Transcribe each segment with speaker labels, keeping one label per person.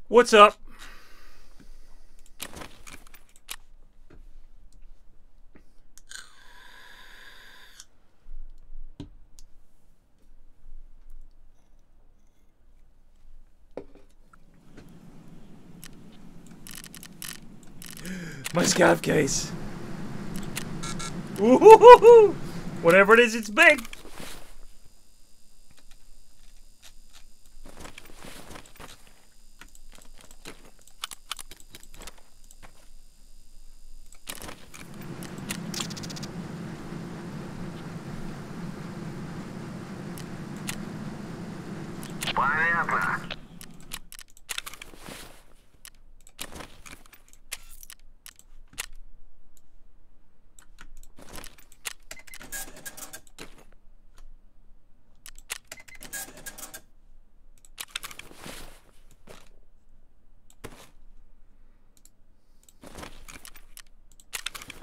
Speaker 1: What's up? My scav case. Ooh, whatever it is, it's big.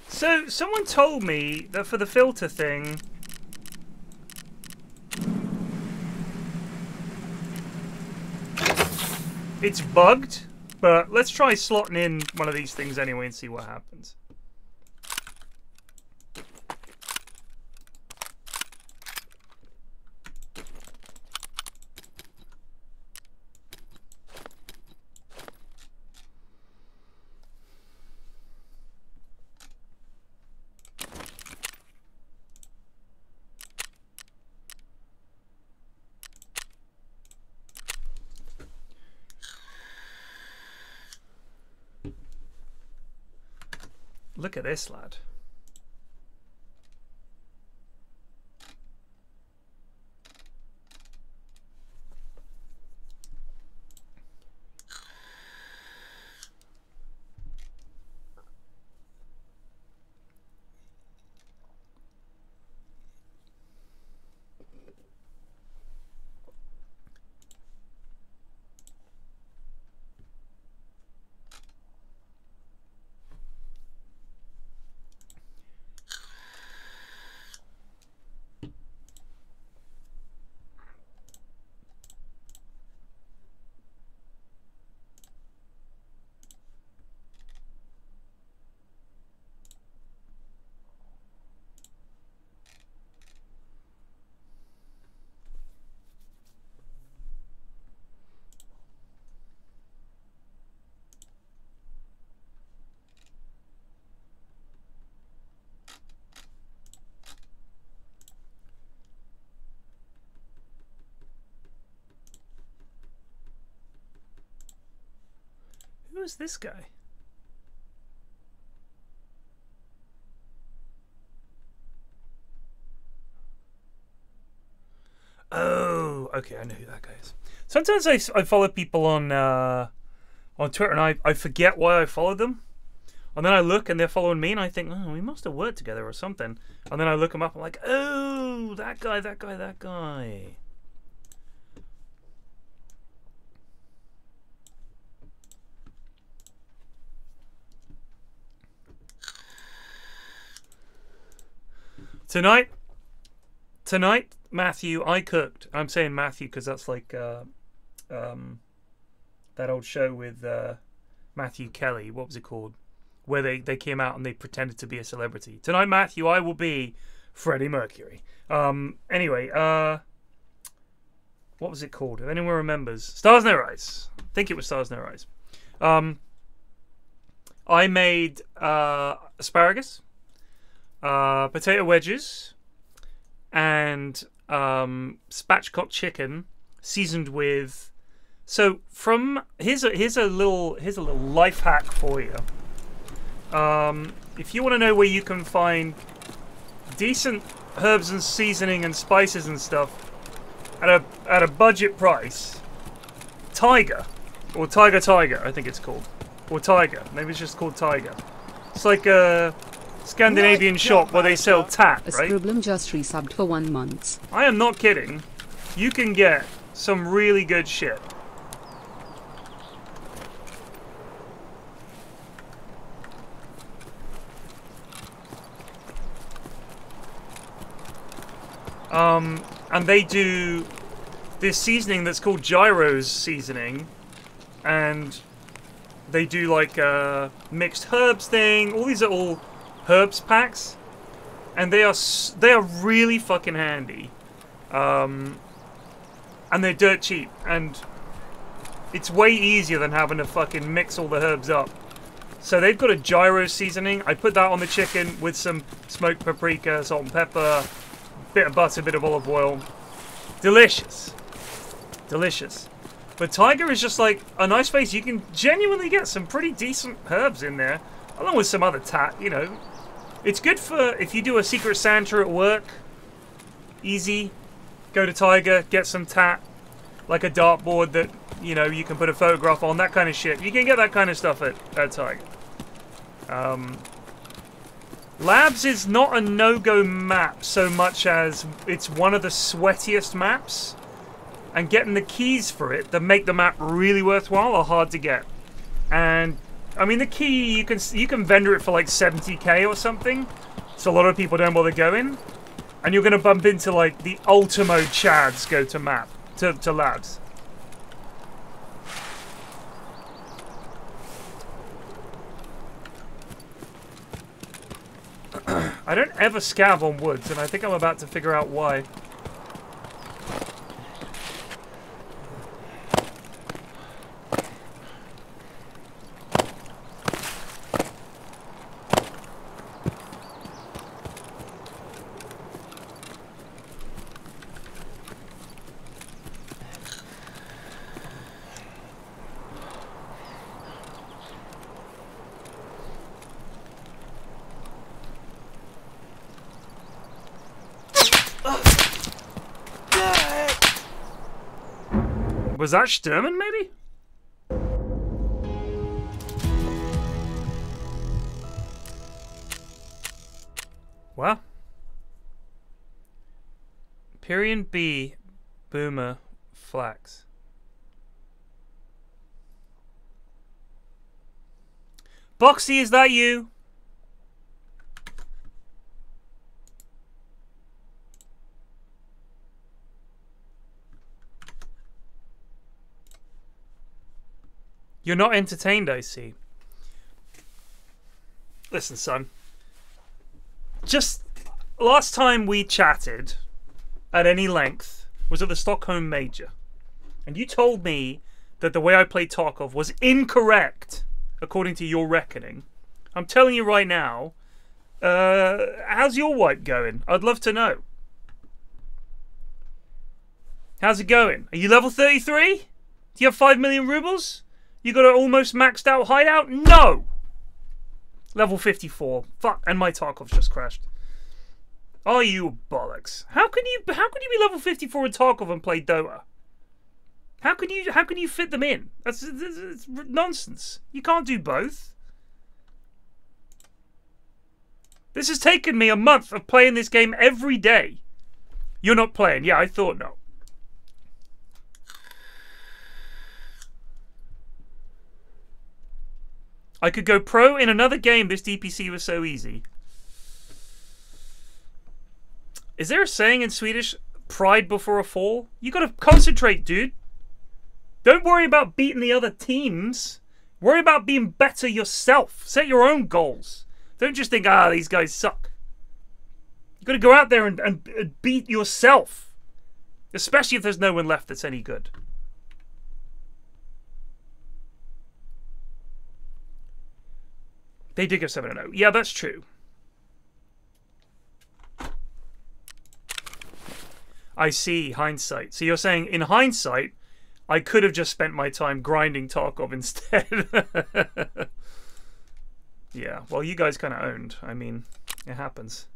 Speaker 1: So, someone told me that for the filter thing, it's bugged, but let's try slotting in one of these things anyway and see what happens. Look at this, lad. Who is this guy? Oh, okay, I know who that guy is. Sometimes I follow people on Twitter and I forget why I followed them. And then I look and they're following me and I think, oh, we must have worked together or something. And then I look them up and I'm like, oh, that guy, that guy, that guy. Tonight, Matthew, I cooked. I'm saying Matthew because that's like that old show with Matthew Kelly. What was it called? Where they came out and they pretended to be a celebrity. Tonight, Matthew, I will be Freddie Mercury. Anyway, what was it called? If anyone remembers. Stars Never Rise. I think it was Stars Never Rise. I made asparagus, potato wedges, and spatchcock chicken seasoned with. So here's a little life hack for you. If you want to know where you can find decent herbs and seasoning and spices and stuff at a budget price, Tiger or Tiger I think it's called, or Tiger, maybe it's just called Tiger. It's like a Scandinavian shop where they sell tat, right?
Speaker 2: Problem just resubbed for 1 month.
Speaker 1: I am not kidding. You can get some really good shit. And they do this seasoning that's called Gyro's seasoning, and they do like a mixed herbs thing. All these are all herbs packs, and they are really fucking handy, and they're dirt cheap, and it's way easier than having to fucking mix all the herbs up. So they've got a gyro seasoning. I put that on the chicken with some smoked paprika, salt and pepper, bit of butter, bit of olive oil. Delicious. Delicious. But Tiger is just like a nice place. You can genuinely get some pretty decent herbs in there, along with some other tat, you know. It's good for if you do a Secret Santa at work. Easy. Go to Tiger, get some tat, like a dartboard that, you know, you can put a photograph on, that kind of shit. You can get that kind of stuff at Tiger. Labs is not a no-go map so much as it's one of the sweatiest maps, and getting the keys for it that make the map really worthwhile are hard to get. And I mean, the key you can vendor it for like 70k or something, so a lot of people don't bother going, and you're gonna bump into like the ultimo chads go to labs. I don't ever scav on woods, and I think I'm about to figure out why. Was that Sturman, maybe? Wow. Pyrian B, Boomer, Flax. Boxy, is that you? You're not entertained, I see. Listen, son. Just last time we chatted at any length was at the Stockholm Major. And you told me that the way I played Tarkov was incorrect, according to your reckoning. I'm telling you right now, how's your wipe going? I'd love to know. How's it going? Are you level 33? Do you have 5 million rubles? You got an almost maxed out hideout? No! Level 54. Fuck, and my Tarkov's just crashed. Are you bollocks? How can you be level 54 in Tarkov and play Dota? How can you fit them in? That's nonsense. You can't do both. This has taken me a month of playing this game every day. You're not playing. Yeah, I thought no. I could go pro in another game. This DPC was so easy. Is there a saying in Swedish, pride before a fall? You gotta concentrate, dude. Don't worry about beating the other teams. Worry about being better yourself. Set your own goals. Don't just think, ah, these guys suck. You gotta go out there and beat yourself. Especially if there's no one left that's any good. They did go 7-0. Yeah, that's true. I see, hindsight. So you're saying, in hindsight, I could have just spent my time grinding Tarkov instead. Yeah, well, you guys kind of owned. I mean, it happens.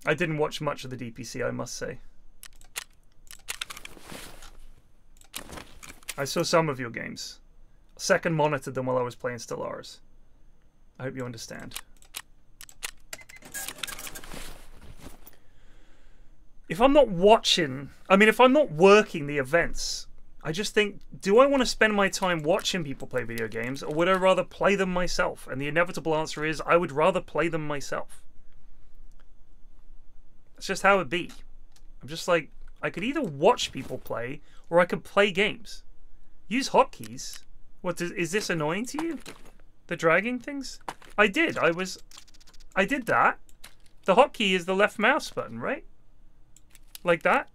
Speaker 1: I didn't watch much of the DPC, I must say. I saw some of your games. Second monitored them while I was playing Stellaris. I hope you understand. If I'm not watching, I mean, if I'm not working the events, I just think, do I want to spend my time watching people play video games, or would I rather play them myself? And the inevitable answer is, I would rather play them myself. That's just how it be. I'm just like, I could either watch people play, or I could play games. Use hotkeys? What, is this annoying to you? The dragging things? I did that. The hotkey is the left mouse button, right? Like that.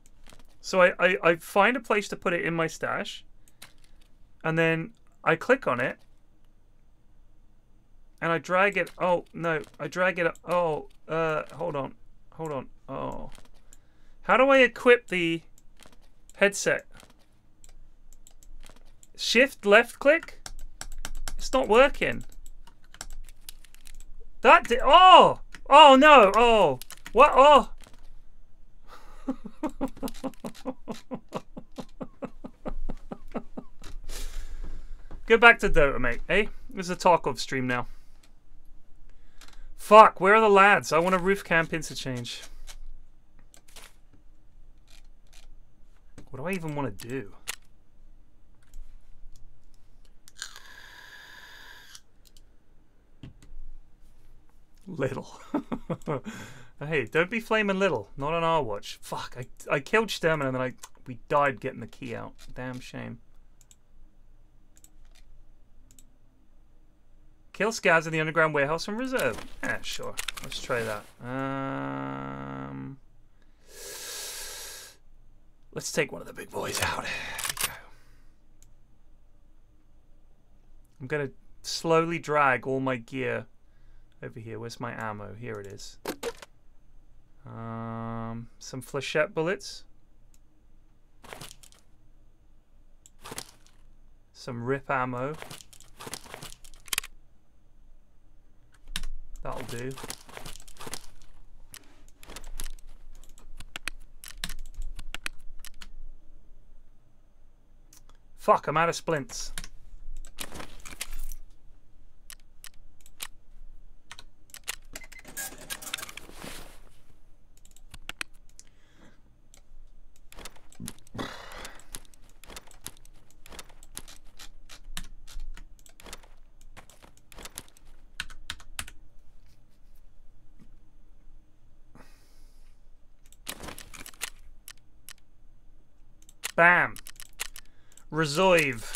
Speaker 1: So I find a place to put it in my stash. And then I click on it. And I drag it. Oh, no. I drag it. Oh, hold on. Hold on. Oh. How do I equip the headset? Shift left click? It's not working. That did. Oh! Oh no! Oh! What? Oh! Go back to Dota, mate. Eh? This is a Tarkov stream now. Fuck, where are the lads? I want a roof camp interchange. What do I even want to do? Little. Hey, don't be flaming little. Not on our watch. Fuck, I killed Sturman and then we died getting the key out. Damn shame. Kill scavs in the underground warehouse and reserve. Yeah, sure. Let's try that. Let's take one of the big boys out. There we go. I'm gonna slowly drag all my gear over here. Where's my ammo? Here it is. Some flechette bullets. Some rip ammo. That'll do. Fuck, I'm out of splints. Bam. Resolve.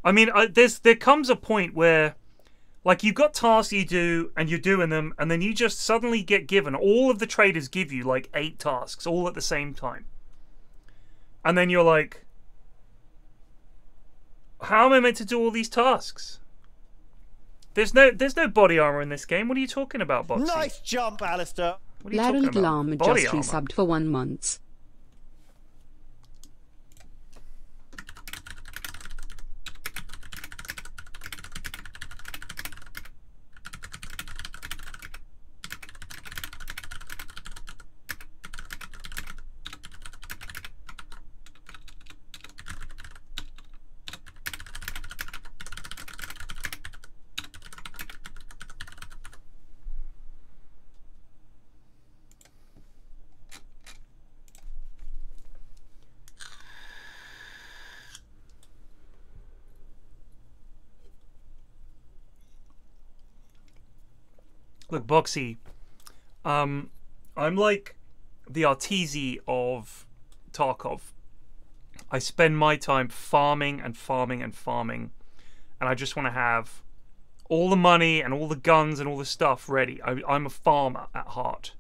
Speaker 1: I mean, there comes a point where, like, you've got tasks you do, and you're doing them, and then you just suddenly get given, all of the traders give you, like, 8 tasks, all at the same time. And then you're like, how am I meant to do all these tasks? There's no body armor in this game. What are you talking about, Boxy?
Speaker 3: Nice jump, Alistair.
Speaker 1: What are you talking about?
Speaker 2: Larry
Speaker 1: Body
Speaker 2: just
Speaker 1: armor?
Speaker 2: resubbed for 1 month.
Speaker 1: Look, Boxy, I'm like the Arteezy of Tarkov. I spend my time farming and farming and farming, and I just want to have all the money and all the guns and all the stuff ready. I'm a farmer at heart.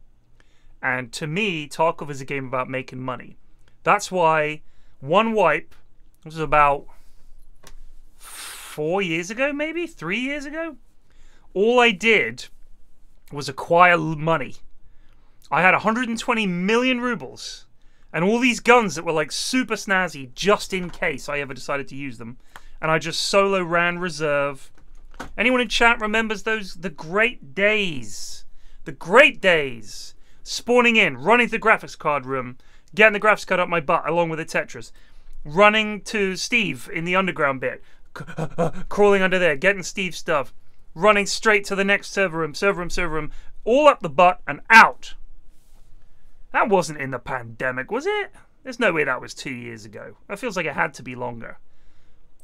Speaker 1: And to me, Tarkov is a game about making money. That's why one wipe, this was about 4 years ago, maybe 3 years ago, all I did was acquire money. I had 120 million rubles and all these guns that were like super snazzy just in case I ever decided to use them. And I just solo ran reserve. Anyone in chat remembers the great days? The great days. Spawning in, running to the graphics card room, getting the graphics card up my butt along with the Tetris. Running to Steve in the underground bit. Crawling under there, getting Steve's stuff. Running straight to the next server room, all up the butt and out. That wasn't in the pandemic, was it? There's no way that was 2 years ago. That feels like it had to be longer.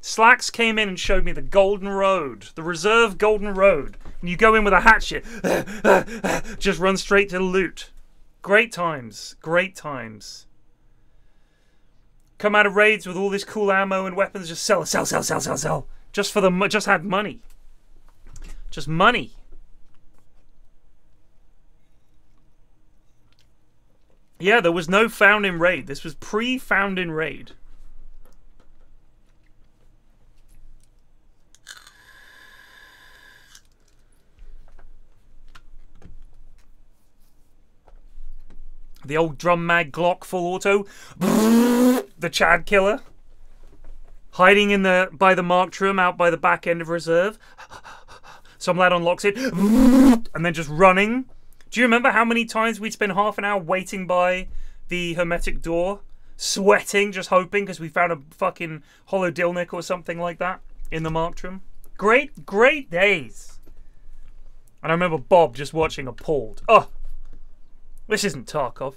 Speaker 1: Slacks came in and showed me the Golden Road, the reserve Golden Road. And you go in with a hatchet, just run straight to the loot. Great times, great times. Come out of raids with all this cool ammo and weapons, just sell. Just for the, just had money. Just money. Yeah, there was no found in raid. This was pre-found in raid. The old drum mag Glock full auto. The Chad killer. Hiding in the by the marked room out by the back end of reserve. Some lad unlocks it. And then just running. Do you remember how many times we'd spend half an hour waiting by the hermetic door? Sweating, just hoping, because we found a fucking hollow Dilnik or something like that in the marked room. Great, great days. And I remember Bob just watching appalled. Oh, this isn't Tarkov.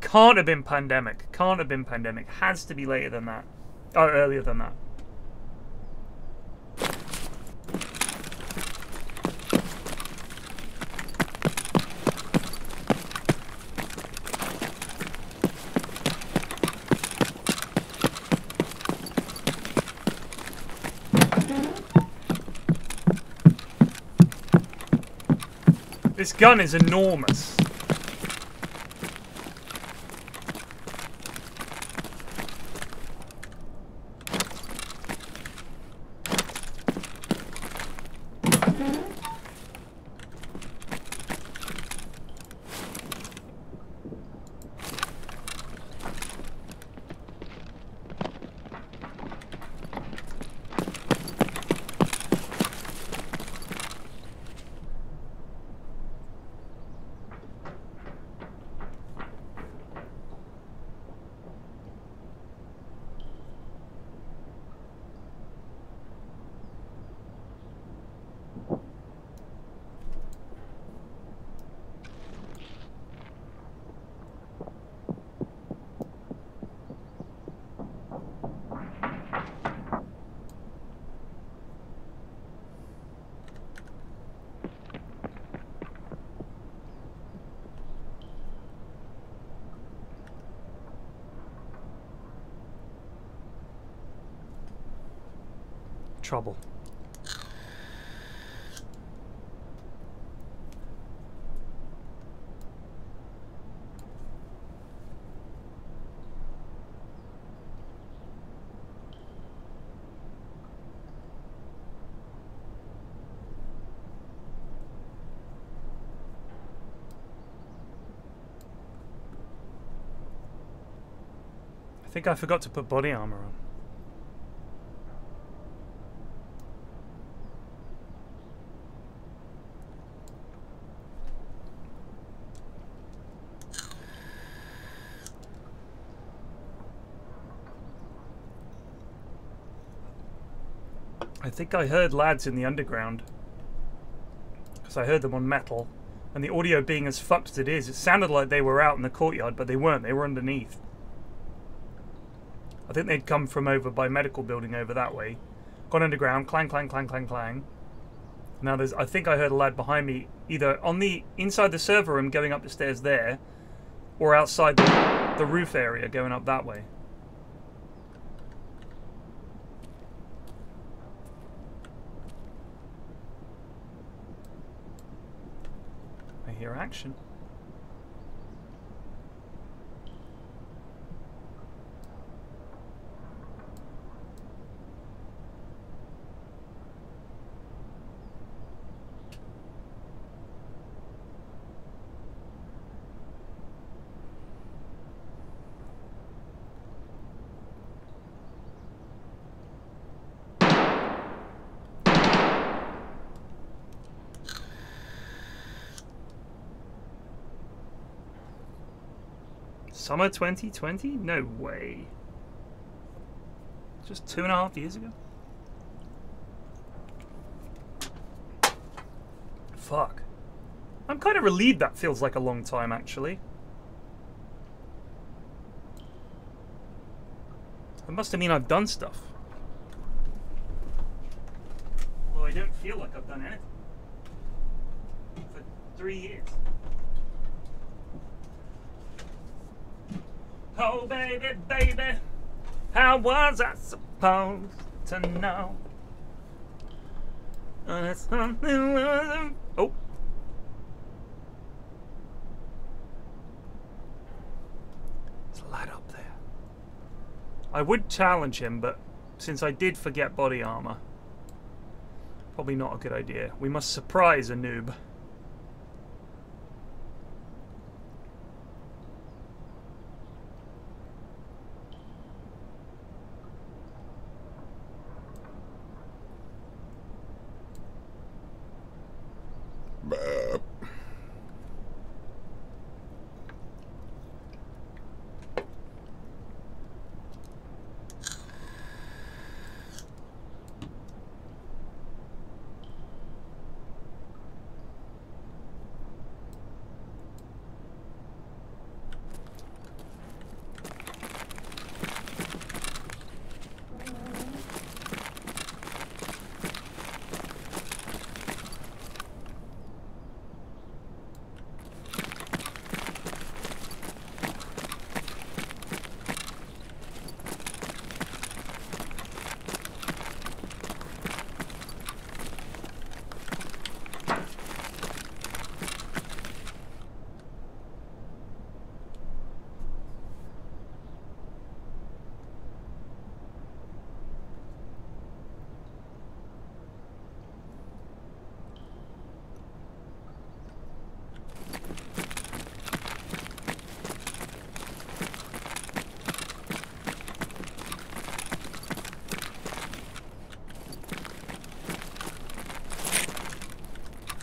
Speaker 1: Can't have been pandemic. Can't have been pandemic. Has to be later than that. Oh, earlier than that. This gun is enormous. Trouble. I think I forgot to put body armor on. I think I heard lads in the underground, because I heard them on metal, and the audio being as fucked as it is, it sounded like they were out in the courtyard, but they weren't. They were underneath. I think they'd come from over by medical building over that way, gone underground, clang, clang, clang, clang, clang. Now there's, I think I heard a lad behind me, either on the inside the server room going up the stairs there, or outside the roof area going up that way. I hear action. Summer 2020? No way. Just 2.5 years ago? Fuck. I'm kind of relieved that feels like a long time, actually. It must have mean I've done stuff. Well, I don't feel like I've done anything. For 3 years. Oh, baby, baby, how was I supposed to know? It's something. Oh. There's a lad up there. I would challenge him, but since I did forget body armor, probably not a good idea. We must surprise a noob.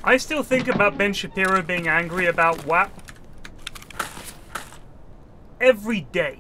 Speaker 1: I still think about Ben Shapiro being angry about WAP every day.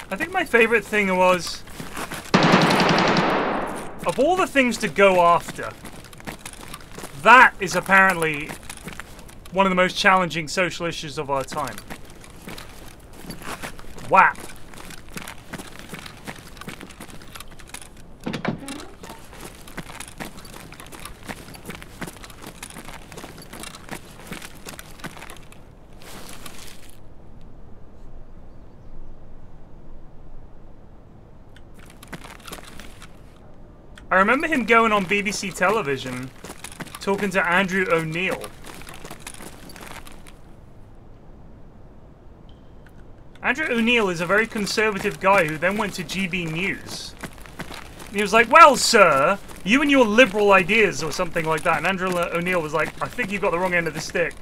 Speaker 1: I think my favorite thing was, of all the things to go after, that is apparently one of the most challenging social issues of our time. WAP. I remember him going on BBC television talking to Andrew O'Neill. Andrew O'Neill is a very conservative guy who then went to GB News. And he was like, well, sir, you and your liberal ideas or something like that. And Andrew O'Neill was like, I think you've got the wrong end of the stick.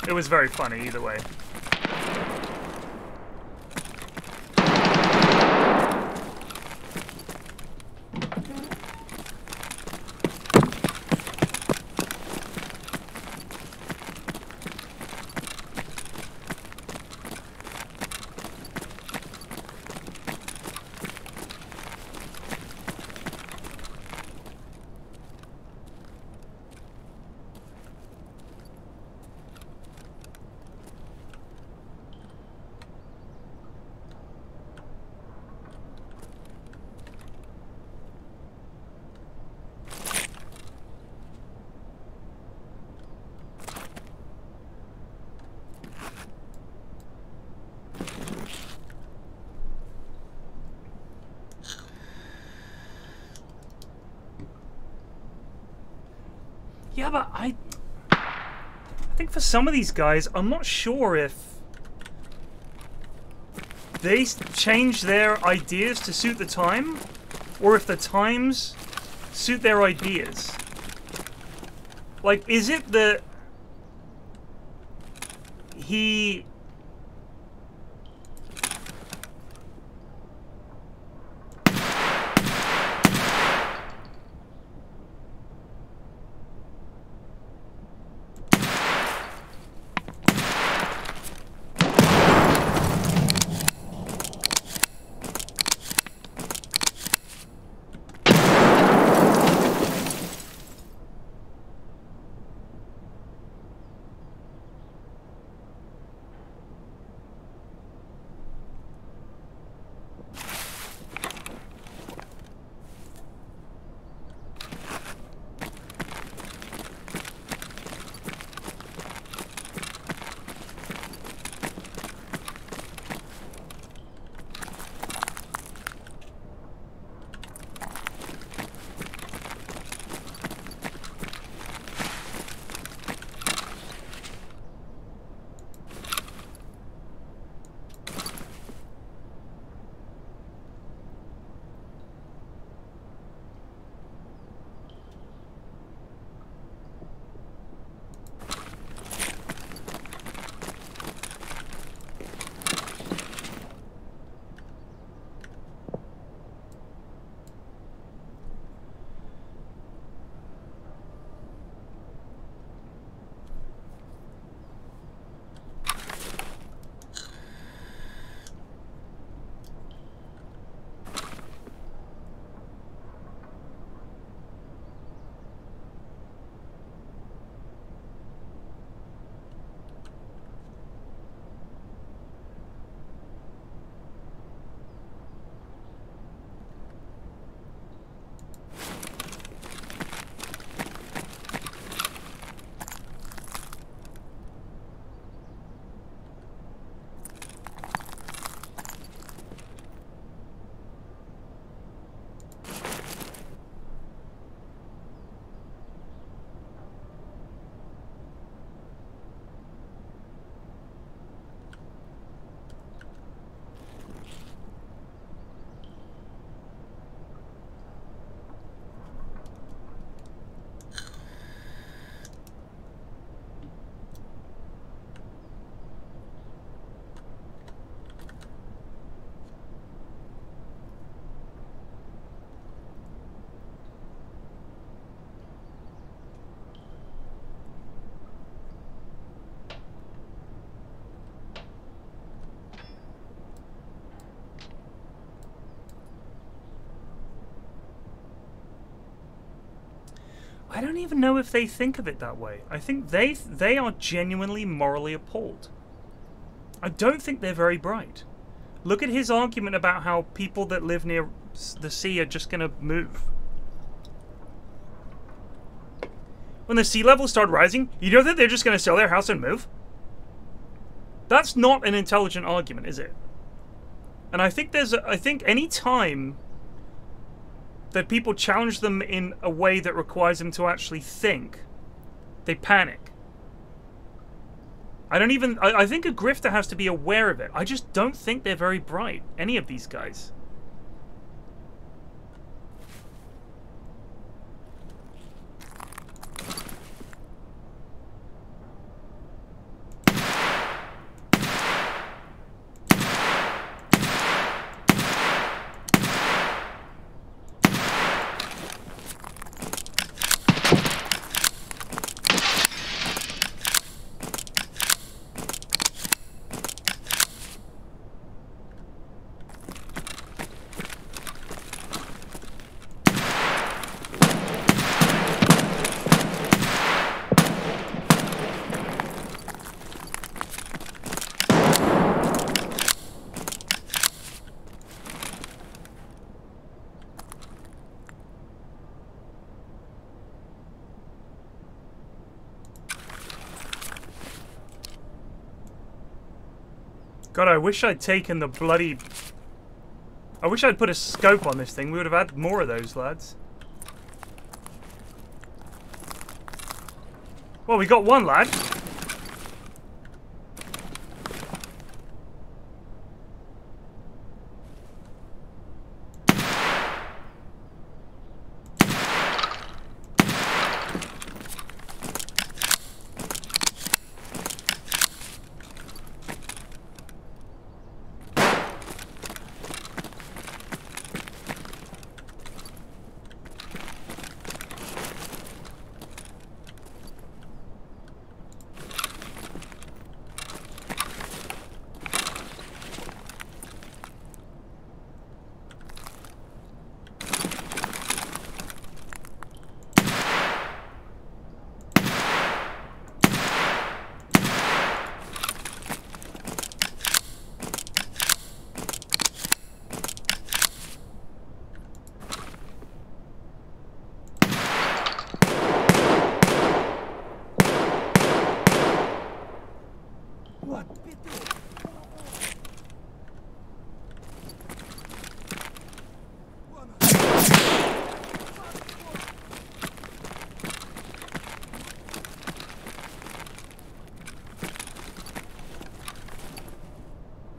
Speaker 1: It was very funny either way. Yeah, but think for some of these guys, I'm not sure if they change their ideas to suit the time, or if the times suit their ideas. Like, is it that he... I don't even know if they think of it that way. I think they are genuinely morally appalled. I don't think they're very bright. Look at his argument about how people that live near the sea are just going to move. When the sea levels start rising, you know that they're just going to sell their house and move? That's not an intelligent argument, is it? And I think I think any time that people challenge them in a way that requires them to actually think, they panic. I think a grifter has to be aware of it. I just don't think they're very bright, any of these guys. God, I wish I'd taken the bloody... I wish I'd put a scope on this thing. We would have had more of those, lads. Well, we got one, lad.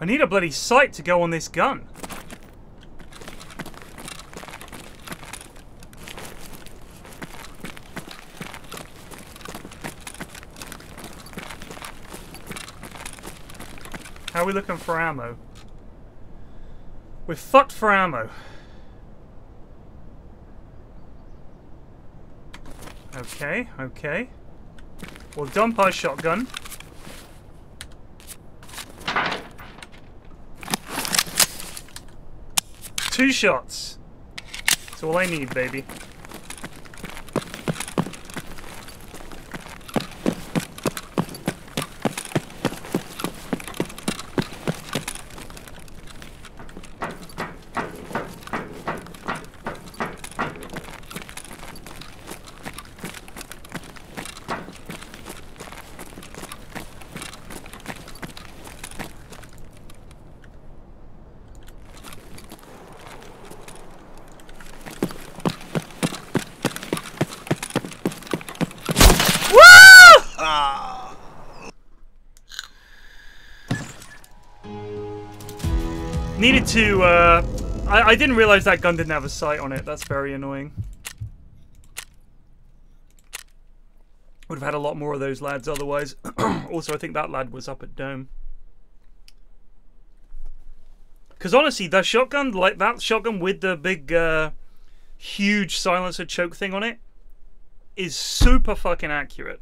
Speaker 1: need a bloody sight to go on this gun. How are we looking for ammo? We're fucked for ammo. Okay, okay. We'll dump our shotgun. Two shots. That's all I need, baby. Needed to, I didn't realize that gun didn't have a sight on it. That's very annoying. Would have had a lot more of those lads otherwise. Also, I think that lad was up at Dome. Because honestly, that shotgun, like that shotgun with the big, huge silencer choke thing on it, is super fucking accurate.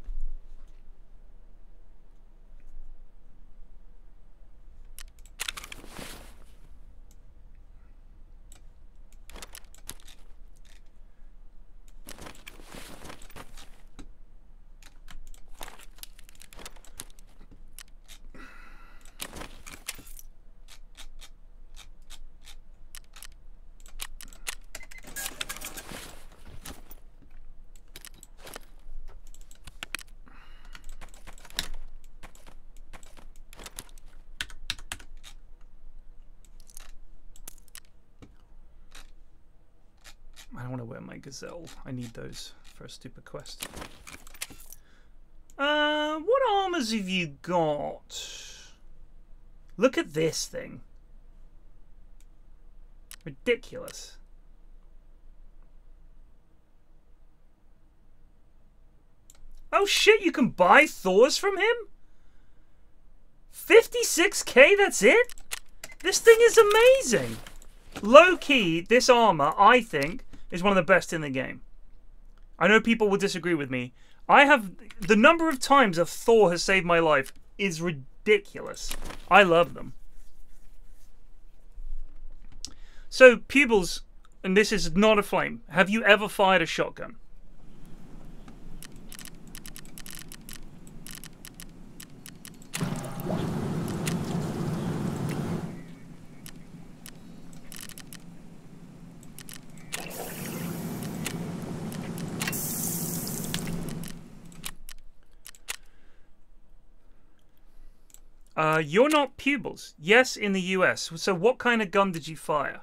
Speaker 1: I don't want to wear my gazelle. I need those for a stupid quest. What armors have you got? Look at this thing. Ridiculous. Oh shit, you can buy Thors from him? 56k, that's it? This thing is amazing. Low-key, this armor, I think, is one of the best in the game. I know people will disagree with me. The number of times a Thor has saved my life is ridiculous. I love them. So, Pupils, and this is not a flame, have you ever fired a shotgun? You're not Pupils. Yes, in the US. So what kind of gun did you fire?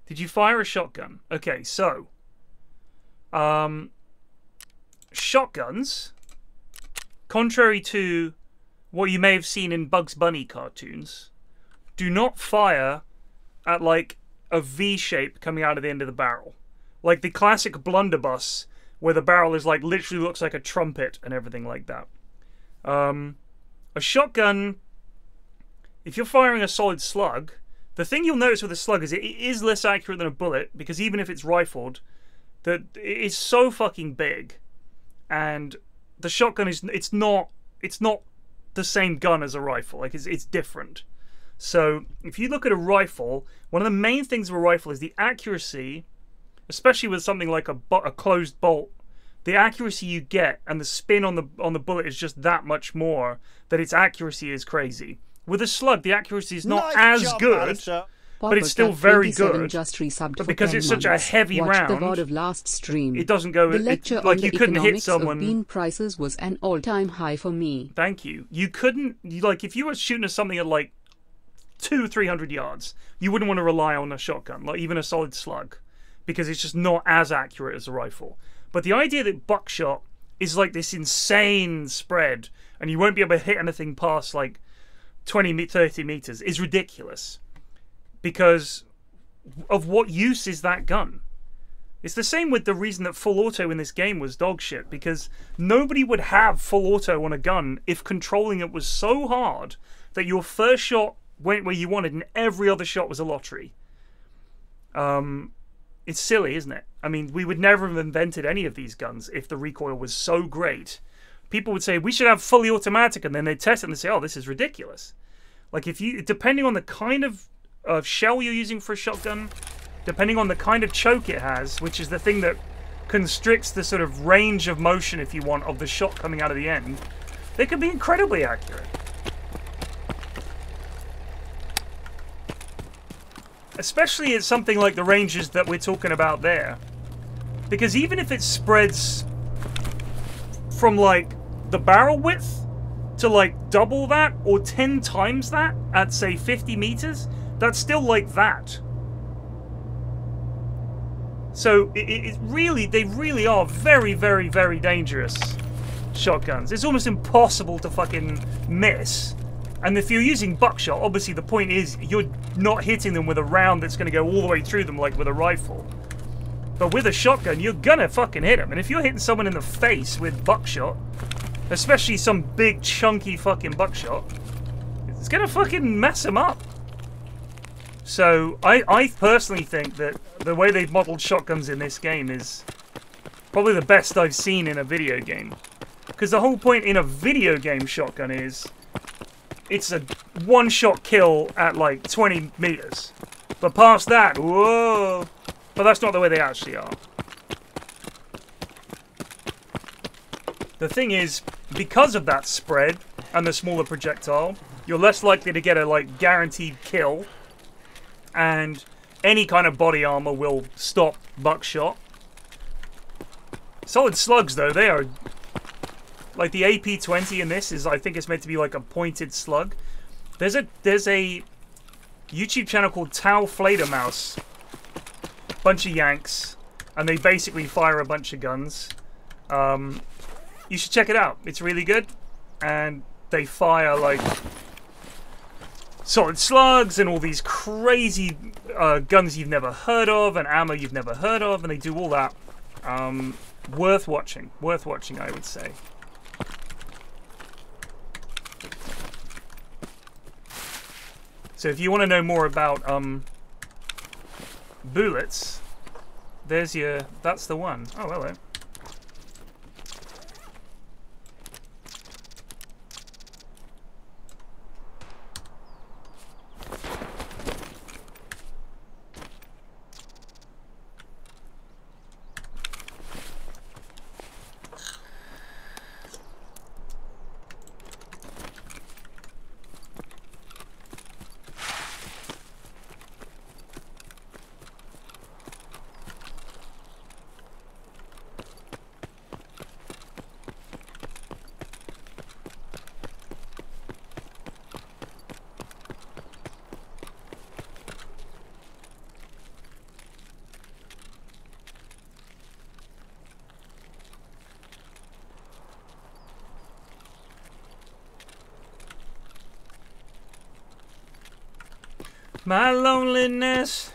Speaker 1: Did you fire a shotgun? Okay, so shotguns, contrary to what you may have seen in Bugs Bunny cartoons, do not fire at like a V shape coming out of the end of the barrel. Like the classic blunderbuss where the barrel is like literally looks like a trumpet and everything like that. A shotgun, if you're firing a solid slug, the thing you'll notice with a slug is it is less accurate than a bullet, because even if it's rifled, it's so fucking big, and the shotgun is it's not the same gun as a rifle. Like it's different. So if you look at a rifle, one of the main things of a rifle is the accuracy, especially with something like a closed bolt. The accuracy you get and the spin on the bullet is just that much more, that its accuracy is crazy. With a slug, the accuracy is not as good, but it's still very good. But because it's such a heavy round,
Speaker 2: of last stream.
Speaker 1: It doesn't go...
Speaker 2: The lecture
Speaker 1: like
Speaker 2: on
Speaker 1: you
Speaker 2: the
Speaker 1: couldn't hit
Speaker 2: economics
Speaker 1: someone...
Speaker 2: of bean prices was an all-time high for me.
Speaker 1: Thank you. You couldn't... Like, if you were shooting at something at, like, 200-300 yards, you wouldn't want to rely on a shotgun, like even a solid slug, because it's just not as accurate as a rifle. But the idea that buckshot is like this insane spread, and you won't be able to hit anything past like 30 meters is ridiculous because of what use is that gun. It's the same with the reason that full auto in this game was dog shit, because nobody would have full auto on a gun if controlling it was so hard that your first shot went where you wanted and every other shot was a lottery. It's silly, isn't it? I mean, we would never have invented any of these guns if the recoil was so great. People would say, we should have fully automatic, and then they'd test it and they'd say, oh, this is ridiculous. Like, if you, depending on the kind of shell you're using for a shotgun, depending on the kind of choke it has, which is the thing that constricts the sort of range of motion, if you want, of the shot coming out of the end, they can be incredibly accurate. Especially at something like the ranges that we're talking about there. Because even if it spreads from, like, the barrel width to, like, double that or 10 times that at, say, 50 meters, that's still like that. So it really, they really are very, very, very dangerous shotguns. It's almost impossible to fucking miss. And if you're using buckshot, obviously the point is you're not hitting them with a round that's going to go all the way through them like with a rifle. But with a shotgun, you're gonna fucking hit them. And if you're hitting someone in the face with buckshot, especially some big chunky fucking buckshot, it's gonna fucking mess them up. So I personally think that the way they've modeled shotguns in this game is probably the best I've seen in a video game. Because the whole point in a video game shotgun is it's a one-shot kill at like 20 meters. But past that, whoa. But that's not the way they actually are. The thing is, because of that spread and the smaller projectile, you're less likely to get a like guaranteed kill. And any kind of body armor will stop buckshot. Solid slugs, though, they are... Like, the AP-20 in this is, I think it's meant to be like a pointed slug. There's a YouTube channel called Tau Fledermaus. Bunch of Yanks. And they basically fire a bunch of guns. You should check it out. It's really good. And they fire, like... solid slugs and all these crazy guns you've never heard of and ammo you've never heard of, and they do all that. Worth watching, I would say. So if you want to know more about bullets, there's your, that's the one. Oh, hello. My loneliness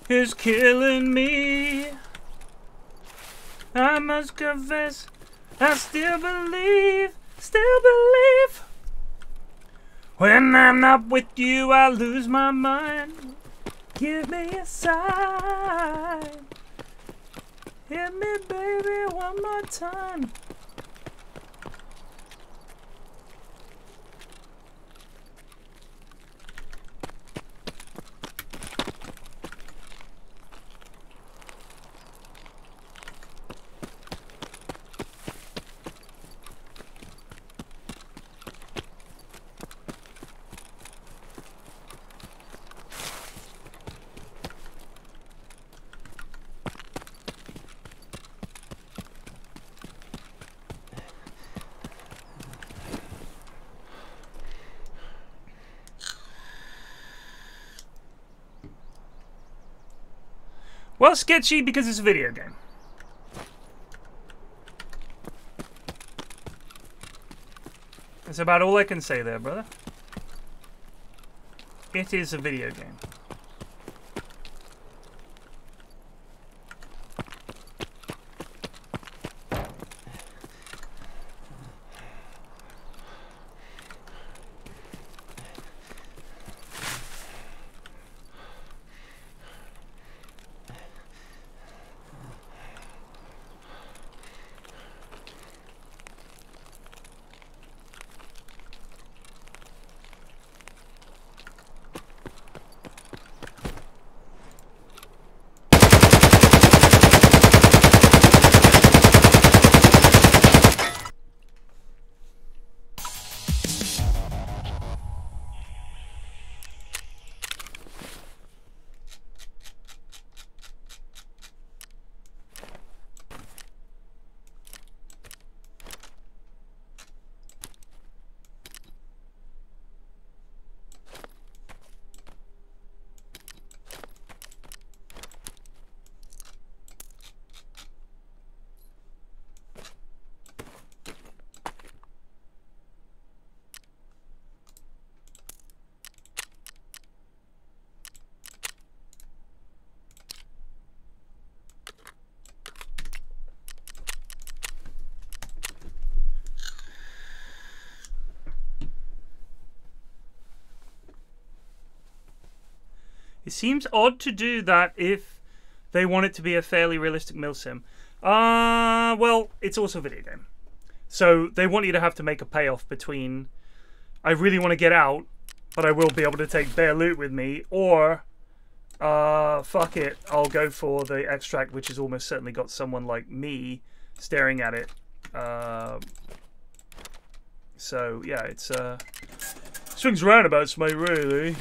Speaker 1: is killing me. I must confess, I still believe. When I'm not with you, I lose my mind. Give me a sign. Hit me, baby, one more time. Well, sketchy because it's a video game. That's about all I can say there, brother. It is a video game. It seems odd to do that if they want it to be a fairly realistic milsim. Well, it's also a video game. So they want you to have to make a payoff between I really want to get out, but I will be able to take bare loot with me, or fuck it, I'll go for the extract, which has almost certainly got someone like me staring at it. So yeah, it's swings roundabouts, mate, really.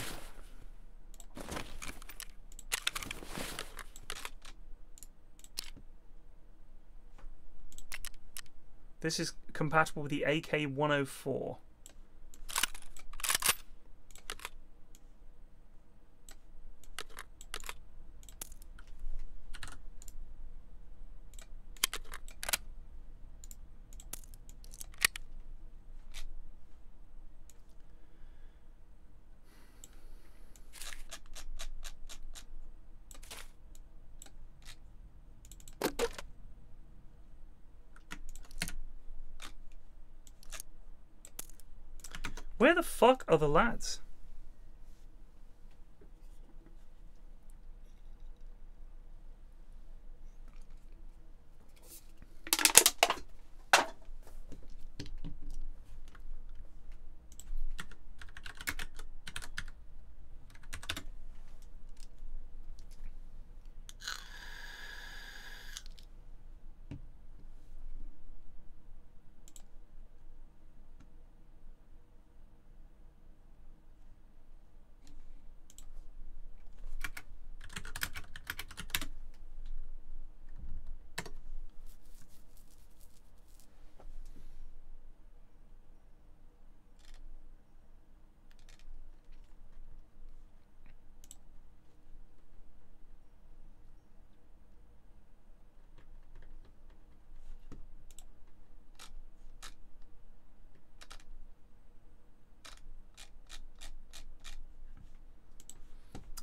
Speaker 1: This is compatible with the AK-104. Where the fuck are the lads?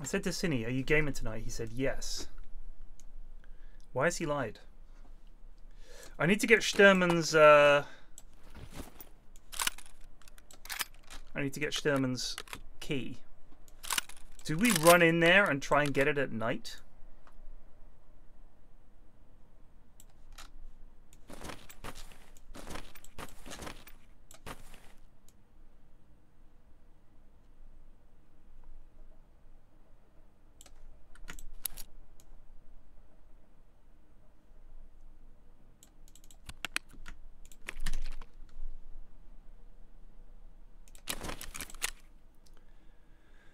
Speaker 1: I said to Cine, are you gaming tonight? He said yes. Why has he lied? I need to get Sturman's key. Do we run in there and try and get it at night?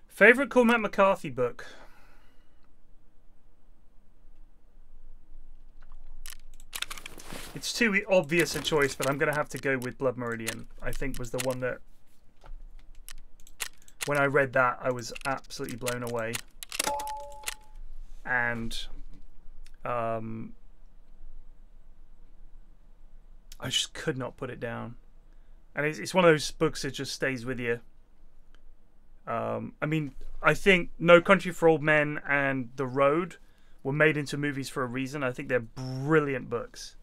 Speaker 1: Favorite Cormac McCarthy book? It's too obvious a choice, but I'm going to have to go with Blood Meridian. I think was the one that, when I read that, I was absolutely blown away. And I just could not put it down. And it's one of those books that just stays with you. I mean, I think No Country for Old Men and The Road were made into movies for a reason. I think they're brilliant books,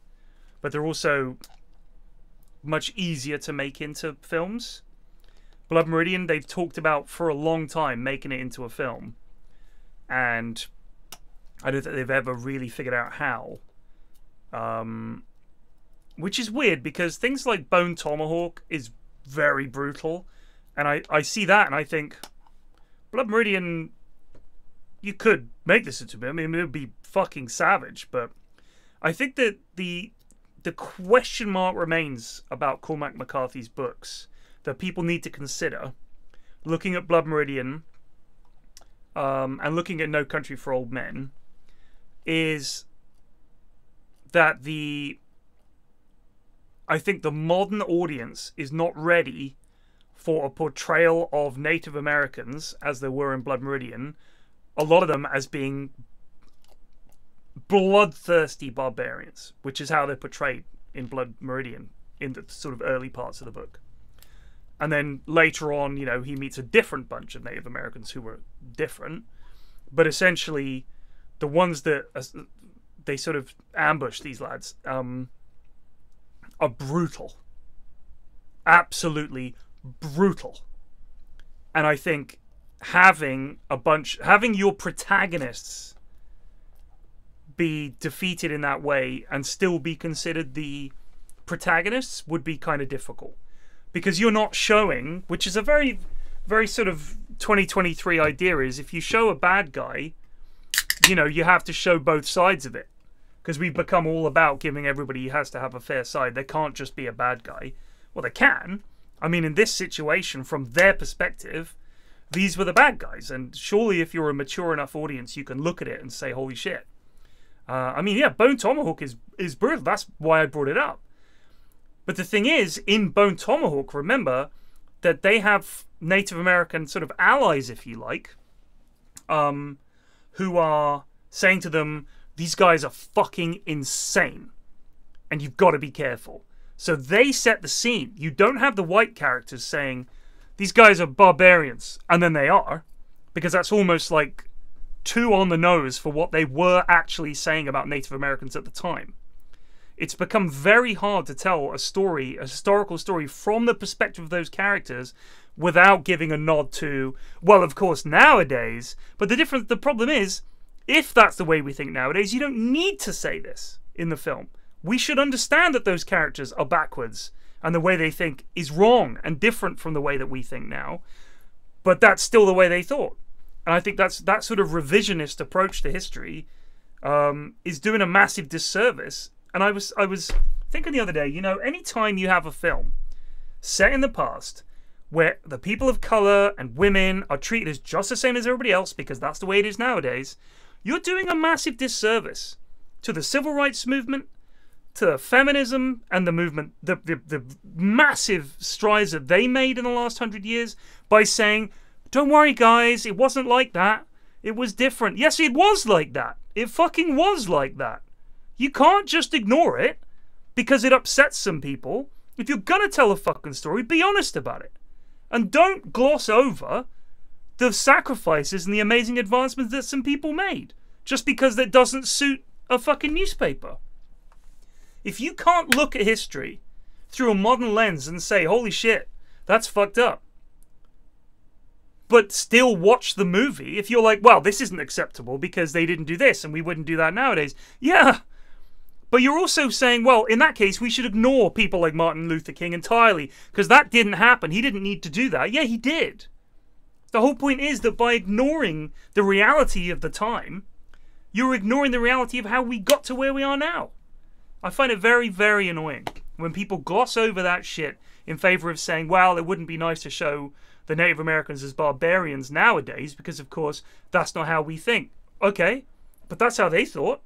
Speaker 1: but they're also much easier to make into films. Blood Meridian, they've talked about for a long time making it into a film, and I don't think they've ever really figured out how. Which is weird, because things like Bone Tomahawk is very brutal, and I see that and I think, Blood Meridian, you could make this into a movie. I mean, it would be fucking savage, but I think that the question mark remains about Cormac McCarthy's books that people need to consider, looking at Blood Meridian and looking at No Country for Old Men, is that I think the modern audience is not ready for a portrayal of Native Americans, as there were in Blood Meridian, a lot of them as being bloodthirsty barbarians, which is how they're portrayed in Blood Meridian in the sort of early parts of the book. And then later on, you know, he meets a different bunch of Native Americans who were different, but essentially the ones that they sort of ambush these lads are brutal. Absolutely brutal. And I think having your protagonists be defeated in that way and still be considered the protagonists would be kind of difficult, because you're not showing, which is a very, very sort of 2023 idea, is if you show a bad guy, you know, you have to show both sides of it, because we've become all about giving everybody has to have a fair side. There can't just be a bad guy. Well, they can. I mean, in this situation, from their perspective, these were the bad guys. And surely if you're a mature enough audience, you can look at it and say, holy shit. I mean, yeah, Bone Tomahawk is brutal. That's why I brought it up. But the thing is, in Bone Tomahawk, remember that they have Native American sort of allies, if you like, who are saying to them, these guys are fucking insane, and you've got to be careful. So they set the scene. You don't have the white characters saying, these guys are barbarians, and then they are, because that's almost like too on the nose for what they were actually saying about Native Americans at the time. It's become very hard to tell a story, a historical story, from the perspective of those characters without giving a nod to, well, of course, nowadays. But the problem is, if that's the way we think nowadays, you don't need to say this in the film. We should understand that those characters are backwards and the way they think is wrong and different from the way that we think now. But that's still the way they thought. And I think that sort of revisionist approach to history is doing a massive disservice. And I was thinking the other day, you know, anytime you have a film set in the past where the people of color and women are treated as just the same as everybody else, because that's the way it is nowadays, you're doing a massive disservice to the civil rights movement, to feminism and the movement, the massive strides that they made in the last 100 years by saying, don't worry guys, it wasn't like that. It was different. Yes, it was like that. It fucking was like that. You can't just ignore it because it upsets some people. If you're gonna tell a fucking story, be honest about it. And don't gloss over the sacrifices and the amazing advancements that some people made just because that doesn't suit a fucking newspaper. If you can't look at history through a modern lens and say, holy shit, that's fucked up, but still watch the movie, if you're like, well, this isn't acceptable because they didn't do this and we wouldn't do that nowadays. Yeah, but you're also saying, well, in that case, we should ignore people like Martin Luther King entirely because that didn't happen. He didn't need to do that. Yeah, he did. The whole point is that by ignoring the reality of the time, you're ignoring the reality of how we got to where we are now. I find it very, very annoying when people gloss over that shit in favor of saying, well, it wouldn't be nice to show the Native Americans as barbarians nowadays because, of course, that's not how we think. Okay, but that's how they thought.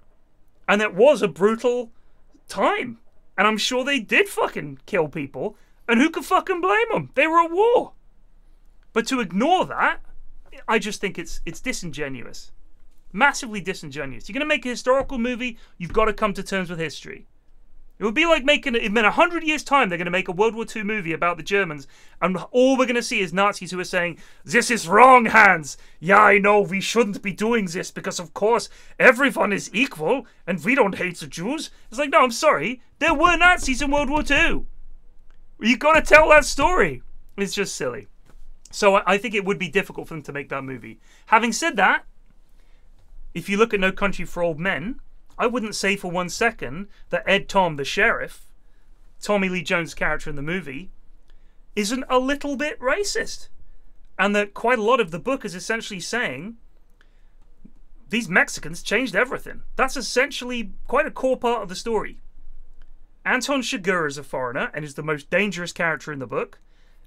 Speaker 1: And it was a brutal time. And I'm sure they did fucking kill people. And who could fucking blame them? They were at war. But to ignore that, I just think it's disingenuous. Massively disingenuous. You're going to make a historical movie, you've got to come to terms with history. It would be like making in 100 years' time, they're going to make a World War II movie about the Germans, and all we're going to see is Nazis who are saying, "This is wrong, Hans. Yeah, I know, we shouldn't be doing this because, of course, everyone is equal, and we don't hate the Jews." It's like, no, I'm sorry. There were Nazis in World War II. You got to tell that story. It's just silly. So I think it would be difficult for them to make that movie. Having said that, if you look at No Country for Old Men, I wouldn't say for 1 second that Ed Tom, the sheriff, Tommy Lee Jones' character in the movie, isn't a little bit racist. And that quite a lot of the book is essentially saying these Mexicans changed everything. That's essentially quite a core part of the story. Anton Chigurh is a foreigner and is the most dangerous character in the book.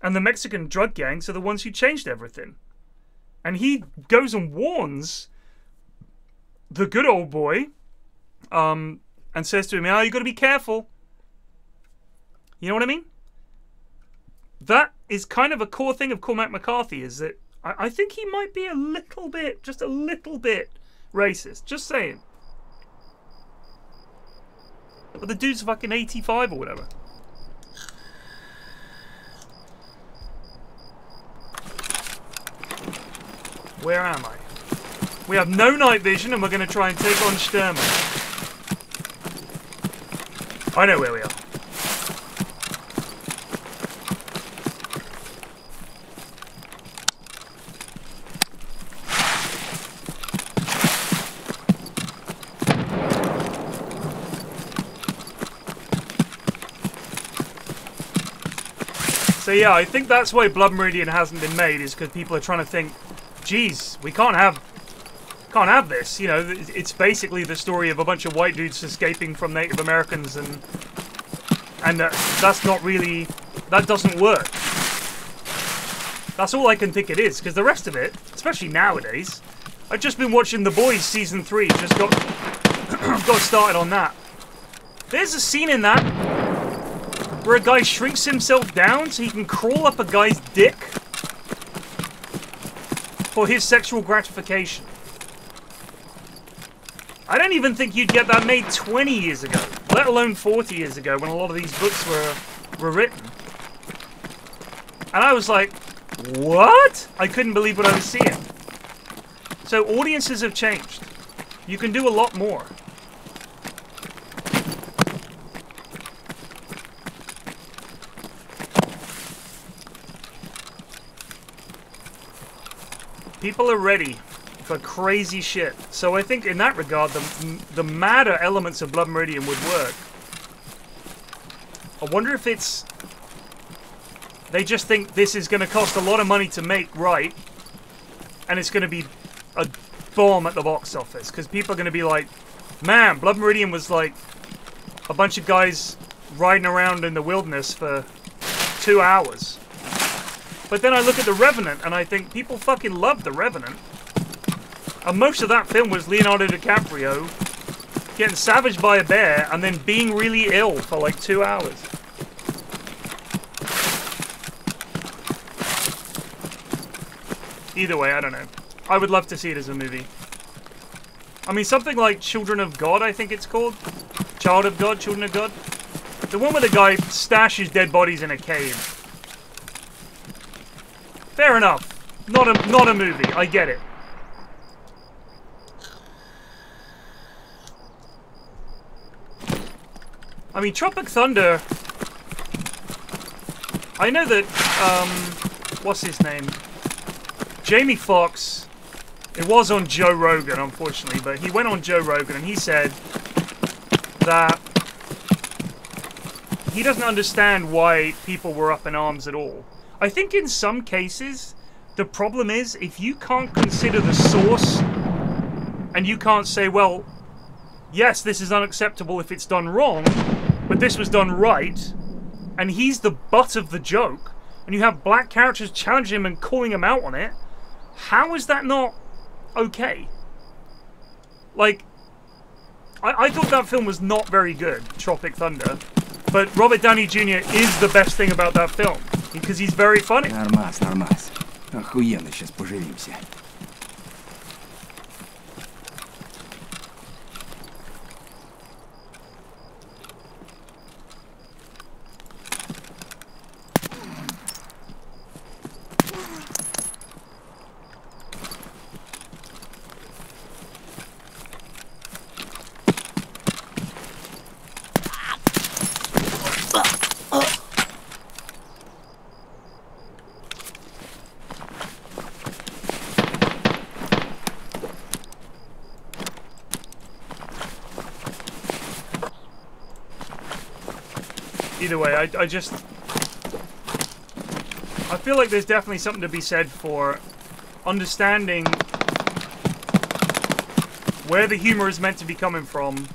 Speaker 1: And the Mexican drug gangs are the ones who changed everything. And he goes and warns the good old boy, and says to him, "Oh, you got to be careful." You know what I mean? That is kind of a core thing of Cormac McCarthy, is that I think he might be a little bit, just a little bit racist. Just saying. But the dude's fucking 85 or whatever. Where am I? We have no night vision and we're going to try and take on Sturman. I know where we are. So yeah, I think that's why Blood Meridian hasn't been made, is because people are trying to think, geez, we can't have this. You know, it's basically the story of a bunch of white dudes escaping from Native Americans, and that's not really, that doesn't work. That's all I can think it is, because the rest of it, especially nowadays, I've just been watching The Boys season 3, just got got started on that. There's a scene in that where a guy shrinks himself down so he can crawl up a guy's dick for his sexual gratification. I don't even think you'd get that made 20 years ago, let alone 40 years ago, when a lot of these books were written. And I was like, what? I couldn't believe what I was seeing. So audiences have changed. You can do a lot more. People are ready for crazy shit. So I think in that regard, the madder elements of Blood Meridian would work. I wonder if it's... they just think this is going to cost a lot of money to make right, and it's going to be a bomb at the box office. Because people are going to be like, man, Blood Meridian was like a bunch of guys riding around in the wilderness for 2 hours. But then I look at The Revenant, and I think people fucking love The Revenant. And most of that film was Leonardo DiCaprio getting savaged by a bear and then being really ill for like 2 hours. Either way, I don't know. I would love to see it as a movie. I mean, something like Children of God, I think it's called. Child of God, Children of God. The one where the guy stashes dead bodies in a cave. Fair enough. Not a movie. I get it. I mean, Tropic Thunder... I know that, what's his name? Jamie Foxx, it was on Joe Rogan, unfortunately, but he went on Joe Rogan and he said that he doesn't understand why people were up in arms at all. I think in some cases, the problem is if you can't consider the source and you can't say, well, yes, this is unacceptable if it's done wrong, but this was done right, and he's the butt of the joke, and you have black characters challenging him and calling him out on it, how is that not okay? Like, I thought that film was not very good, Tropic Thunder, but Robert Downey Jr. is the best thing about that film, because he's very funny.
Speaker 3: Нормас, нормас. Охуенно сейчас поживимся.
Speaker 1: Either way, I just... I feel like there's definitely something to be said for understanding where the humor is meant to be coming from,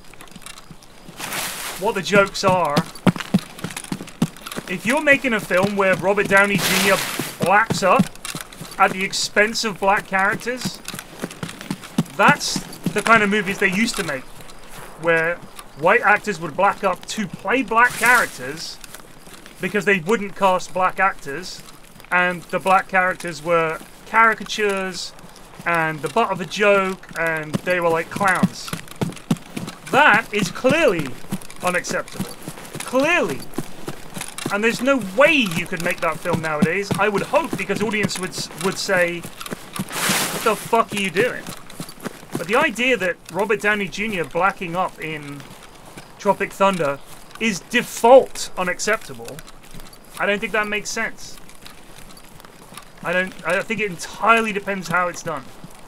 Speaker 1: what the jokes are. If you're making a film where Robert Downey Jr. blacks up at the expense of black characters, that's the kind of movies they used to make, where white actors would black up to play black characters because they wouldn't cast black actors, and the black characters were caricatures and the butt of a joke, and they were like clowns. That is clearly unacceptable. Clearly. And there's no way you could make that film nowadays, I would hope, because audience would say, what the fuck are you doing? But the idea that Robert Downey Jr. blacking up in Tropic Thunder is default unacceptable, I don't think that makes sense. I think it entirely depends how it's done.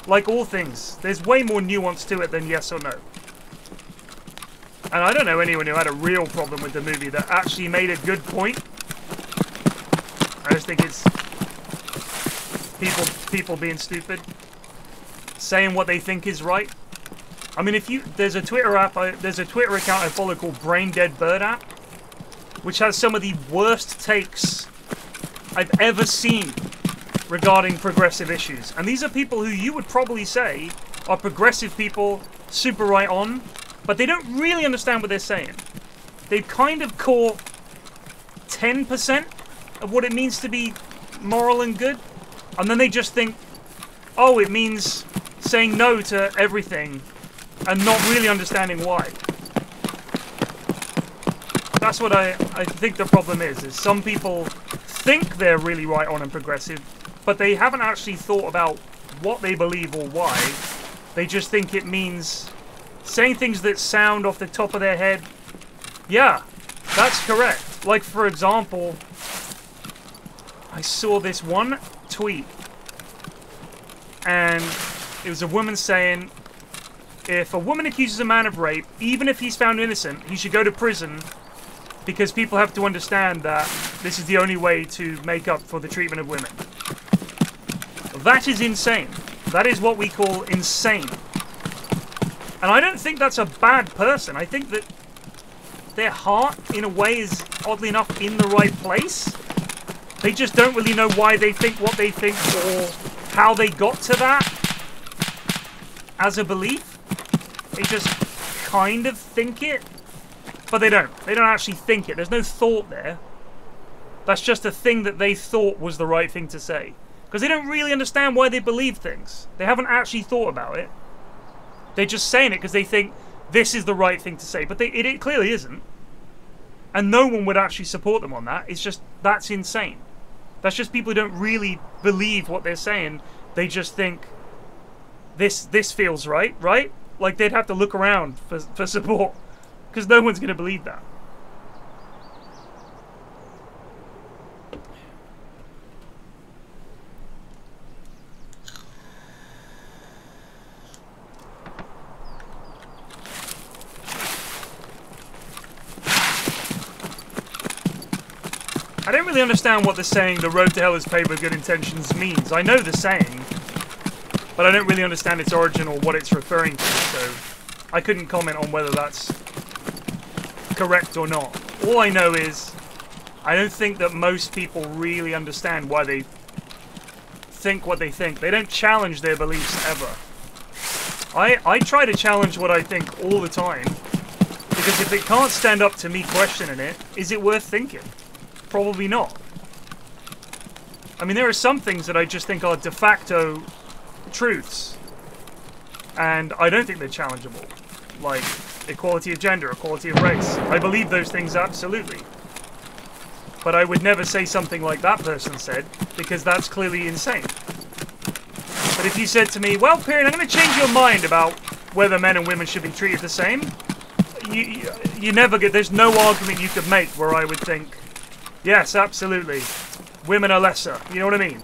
Speaker 1: Like all things, there's way more nuance to it than yes or no. And I don't know anyone who had a real problem with the movie that actually made a good point. I just think it's people being stupid, saying what they think is right. I mean, there's a Twitter account I follow called Brain Dead Bird App, which has some of the worst takes I've ever seen regarding progressive issues. And these are people who you would probably say are progressive people, super right on, but they don't really understand what they're saying. They've kind of caught 10% of what it means to be moral and good, and then they just think, oh, it means saying no to everything, and not really understanding why. That's what I think the problem is some people think they're really right on and progressive, but they haven't actually thought about what they believe or why. They just think it means saying things that sound off the top of their head. Yeah, that's correct. Like, for example, I saw this one tweet, and it was a woman saying, if a woman accuses a man of rape, even if he's found innocent, he should go to prison, because people have to understand that this is the only way to make up for the treatment of women. That is insane. That is what we call insane. And I don't think that's a bad person. I think that their heart, in a way, is oddly enough in the right place. They just don't really know why they think what they think or how they got to that as a belief. They just kind of think it, but they don't. They don't actually think it. There's no thought there. That's just a thing that they thought was the right thing to say. Because they don't really understand why they believe things. They haven't actually thought about it. They're just saying it because they think this is the right thing to say. But it clearly isn't. And no one would actually support them on that. It's just, that's insane. That's just people who don't really believe what they're saying. They just think this feels right, right? Like they'd have to look around for support. Because no one's going to believe that. I don't really understand what the saying, the road to hell is paved with good intentions, means. I know the saying, but I don't really understand its origin or what it's referring to, so I couldn't comment on whether that's correct or not. All I know is, I don't think that most people really understand why they think what they think. They don't challenge their beliefs ever. I try to challenge what I think all the time, because if it can't stand up to me questioning it, is it worth thinking? Probably not. I mean, there are some things that I just think are de facto truths, and I don't think they're challengeable. Like equality of gender, equality of race. I believe those things absolutely. But I would never say something like that person said, because that's clearly insane. But if you said to me, well, Piran, I'm going to change your mind about whether men and women should be treated the same, you never get, there's no argument you could make where I would think, yes, absolutely. Women are lesser. You know what I mean?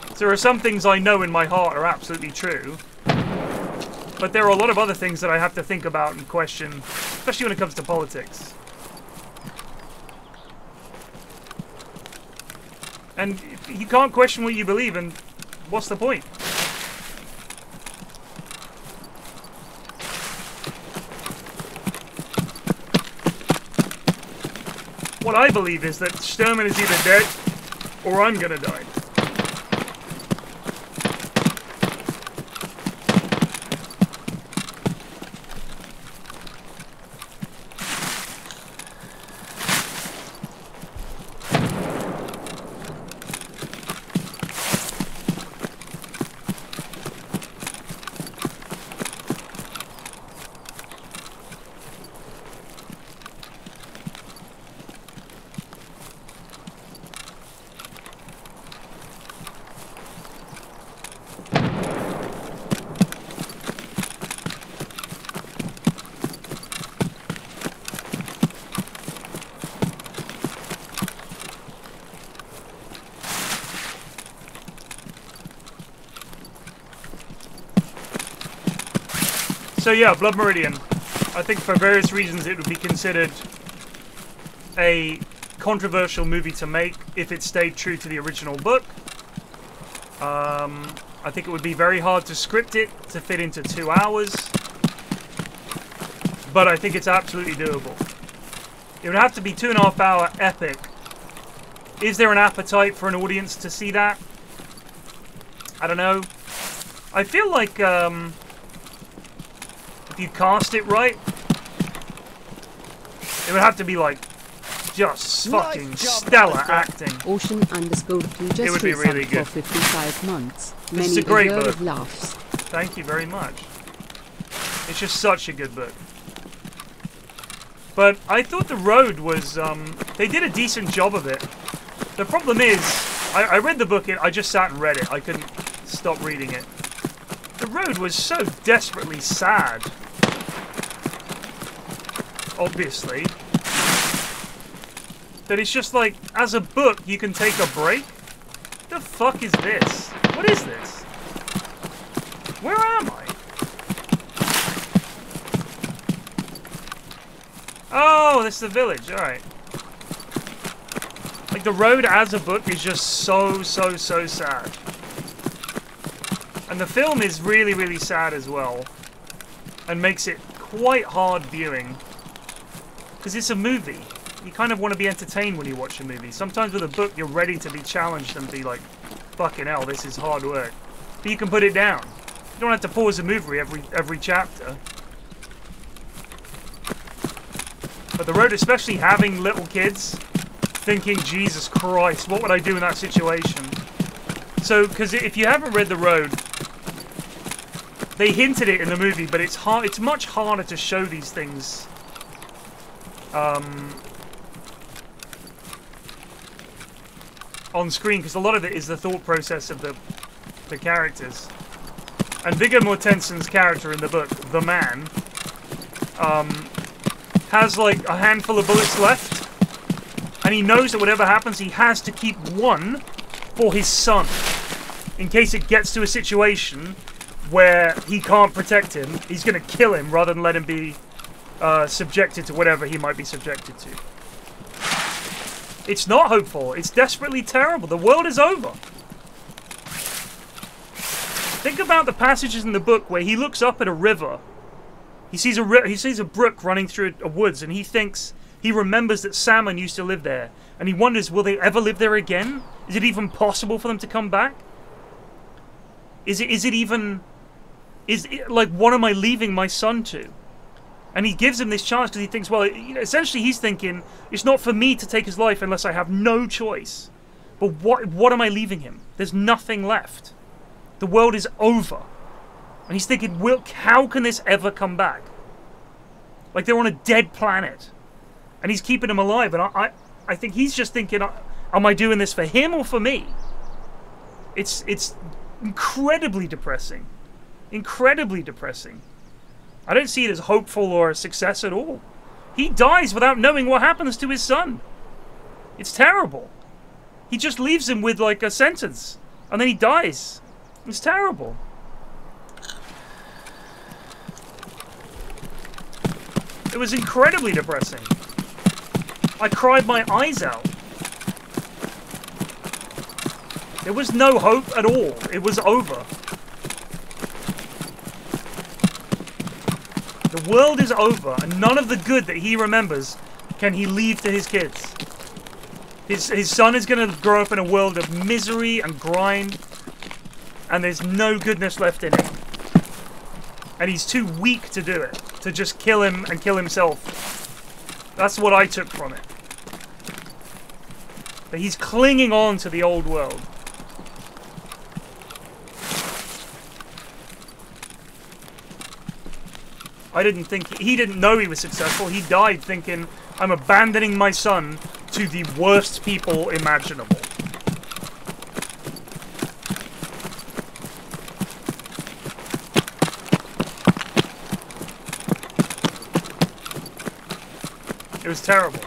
Speaker 1: So there are some things I know in my heart are absolutely true. But there are a lot of other things that I have to think about and question, especially when it comes to politics. And you can't question what you believe, and what's the point? What I believe is that Sturman is either dead or I'm gonna die. So yeah, Blood Meridian. I think for various reasons it would be considered a controversial movie to make if it stayed true to the original book. I think it would be very hard to script it to fit into 2 hours. But I think it's absolutely doable. It would have to be 2.5 hour epic. Is there an appetite for an audience to see that? I don't know. I feel like if you cast it right, it would have to be like just fucking stellar acting.
Speaker 2: Ocean_2
Speaker 1: It would be really good.
Speaker 2: for 55 months.
Speaker 1: This is a great book.
Speaker 2: Of laughs.
Speaker 1: Thank you very much. It's just such a good book. But I thought The Road was, they did a decent job of it. The problem is, I read the book, I just sat and read it. I couldn't stop reading it. The Road was so desperately sad. Obviously. That it's just like, as a book, you can take a break. The fuck is this? What is this? Where am I? Oh, this is the village. Alright. Like, The Road as a book is just so sad. And the film is really, really sad as well. And makes it quite hard viewing. Because it's a movie. You kind of want to be entertained when you watch a movie. Sometimes with a book, you're ready to be challenged and be like, fucking hell, this is hard work. But you can put it down. You don't have to pause a movie every chapter. But The Road, especially having little kids, thinking, Jesus Christ, what would I do in that situation? So, because if you haven't read The Road, they hinted it in the movie, but it's hard. It's much harder to show these things. On screen, because a lot of it is the thought process of the characters. And Viggo Mortensen's character in the book, the man, has like a handful of bullets left, and he knows that whatever happens, he has to keep one for his son, in case it gets to a situation where he can't protect him. He's going to kill him rather than let him be subjected to whatever he might be subjected to. It's not hopeful. It's desperately terrible. The world is over. Think about the passages in the book where he looks up at a river. He sees a brook running through a woods, and he remembers that salmon used to live there, and he wonders, will they ever live there again? Is it even possible for them to come back? Is it like, what am I leaving my son to? And he gives him this chance because he thinks, well, you know, essentially he's thinking, it's not for me to take his life unless I have no choice. But what am I leaving him? There's nothing left. The world is over. And he's thinking, how can this ever come back? Like, they're on a dead planet. And he's keeping him alive. And I think he's just thinking, am I doing this for him or for me? It's incredibly depressing. Incredibly depressing. I don't see it as hopeful or a success at all. He dies without knowing what happens to his son. It's terrible. He just leaves him with like a sentence, and then he dies. It's terrible. It was incredibly depressing. I cried my eyes out. There was no hope at all. It was over. The world is over, and none of the good that he remembers can he leave to his kids. His son is going to grow up in a world of misery and grind, and there's no goodness left in him. And he's too weak to do it, to just kill him and kill himself. That's what I took from it. But he's clinging on to the old world. I didn't think... He didn't know he was successful. He died thinking, I'm abandoning my son to the worst people imaginable. It was terrible.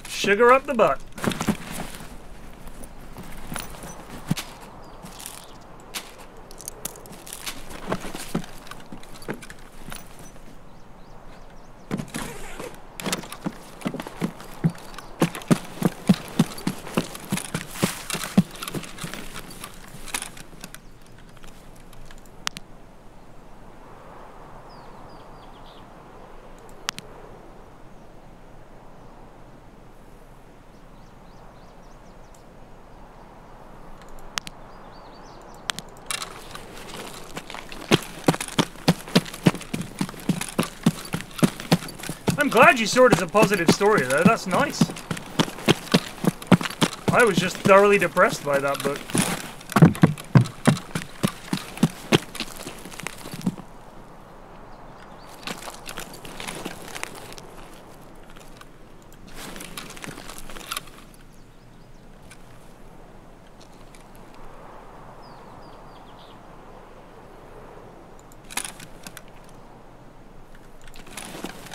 Speaker 1: Sugar up the butt. I'm glad you saw it as a positive story, though. That's nice. I was just thoroughly depressed by that book.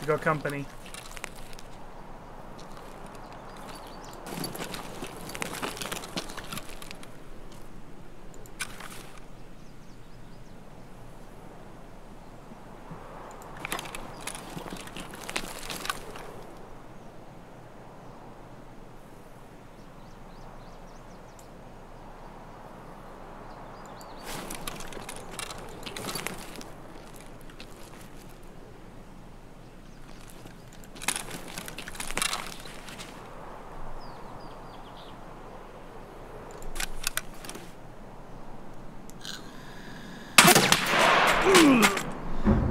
Speaker 1: We got company.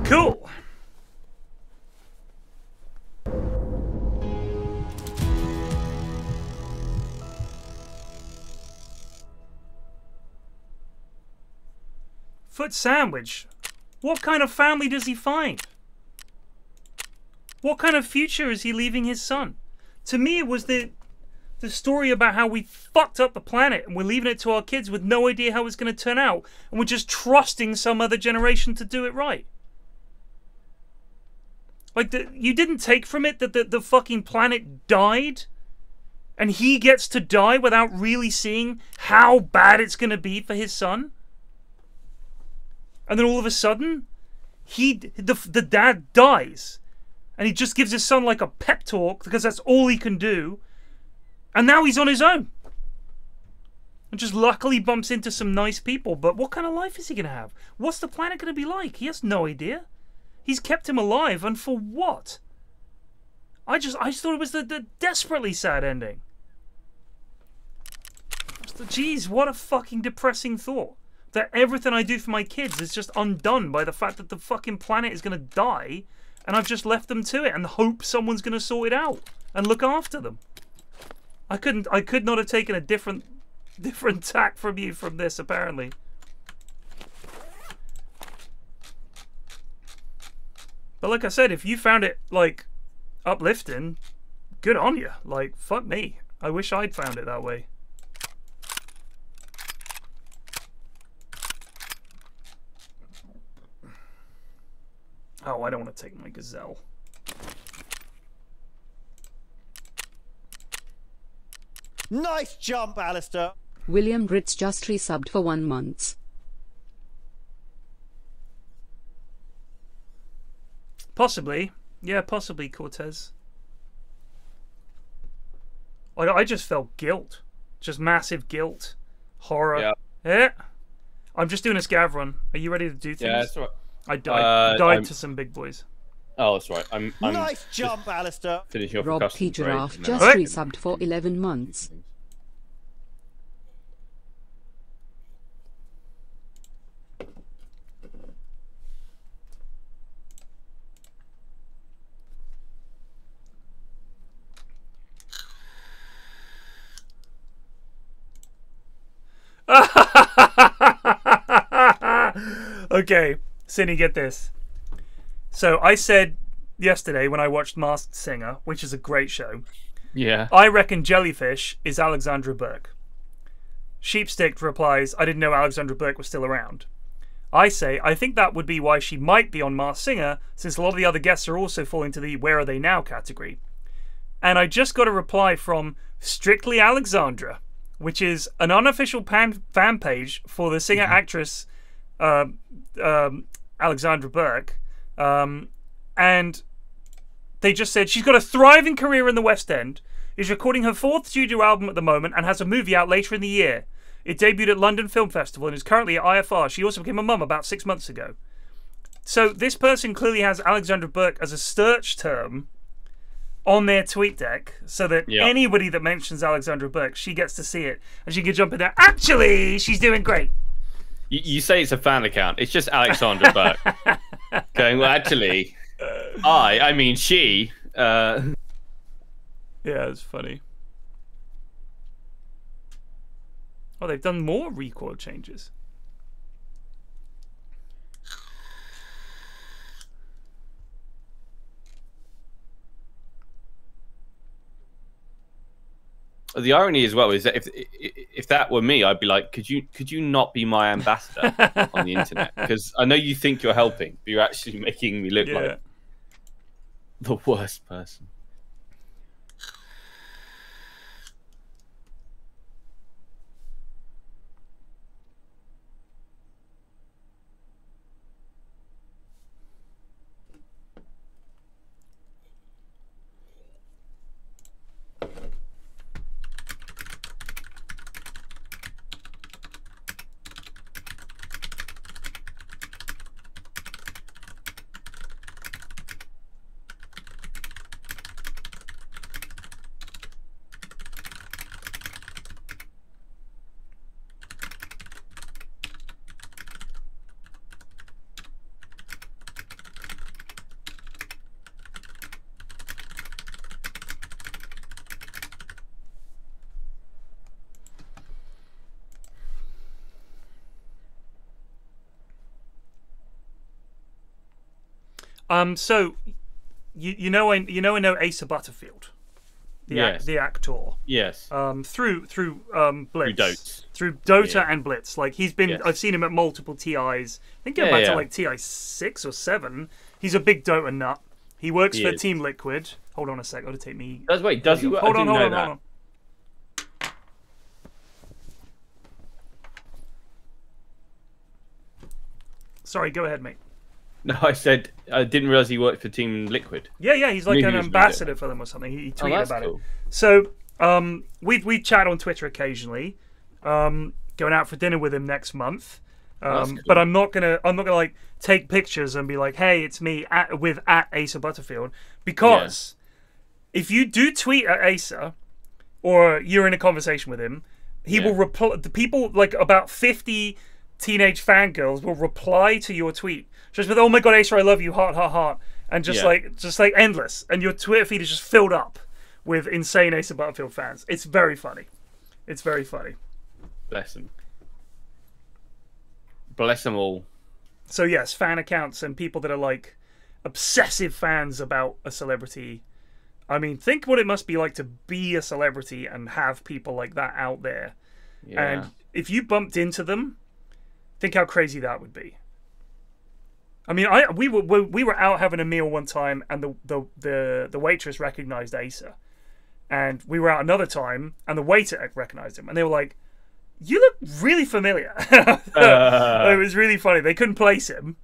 Speaker 1: Cool. Foot sandwich. What kind of family does he find? What kind of future is he leaving his son? To me, it was the story about how we fucked up the planet and we're leaving it to our kids with no idea how it's going to turn out, and we're just trusting some other generation to do it right. Like, you didn't take from it that the fucking planet died, and he gets to die without really seeing how bad it's going to be for his son? And then all of a sudden, the dad dies, and he just gives his son like a pep talk because that's all he can do, and now he's on his own. And just luckily bumps into some nice people, but what kind of life is he going to have? What's the planet going to be like? He has no idea. He's kept him alive, and for what? I just thought it was the desperately sad ending. Jeez, what a fucking depressing thought. That everything I do for my kids is just undone by the fact that the fucking planet is going to die and I've just left them to it and hope someone's going to sort it out and look after them. I could not have taken a different tack from you from this, apparently. But like I said, if you found it, like, uplifting, good on you. Like, fuck me. I wish I'd found it that way. Oh, I don't want to take my gazelle.
Speaker 4: Nice jump, Alistair.
Speaker 2: William Ritz just resubbed for 1 month.
Speaker 1: Possibly. Yeah, possibly, Cortez. I just felt guilt. Just massive guilt. Horror. Yeah. I'm just doing a scav run. Are you ready to do things?
Speaker 5: Yeah, that's right.
Speaker 1: I died to some big boys.
Speaker 5: Oh, that's right. I'm
Speaker 4: nice jump, Alistair.
Speaker 5: Finishing off
Speaker 2: Rob
Speaker 5: a custom
Speaker 2: P. Giraffe
Speaker 5: trade
Speaker 2: just
Speaker 5: now.
Speaker 2: resubbed for 11 months.
Speaker 1: Okay, Cindy, get this. So I said yesterday when I watched Masked Singer, which is a great show,
Speaker 5: Yeah.
Speaker 1: I reckon Jellyfish is Alexandra Burke. Sheepstick replies, I didn't know Alexandra Burke was still around. I say, I think that would be why she might be on Masked Singer, since a lot of the other guests are also falling to the where are they now category. And I just got a reply from Strictly Alexandra, which is an unofficial fan page for the singer-actress Alexandra Burke. And they just said she's got a thriving career in the West End, is recording her 4th studio album at the moment, and has a movie out later in the year. It debuted at London Film Festival and is currently at IFR. She also became a mum about 6 months ago. So this person clearly has Alexandra Burke as a search term on their tweet deck, so that anybody that mentions Alexandra Burke, she gets to see it, and she can jump in there. Actually, she's doing great.
Speaker 5: You say it's a fan account. It's just Alexandra Burke going, well, actually, I mean she.
Speaker 1: Yeah, it's funny. Oh, they've done more recoil changes.
Speaker 5: The irony as well is that if that were me, I'd be like, could you not be my ambassador on the internet? Because I know you think you're helping, but you're actually making me look like the worst person.
Speaker 1: So you know I know Asa Butterfield, the actor.
Speaker 5: Yes.
Speaker 1: Through Blitz.
Speaker 5: Through
Speaker 1: Dota and Blitz. Like he's been, I've seen him at multiple TIs. I think going back to like TI 6 or 7. He's a big Dota nut. He works for Team Liquid. Hold on a sec. Got to take me.
Speaker 5: Does he?
Speaker 1: Hold on. Sorry, go ahead, mate.
Speaker 5: No, I said I didn't realize he worked for Team Liquid.
Speaker 1: Yeah, he's like an ambassador for them or something. He tweeted about it. So we chat on Twitter occasionally. Going out for dinner with him next month. Cool. But I'm not gonna like take pictures and be like, hey, it's me with Asa Butterfield, because if you do tweet at Asa or you're in a conversation with him, He will reply. The people, like about 50 teenage fangirls, will reply to your tweet just with, "Oh my god, Acer, I love you, heart, heart, heart," and just like endless. And your Twitter feed is just filled up with insane Ace of Battlefield fans. It's very funny. It's very funny.
Speaker 5: Bless them. Bless them all.
Speaker 1: So yes, fan accounts and people that are like obsessive fans about a celebrity. I mean, think what it must be like to be a celebrity and have people like that out there.
Speaker 5: Yeah.
Speaker 1: And if you bumped into them, think how crazy that would be. I mean, we were out having a meal one time, and the waitress recognized Asa, and we were out another time, and the waiter recognized him, and they were like, "You look really familiar." It was really funny. They couldn't place him.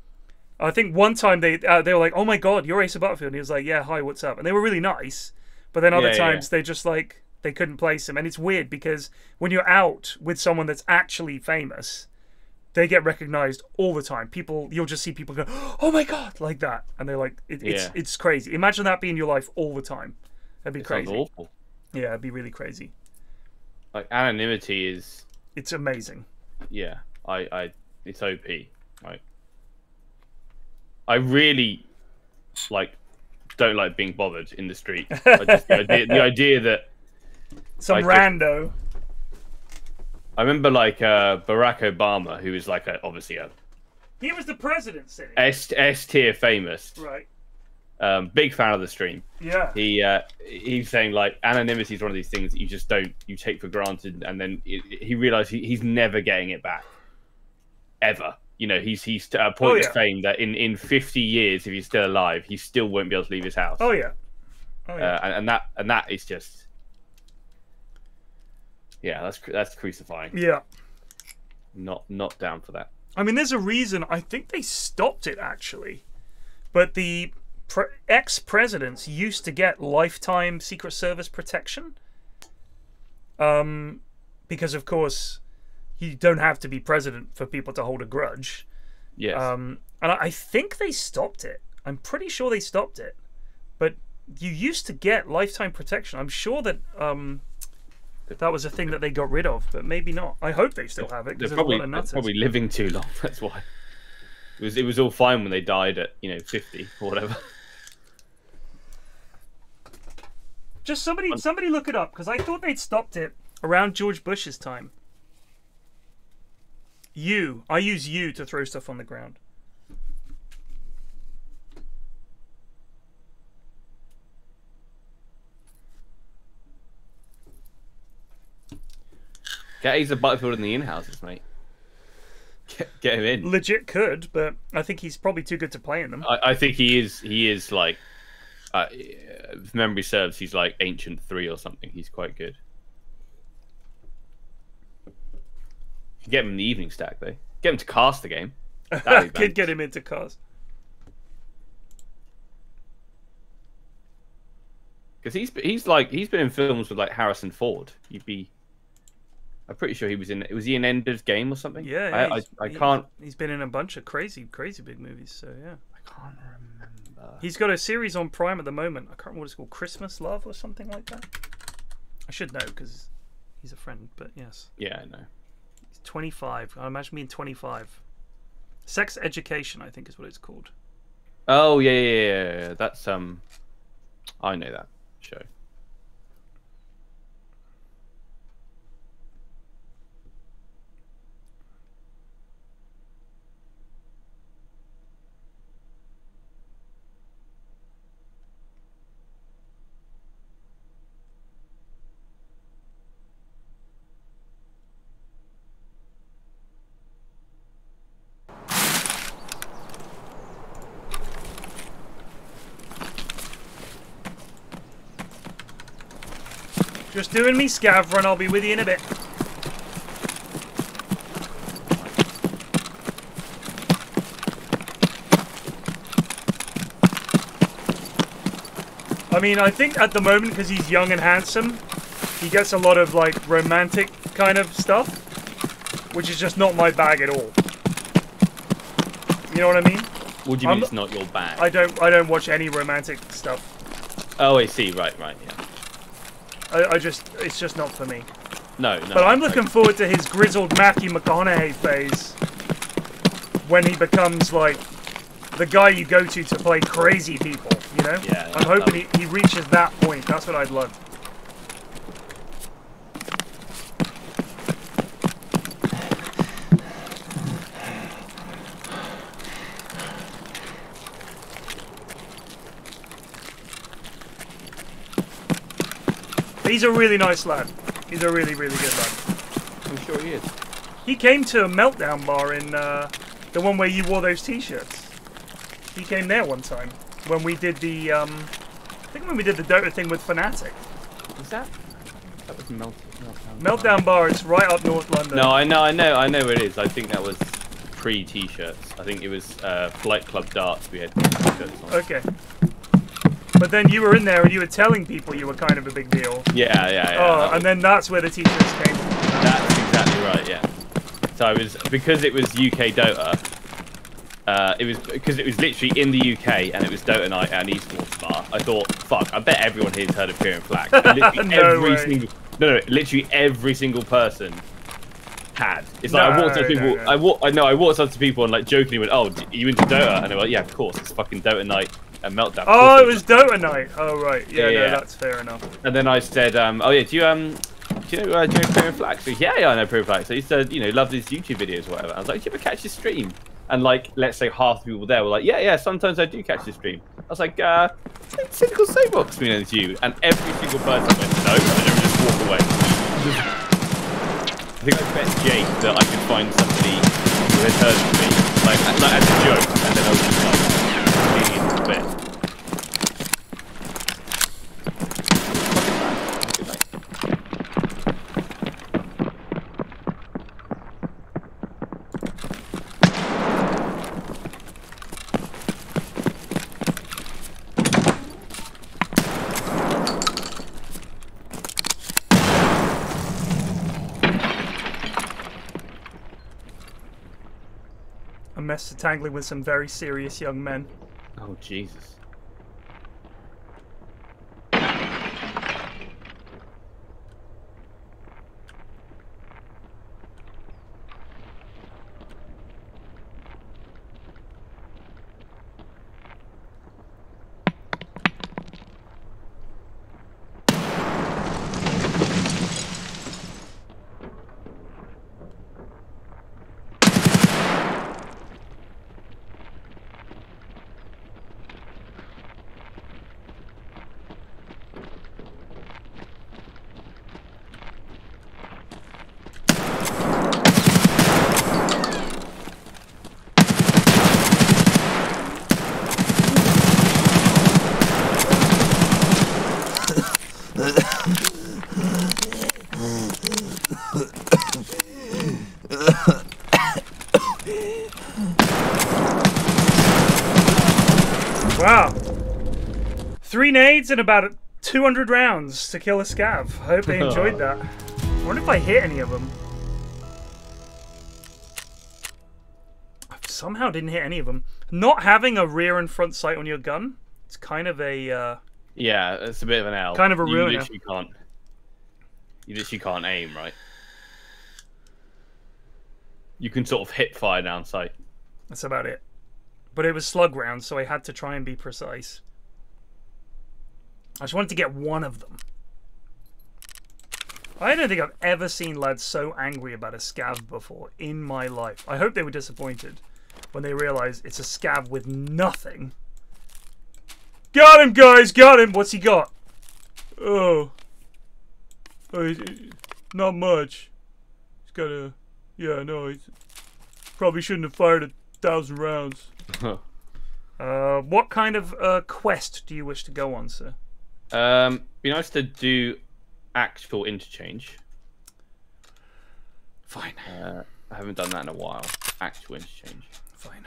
Speaker 1: I think one time they were like, "Oh my god, you're Ace of Battlefield," and he was like, "Yeah, hi, what's up?" And they were really nice, but then other times they just like they couldn't place him, and it's weird because when you're out with someone that's actually famous, they get recognized all the time. You'll just see people go, "Oh my god," like that, and they're like, "It's crazy." Imagine that being your life all the time. That'd be crazy.
Speaker 5: Sounds awful.
Speaker 1: Yeah, it'd be really crazy.
Speaker 5: Like anonymity is.
Speaker 1: It's amazing.
Speaker 5: Yeah, it's OP. Right. I really don't like being bothered in the street. The idea that
Speaker 1: some rando.
Speaker 5: I remember Barack Obama, who was obviously
Speaker 1: he was the president sitting.
Speaker 5: S tier famous.
Speaker 1: Right.
Speaker 5: Big fan of the stream.
Speaker 1: Yeah.
Speaker 5: He's saying anonymity is one of these things that you take for granted, and then he realized he's never getting it back. Ever. You know, he's to a point of fame that in 50 years, if he's still alive, he still won't be able to leave his house.
Speaker 1: Oh yeah. Oh yeah.
Speaker 5: And that is just, yeah, that's crucifying.
Speaker 1: Yeah.
Speaker 5: Not down for that.
Speaker 1: I mean, there's a reason. I think they stopped it actually, but the ex-presidents used to get lifetime Secret Service protection. Because of course, you don't have to be president for people to hold a grudge.
Speaker 5: Yes.
Speaker 1: And I think they stopped it. I'm pretty sure they stopped it. But you used to get lifetime protection. I'm sure that that was a thing that they got rid of, but maybe not. I hope they still have it.
Speaker 5: They're probably living too long. That's why. It was all fine when they died at 50 or whatever.
Speaker 1: Just somebody look it up, because I thought they'd stopped it around George Bush's time. I use U to throw stuff on the ground.
Speaker 5: Get Ace of Battlefield in the in-houses, mate. Get him in.
Speaker 1: Legit could, but I think he's probably too good to play in them.
Speaker 5: I think he is like, if memory serves, he's like Ancient 3 or something. He's quite good. Get him in the evening stack though. Get him to cast the game.
Speaker 1: Could get him into cast.
Speaker 5: Because he's been in films with Harrison Ford. I'm pretty sure he was in. Was he in Ender's Game or something?
Speaker 1: Yeah.
Speaker 5: I can't.
Speaker 1: He's been in a bunch of crazy big movies. So yeah.
Speaker 5: I can't remember.
Speaker 1: He's got a series on Prime at the moment. I can't remember what it's called. Christmas Love or something like that. I should know because he's a friend. But yes.
Speaker 5: Yeah, I know.
Speaker 1: 25. I imagine being 25. Sex Education, I think, is what it's called.
Speaker 5: Oh yeah. That's I know that show.
Speaker 1: Just doing me scav run, I'll be with you in a bit. I mean, I think at the moment, because he's young and handsome, he gets a lot of, romantic kind of stuff, which is just not my bag at all. You know what I mean?
Speaker 5: What do you mean it's not your bag?
Speaker 1: I don't watch any romantic stuff.
Speaker 5: Oh, I see. Right, yeah.
Speaker 1: it's just not for me.
Speaker 5: No, no.
Speaker 1: But I'm looking forward to his grizzled Matthew McConaughey phase when he becomes like the guy you go to play crazy people. You know?
Speaker 5: Yeah.
Speaker 1: I'm hoping he reaches that point. That's what I'd love. He's a really nice lad. He's a really, really good lad.
Speaker 5: I'm sure he is.
Speaker 1: He came to a Meltdown bar in the one where you wore those t-shirts. He came there one time when we did the I think when we did the Dota thing with Fnatic.
Speaker 5: Was that? That was
Speaker 1: Meltdown bar. It's right up North London.
Speaker 5: No, I know where it is. I think that was pre-t-shirts. I think it was Flight Club Darts. We had t-shirts on.
Speaker 1: Okay. But then you were in there and you were telling people you were kind of a big deal.
Speaker 5: Yeah.
Speaker 1: Oh, and then that's where the t-shirts came from.
Speaker 5: That's exactly right. Yeah. So I was because it was UK Dota. It was because it was literally in the UK and it was Dota night at an esports bar. I thought, fuck, I bet everyone here's heard of PFlax. Literally every single person had. It's like I walked up to people. I walked up to people and like jokingly went, "Oh, are you into Dota?" And they were like, "Yeah, of course. It's fucking Dota night and Meltdown."
Speaker 1: Oh, it was Dota night. Oh, right. Yeah, that's fair enough.
Speaker 5: And then I said, "Oh yeah, do you know PFlax?" Yeah, I know PFlax. I used to, love his YouTube videos or whatever. I was like, "Do you ever catch his stream?" And like, let's say half the people there were like, "Yeah, sometimes I do catch his stream." I was like, "Cynical Soapbox between you," and every single person went no, and then just walked away. I think I bet Jake that I could find somebody who had heard of me, like as a joke, and then I was just like, leaning into the bit.
Speaker 1: Mess tangling with some very serious young men.
Speaker 5: Oh, Jesus.
Speaker 1: Wow. 3 nades and about 200 rounds to kill a scav. I hope they enjoyed that. I wonder if I hit any of them. I somehow didn't hit any of them. Not having a rear and front sight on your gun, it's kind of a...
Speaker 5: yeah, it's a bit of an L.
Speaker 1: Kind of a ruiner.
Speaker 5: You literally can't aim, right? You can sort of hip fire down sight.
Speaker 1: That's about it. But it was slug rounds, so I had to try and be precise. I just wanted to get one of them. I don't think I've ever seen lads so angry about a scav before in my life. I hope they were disappointed when they realised it's a scav with nothing. Got him, guys! Got him! What's he got? Oh, not much. He's got a... Yeah, no, he probably shouldn't have fired 1,000 rounds. What kind of quest do you wish to go on, sir?
Speaker 5: Be nice to do actual interchange.
Speaker 1: Fine.
Speaker 5: I haven't done that in a while. Actual interchange.
Speaker 1: Fine.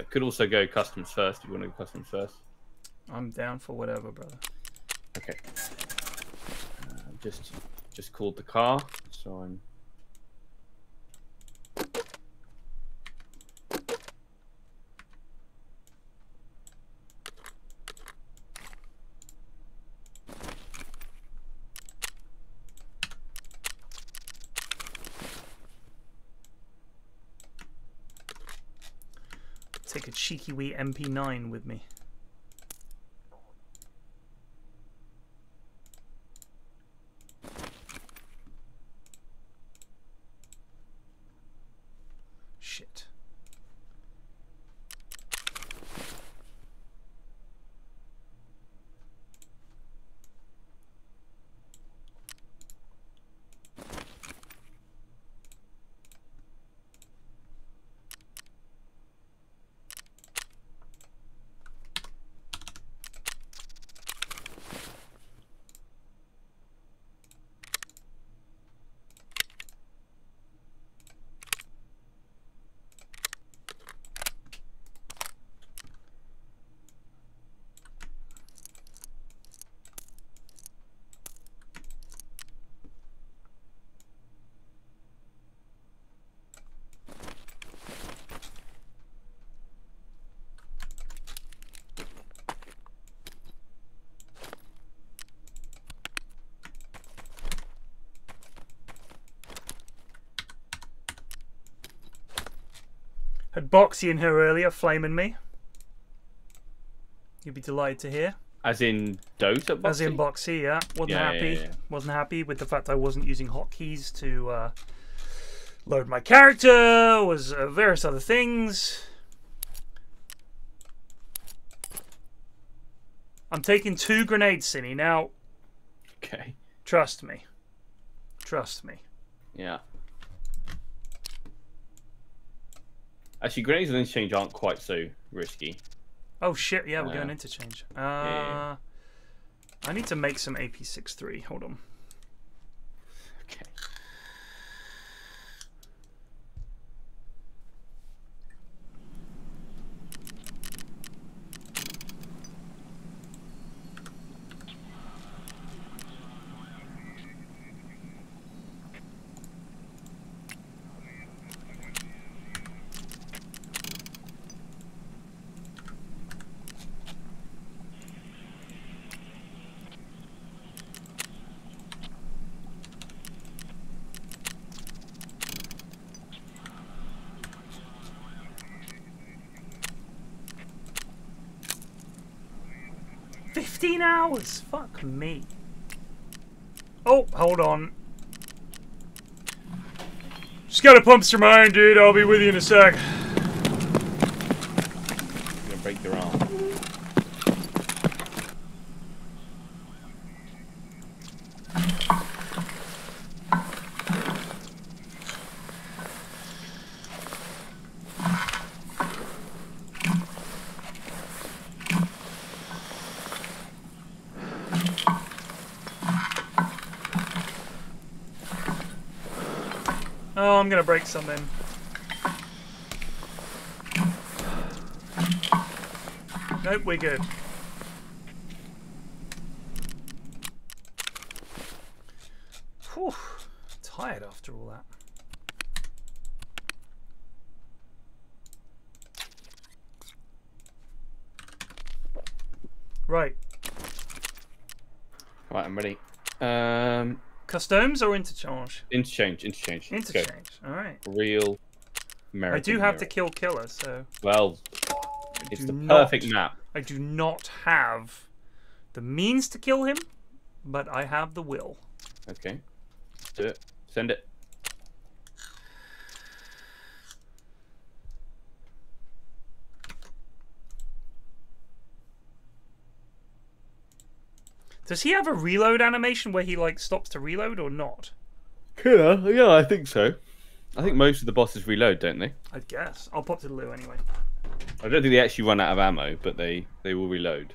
Speaker 5: Could also go customs first if you want to go customs first.
Speaker 1: I'm down for whatever, brother.
Speaker 5: Okay. Just called the car, so I'm.
Speaker 1: take a cheeky wee MP9 with me. Shit. Had Boxy in here earlier, flaming me. You'd be delighted to hear.
Speaker 5: As in Dota Boxy?
Speaker 1: As in Boxy, yeah. Wasn't happy.
Speaker 5: Yeah.
Speaker 1: Wasn't happy with the fact I wasn't using hotkeys to load my character. Was various other things. I'm taking 2 grenades, Cinny. Now,
Speaker 5: Okay.
Speaker 1: trust me. Trust me.
Speaker 5: Yeah. Actually, grenades and interchange aren't quite so risky.
Speaker 1: Oh shit, yeah, we're going interchange.
Speaker 5: Yeah.
Speaker 1: I need to make some AP63. Hold on.
Speaker 5: Okay.
Speaker 1: $15. Fuck me. Oh, hold on. Just gotta pump some iron, dude. I'll be with you in a sec.
Speaker 5: You're gonna break your arm.
Speaker 1: Oh, I'm gonna break something. Nope, we're good. Whew. Tired after all that. Right.
Speaker 5: Right, I'm ready.
Speaker 1: Customs or interchange?
Speaker 5: Interchange.
Speaker 1: Interchange. All right.
Speaker 5: Real American.
Speaker 1: I do have to
Speaker 5: hero.
Speaker 1: kill killer, so.
Speaker 5: Well, it's
Speaker 1: do
Speaker 5: the
Speaker 1: not-
Speaker 5: perfect map.
Speaker 1: I do not have the means to kill him, but I have the will.
Speaker 5: Okay. Let's do it. Send it.
Speaker 1: Does he have a reload animation where he like stops to reload or not?
Speaker 5: Yeah, I think so. I think most of the bosses reload, don't they?
Speaker 1: I guess. I'll pop to the loo anyway.
Speaker 5: I don't think they actually run out of ammo, but they will reload.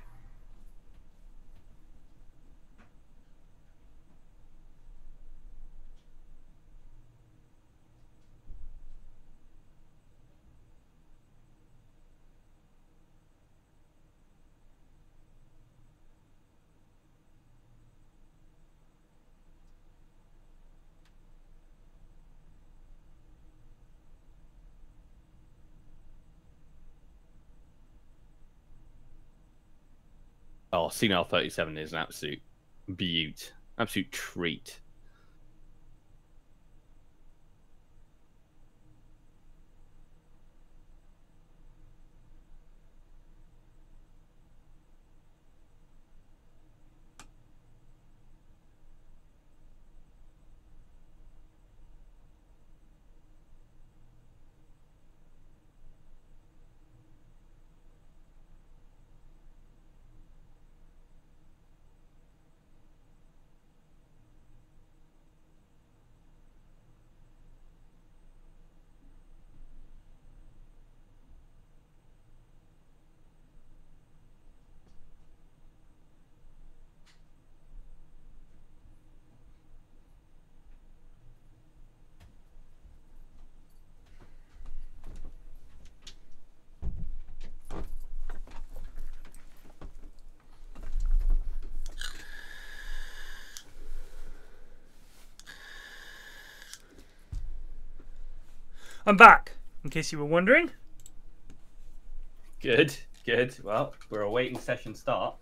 Speaker 5: Oh, Senile 37 is an absolute beaut. Absolute treat.
Speaker 1: I'm back, in case you were wondering.
Speaker 5: Good, good. Well, we're awaiting session start.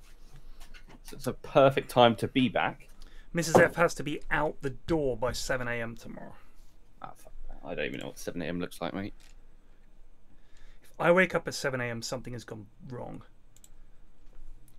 Speaker 5: So it's a perfect time to be back.
Speaker 1: Mrs. F has to be out the door by 7 a.m. tomorrow.
Speaker 5: Ah, fuck that. I don't even know what 7 a.m. looks like, mate.
Speaker 1: If I wake up at 7 a.m., something has gone wrong.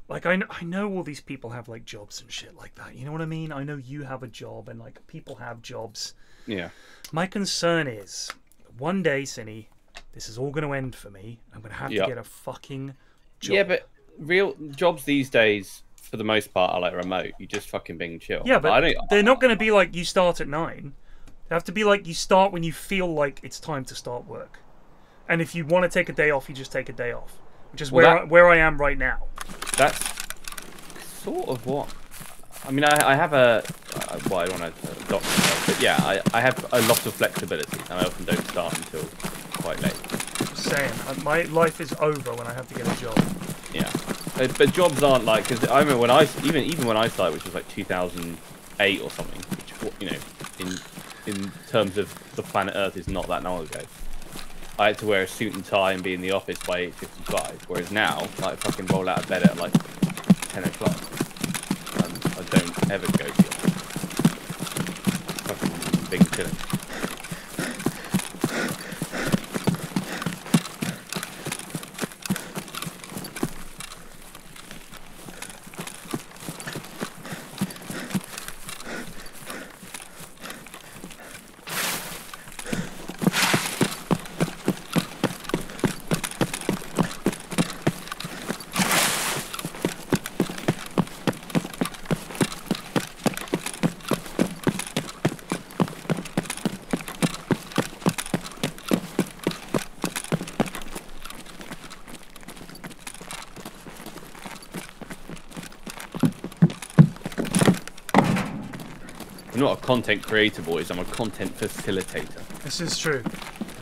Speaker 1: Like, I know all these people have, like, jobs and shit like that. You know what I mean? I know you have a job and, like, people have jobs.
Speaker 5: Yeah.
Speaker 1: My concern is, one day, Cinny, this is all going to end for me. I'm going to have to get a fucking job.
Speaker 5: Yeah, but real jobs these days, for the most part, are like remote. You just fucking bing chill.
Speaker 1: Yeah, but they're not going to be like you start at 9. They have to be like you start when you feel like it's time to start work. And if you want to take a day off, you just take a day off. Which is where I am right now.
Speaker 5: That's sort of what... I mean, I have a... well, I don't want to doctor myself, but yeah, I have a lot of flexibility, and I often don't start until quite late.
Speaker 1: Just saying, my life is over when I have to get a job.
Speaker 5: Yeah. But jobs aren't like... Because I remember when I... Even when I started, which was like 2008 or something, which, you know, in terms of the planet Earth is not that long ago. I had to wear a suit and tie and be in the office by 8:55, whereas now, I fucking roll out of bed at like 10 o'clock. I don't ever go to the office. Fucking big chilling. I'm not a content creator, boys. I'm a content facilitator.
Speaker 1: This is true.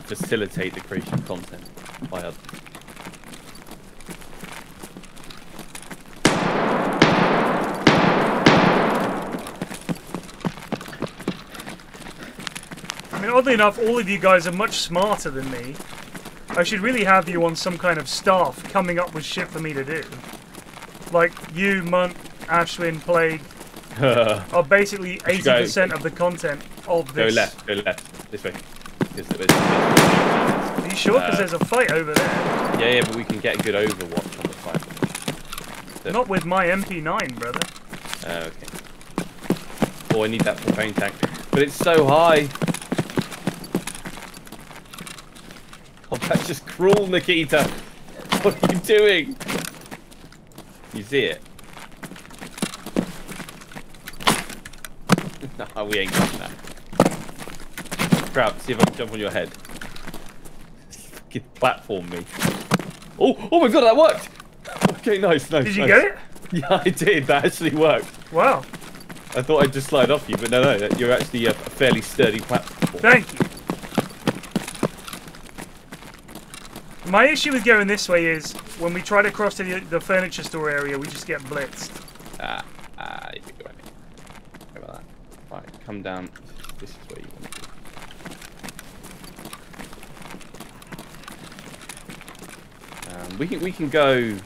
Speaker 5: Facilitate the creation of content by others.
Speaker 1: I mean, oddly enough, all of you guys are much smarter than me. I should really have you on some kind of staff coming up with shit for me to do. Like you, Munt, Ashwin, Plague, are basically 80% of the content of this.
Speaker 5: Go left, this way.
Speaker 1: Are you sure? Because there's a fight over there.
Speaker 5: Yeah, but we can get a good overwatch on the fight. So,
Speaker 1: not with my MP9, brother.
Speaker 5: Okay. Oh, I need that propane tank. But it's so high. Oh, that's just cruel, Nikita. What are you doing? You see it? No, we ain't got that. Crap, see if I can jump on your head. Fucking platform me. Oh my god, that worked! Okay, nice.
Speaker 1: Did you get it?
Speaker 5: Yeah, I did. That actually worked.
Speaker 1: Wow.
Speaker 5: I thought I'd just slide off you, but no, you're actually a fairly sturdy platform.
Speaker 1: Thank you. My issue with going this way is, when we try to cross to the furniture store area, we just get blitzed.
Speaker 5: You can go anyway. How about that? Right, come down. This is where you want to be. We can go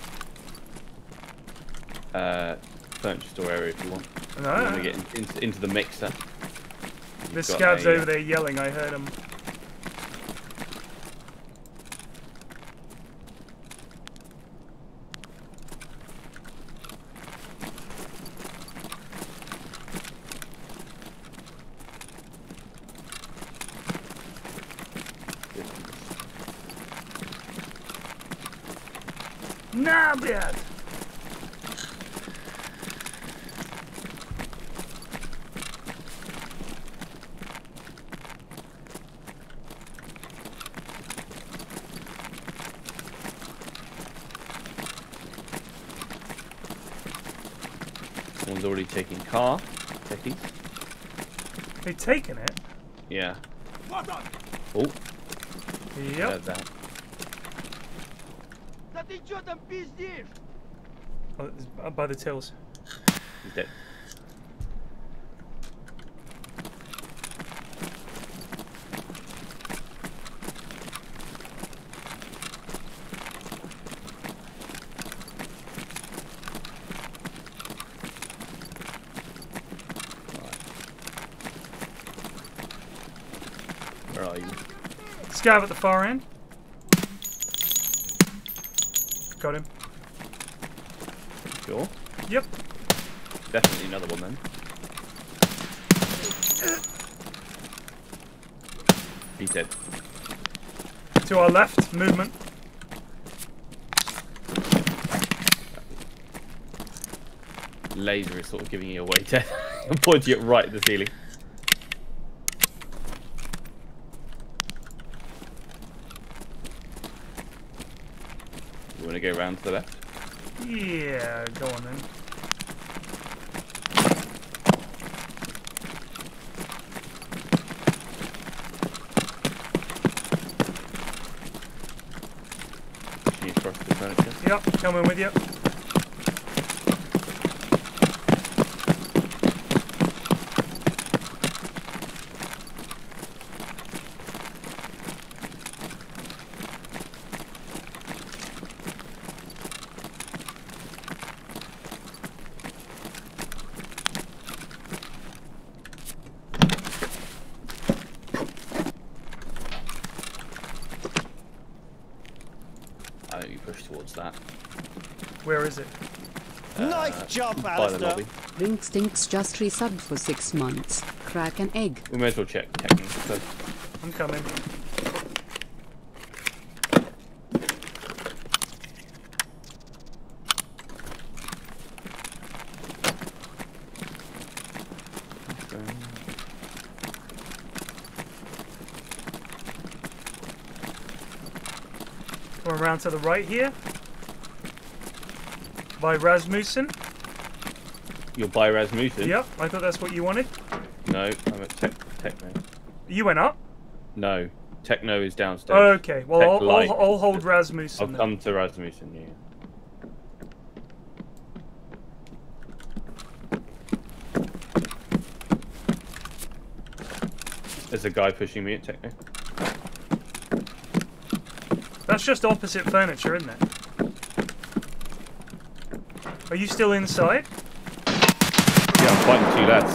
Speaker 5: furniture store area if you want.
Speaker 1: No.
Speaker 5: You want to get into the mixer.
Speaker 1: The scab's over there yelling, I heard him. Nah, блядь!
Speaker 5: Someone's already taking car. Techies.
Speaker 1: They taken it?
Speaker 5: Yeah. Oh.
Speaker 1: Yep.
Speaker 5: Heard that.
Speaker 1: Oh, it's by the tills.
Speaker 5: He's dead.
Speaker 1: Scav at the far end. Got him.
Speaker 5: Sure.
Speaker 1: Yep.
Speaker 5: Definitely another one then. He's dead.
Speaker 1: To our left, movement.
Speaker 5: Laser is sort of giving you away, Ted. I'm pointing it right at the ceiling. You want to go round to the left?
Speaker 1: Yeah, go on then.
Speaker 5: Pushing across the furniture.
Speaker 1: Yep, coming with you.
Speaker 5: I think you push towards that.
Speaker 1: Where is it?
Speaker 4: Nice jump,
Speaker 5: By the
Speaker 4: Alistair.
Speaker 5: lobby.
Speaker 2: Link Stinks just resubbed for 6 months. Crack an egg.
Speaker 5: We may as well check technique first.
Speaker 1: I'm coming. Going around to the right here. By Rasmussen.
Speaker 5: You're by Rasmussen?
Speaker 1: Yep, I thought that's what you wanted.
Speaker 5: No, I'm at Techno.
Speaker 1: You went up?
Speaker 5: No, Techno is downstairs.
Speaker 1: Okay, well,
Speaker 5: Tech
Speaker 1: I'll
Speaker 5: Light.
Speaker 1: hold Rasmussen.
Speaker 5: I'll
Speaker 1: then.
Speaker 5: come to Rasmussen, yeah. There's a guy pushing me at Techno.
Speaker 1: That's just opposite furniture, isn't it? Are you still inside?
Speaker 5: Yeah, I'm fighting two lads.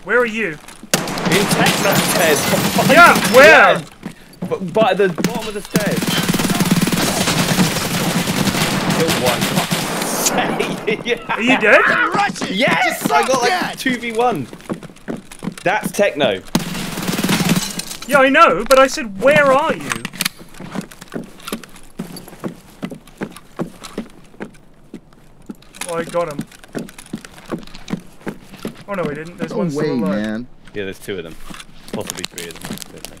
Speaker 1: Where are you?
Speaker 5: In Techno, Ted!
Speaker 1: Yeah, where?
Speaker 5: But by the bottom of the stairs. Killed one. Yeah.
Speaker 1: Are you dead?
Speaker 5: Yes! I got like 2v1. That's Techno.
Speaker 1: Yeah, I know, but I said, where are you? Oh, I got him. Oh no, we didn't. There's
Speaker 6: No
Speaker 1: one still
Speaker 6: way,
Speaker 1: alive.
Speaker 6: man.
Speaker 5: Yeah, there's two of them. Possibly three of them. I don't know.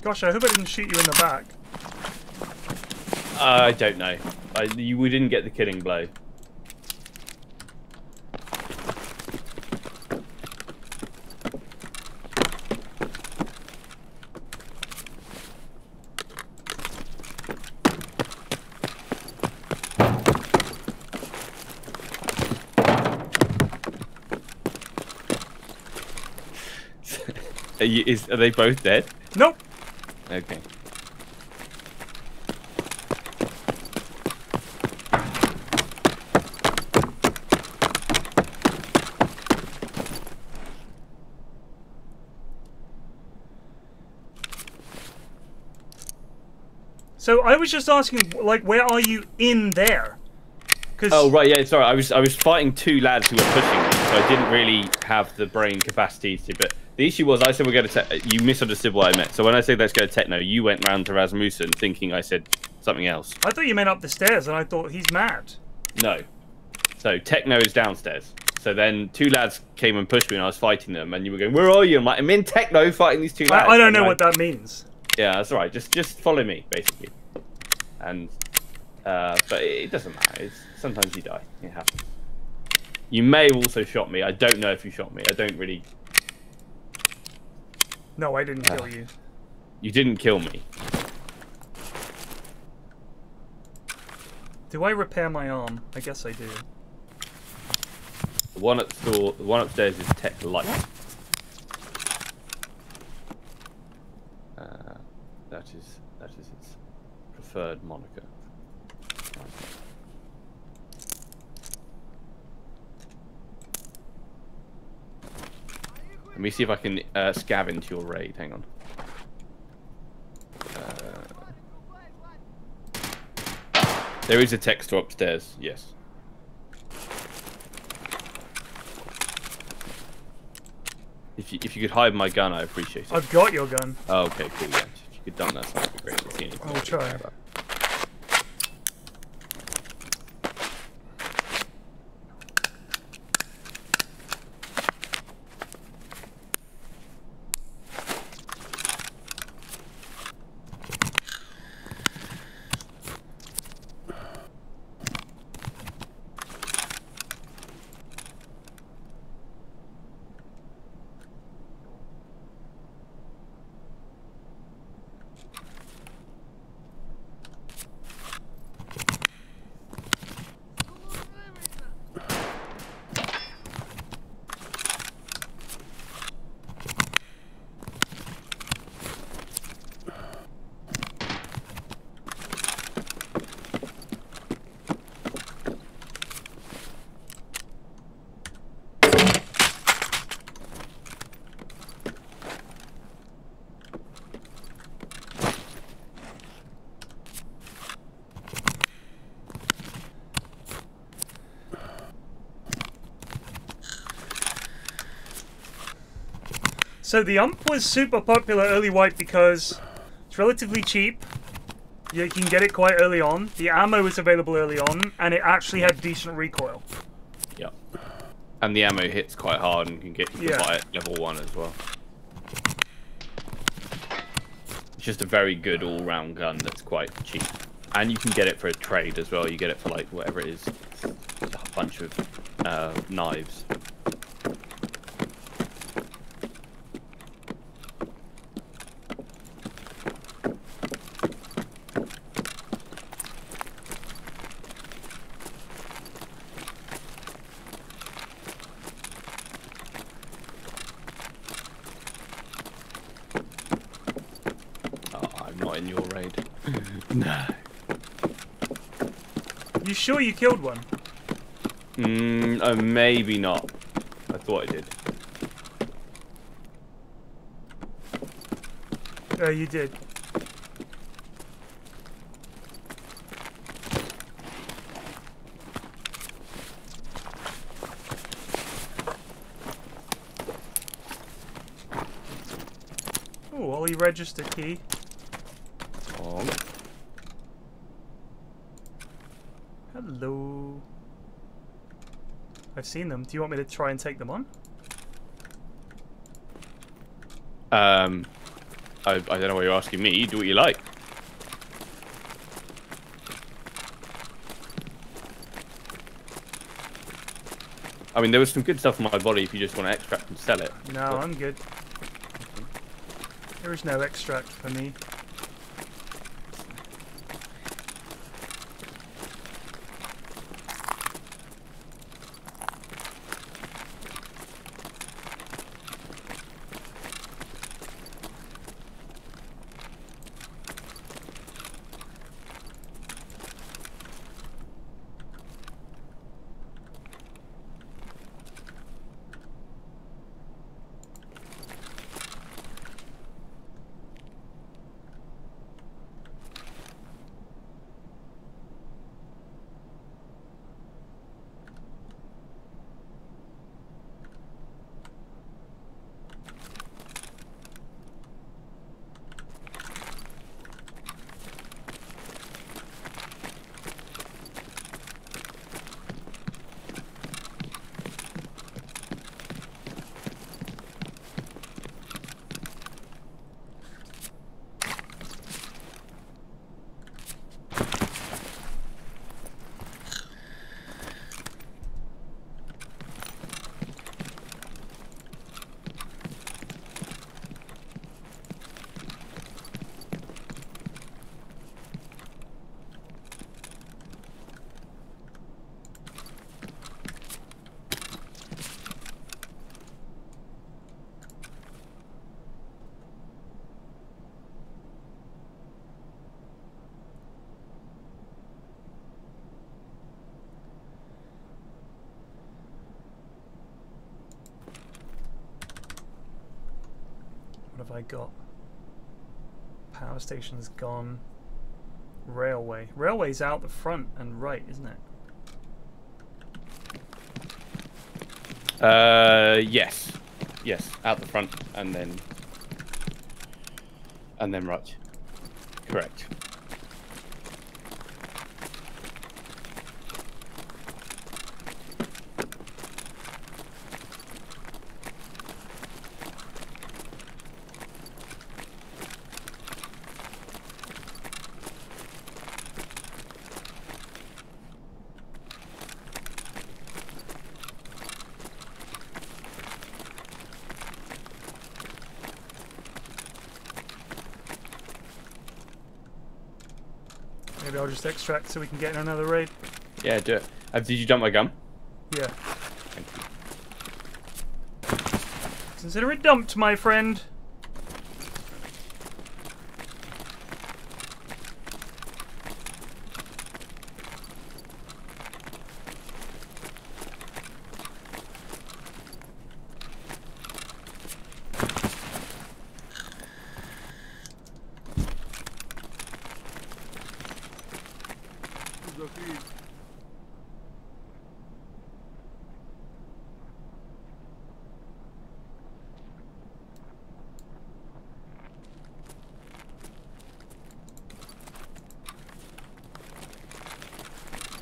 Speaker 1: Gosh, I hope I didn't shoot you in the back.
Speaker 5: I don't know. We didn't get the killing blow. Are they both dead?
Speaker 1: Nope.
Speaker 5: Okay.
Speaker 1: So I was just asking, like, where are you in there? 'Cause
Speaker 5: Oh right, yeah. Sorry, I was fighting two lads who were pushing me, so I didn't really have the brain capacity to. But The issue was I said we're going to. You misunderstood what I meant. So when I said let's go to techno, you went round to Rasmussen thinking I said something else.
Speaker 1: I thought you meant up the stairs, and I thought he's mad.
Speaker 5: No. So techno is downstairs. So then 2 lads came and pushed me, and I was fighting them, and you were going, "Where are you?" I'm like, "I'm in techno fighting these 2 lads."
Speaker 1: I don't know what that means.
Speaker 5: Yeah, that's all right. Just follow me, basically. And but it doesn't matter. Sometimes you die. It happens. You may have also shot me. I don't know if you shot me. I don't really.
Speaker 1: No, I didn't kill you.
Speaker 5: You didn't kill me.
Speaker 1: Do I repair my arm? I guess I do.
Speaker 5: The one upstairs is tech light. That is its preferred moniker. Let me see if I can scav into your raid. Hang on. There is a tech store upstairs. Yes. If you could hide my gun, I appreciate it.
Speaker 1: I've got your gun.
Speaker 5: Oh, okay, cool. Yeah, if you could done that, that would be great. See anything
Speaker 1: I'll try. So the ump was super popular early wipe because it's relatively cheap. You can get it quite early on. The ammo was available early on, and it actually had decent recoil.
Speaker 5: Yeah. And the ammo hits quite hard and can get you to buy it level 1 as well. It's just a very good all-round gun that's quite cheap. And you can get it for a trade as well. You get it for like whatever it is, a bunch of knives. In your raid. No.
Speaker 1: You sure you killed one?
Speaker 5: Maybe not. I thought I did.
Speaker 1: You did. Oh, Ollie register key. Hello. I've seen them. Do you want me to try and take them on?
Speaker 5: I don't know why you're asking me. Do what you like. I mean, there was some good stuff on my body if you just want to extract and sell it.
Speaker 1: No, I'm good. There is no extract for me. have I got? Power station's gone. Railway. Railway's out the front and right, isn't it?
Speaker 5: Yes. Yes, out the front and then right. Correct.
Speaker 1: Maybe I'll just extract so we can get in another raid.
Speaker 5: Yeah, do it. Did you dump my gum?
Speaker 1: Yeah.
Speaker 5: Thank you.
Speaker 1: Consider it dumped, my friend.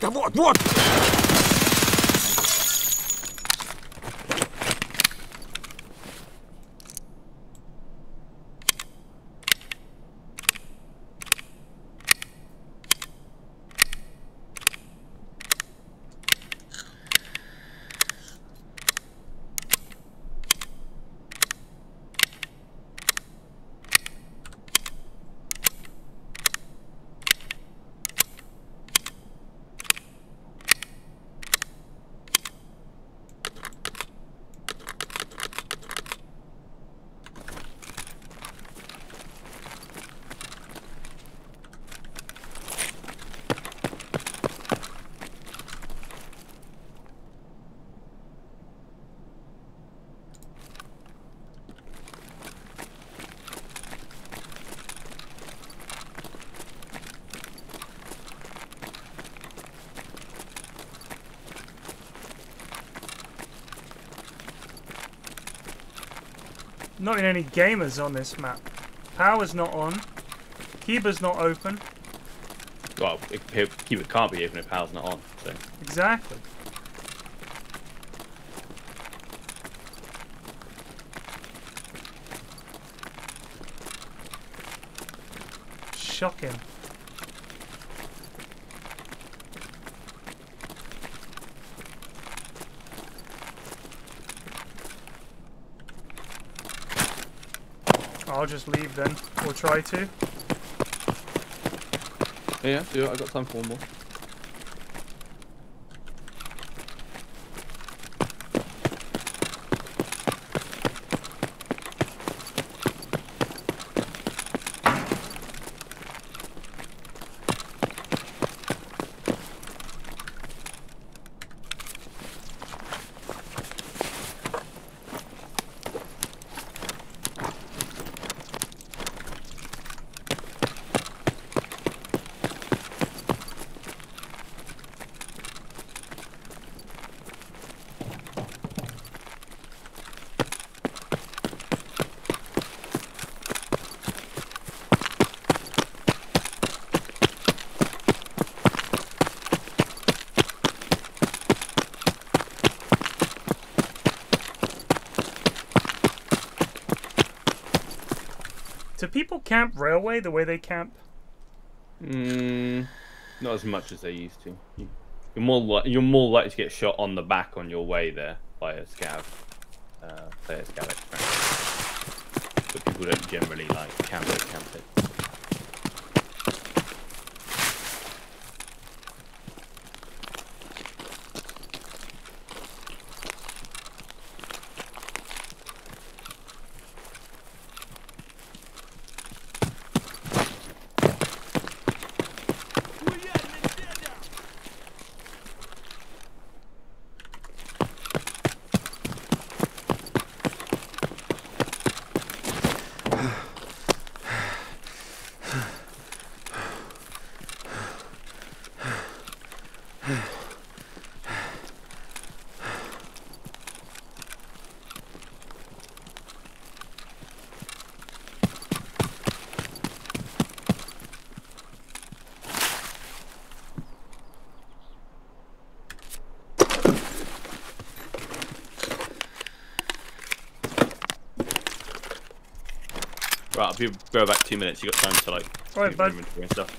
Speaker 3: Да вот, вот!
Speaker 1: Not in any gamers on this map. Power's not on. Kiba's not open.
Speaker 5: Well, keep it can't be even if power's not on. So.
Speaker 1: Exactly. Shocking. I'll just leave then, or try to.
Speaker 5: Yeah, do it. I got time for one more.
Speaker 1: Do people camp railway the way they camp?
Speaker 5: Not as much as they used to. You're more likely to get shot on the back on your way there by a scav, say a scav extract. But people don't generally like camp it. Right, I'll be about 2 minutes. You got time to like.
Speaker 1: All right, bud.
Speaker 5: Inventory and stuff.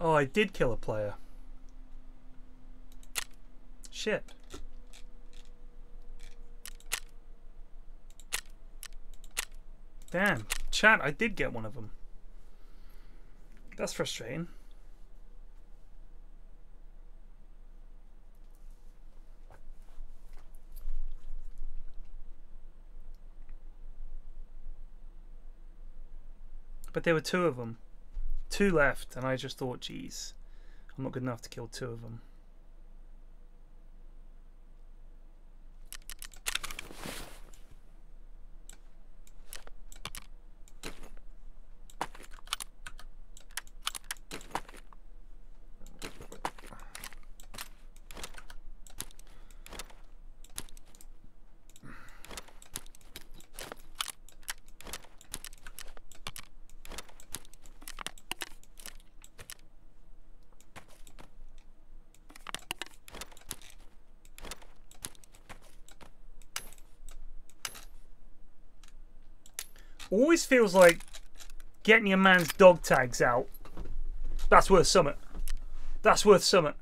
Speaker 1: Oh, I did kill a player. Shit. Damn. Chat, I did get one of them. That's frustrating. But there were two of them. Two left, and I just thought, geez, I'm not good enough to kill two of them. Always feels like getting your man's dog tags out. That's worth something. That's worth something.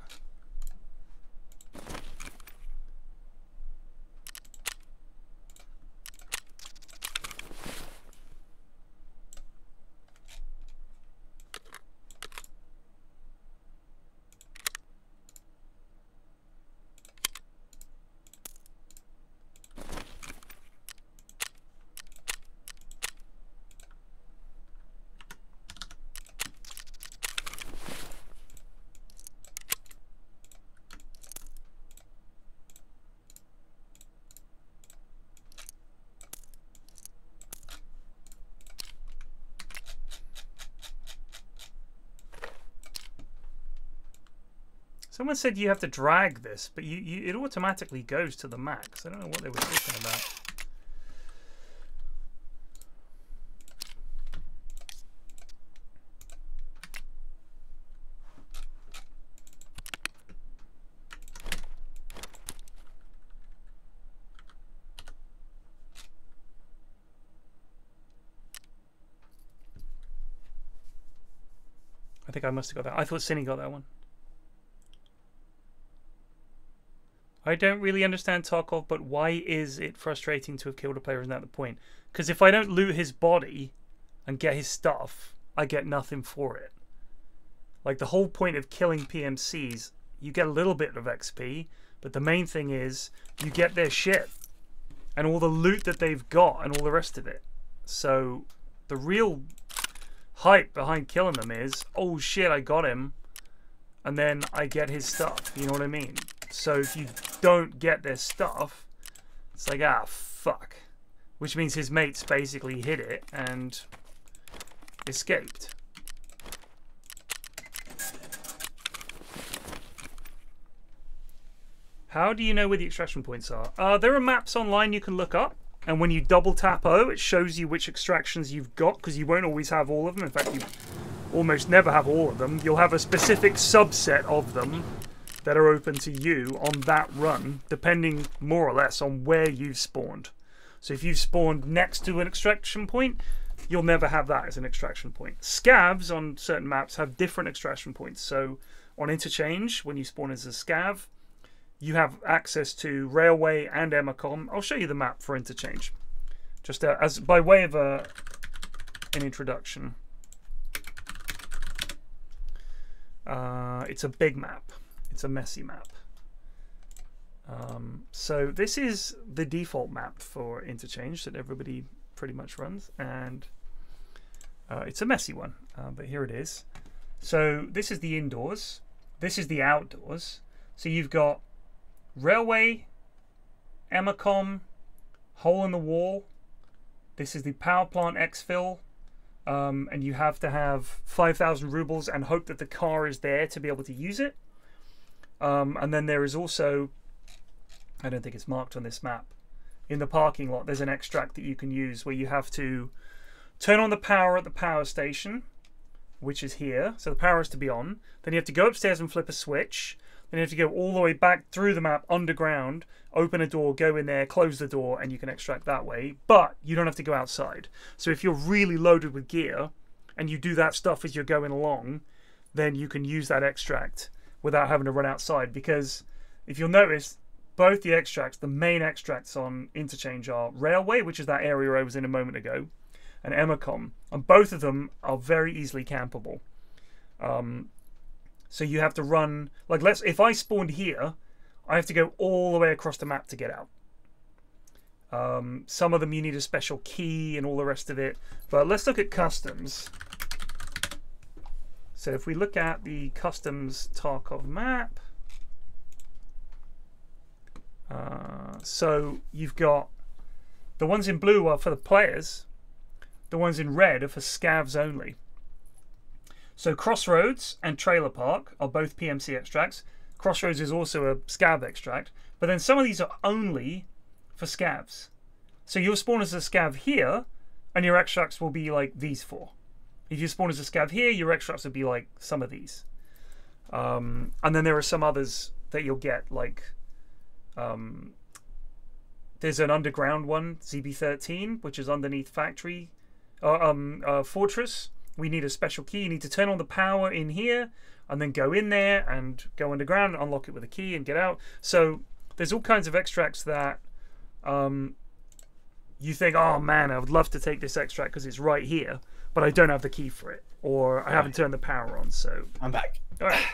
Speaker 1: Someone said you have to drag this, but it automatically goes to the max. I don't know what they were talking about. I think I must have got that. I thought Cinny got that one. I don't really understand Tarkov, but why is it frustrating to have killed a player? Isn't that the point? Because if I don't loot his body and get his stuff, I get nothing for it. Like the whole point of killing PMCs, you get a little bit of XP, but the main thing is you get their shit and all the loot that they've got and all the rest of it. So the real hype behind killing them is, oh shit, I got him, and then I get his stuff. You know what I mean? So if you don't get their stuff, it's like, ah, fuck. Which means his mates basically hit it and escaped. How do you know where the extraction points are? There are maps online you can look up, and when you double tap O, it shows you which extractions you've got, because you won't always have all of them. In fact, you almost never have all of them. You'll have a specific subset of them that are open to you on that run, depending more or less on where you've spawned. So if you've spawned next to an extraction point, you'll never have that as an extraction point. Scavs on certain maps have different extraction points. So on Interchange, when you spawn as a scav, you have access to Railway and Emacom. I'll show you the map for Interchange, just as by way of an introduction. It's a big map. It's a messy map. So this is the default map for Interchange that everybody pretty much runs, and it's a messy one, but here it is. So this is the indoors. This is the outdoors. So you've got Railway, Emacom, Hole in the Wall. This is the power plant exfil, and you have to have 5,000 rubles and hope that the car is there to be able to use it. And then there is also, I don't think it's marked on this map, in the parking lot there's an extract that you can use where you have to turn on the power at the power station, which is here. So the power is to be on. Then you have to go upstairs and flip a switch. Then you have to go all the way back through the map underground, open a door, go in there, close the door, and you can extract that way. But you don't have to go outside. So if you're really loaded with gear and you do that stuff as you're going along, then you can use that extract without having to run outside. Because if you'll notice, both the extracts, the main extracts on Interchange are Railway, which is that area I was in a moment ago, and Emacom. And both of them are very easily campable. So you have to run, like, if I spawned here, I have to go all the way across the map to get out. Some of them you need a special key and all the rest of it. But let's look at customs. So if we look at the customs Tarkov map, so you've got the ones in blue are for the players, the ones in red are for scavs only. So Crossroads and Trailer Park are both PMC extracts. Crossroads is also a scav extract, but then some of these are only for scavs. So you'll spawn as a scav here, and your extracts will be like these four. If you spawn as a scav here, your extracts will be like some of these. And then there are some others that you'll get, like there's an underground one, ZB13, which is underneath factory fortress. We need a special key. You need to turn on the power in here and then go in there and go underground, unlock it with a key and get out. So there's all kinds of extracts that you think, oh man, I would love to take this extract because it's right here, but I don't have the key for it, or I haven't turned the power on. So
Speaker 5: I'm back.
Speaker 1: All right.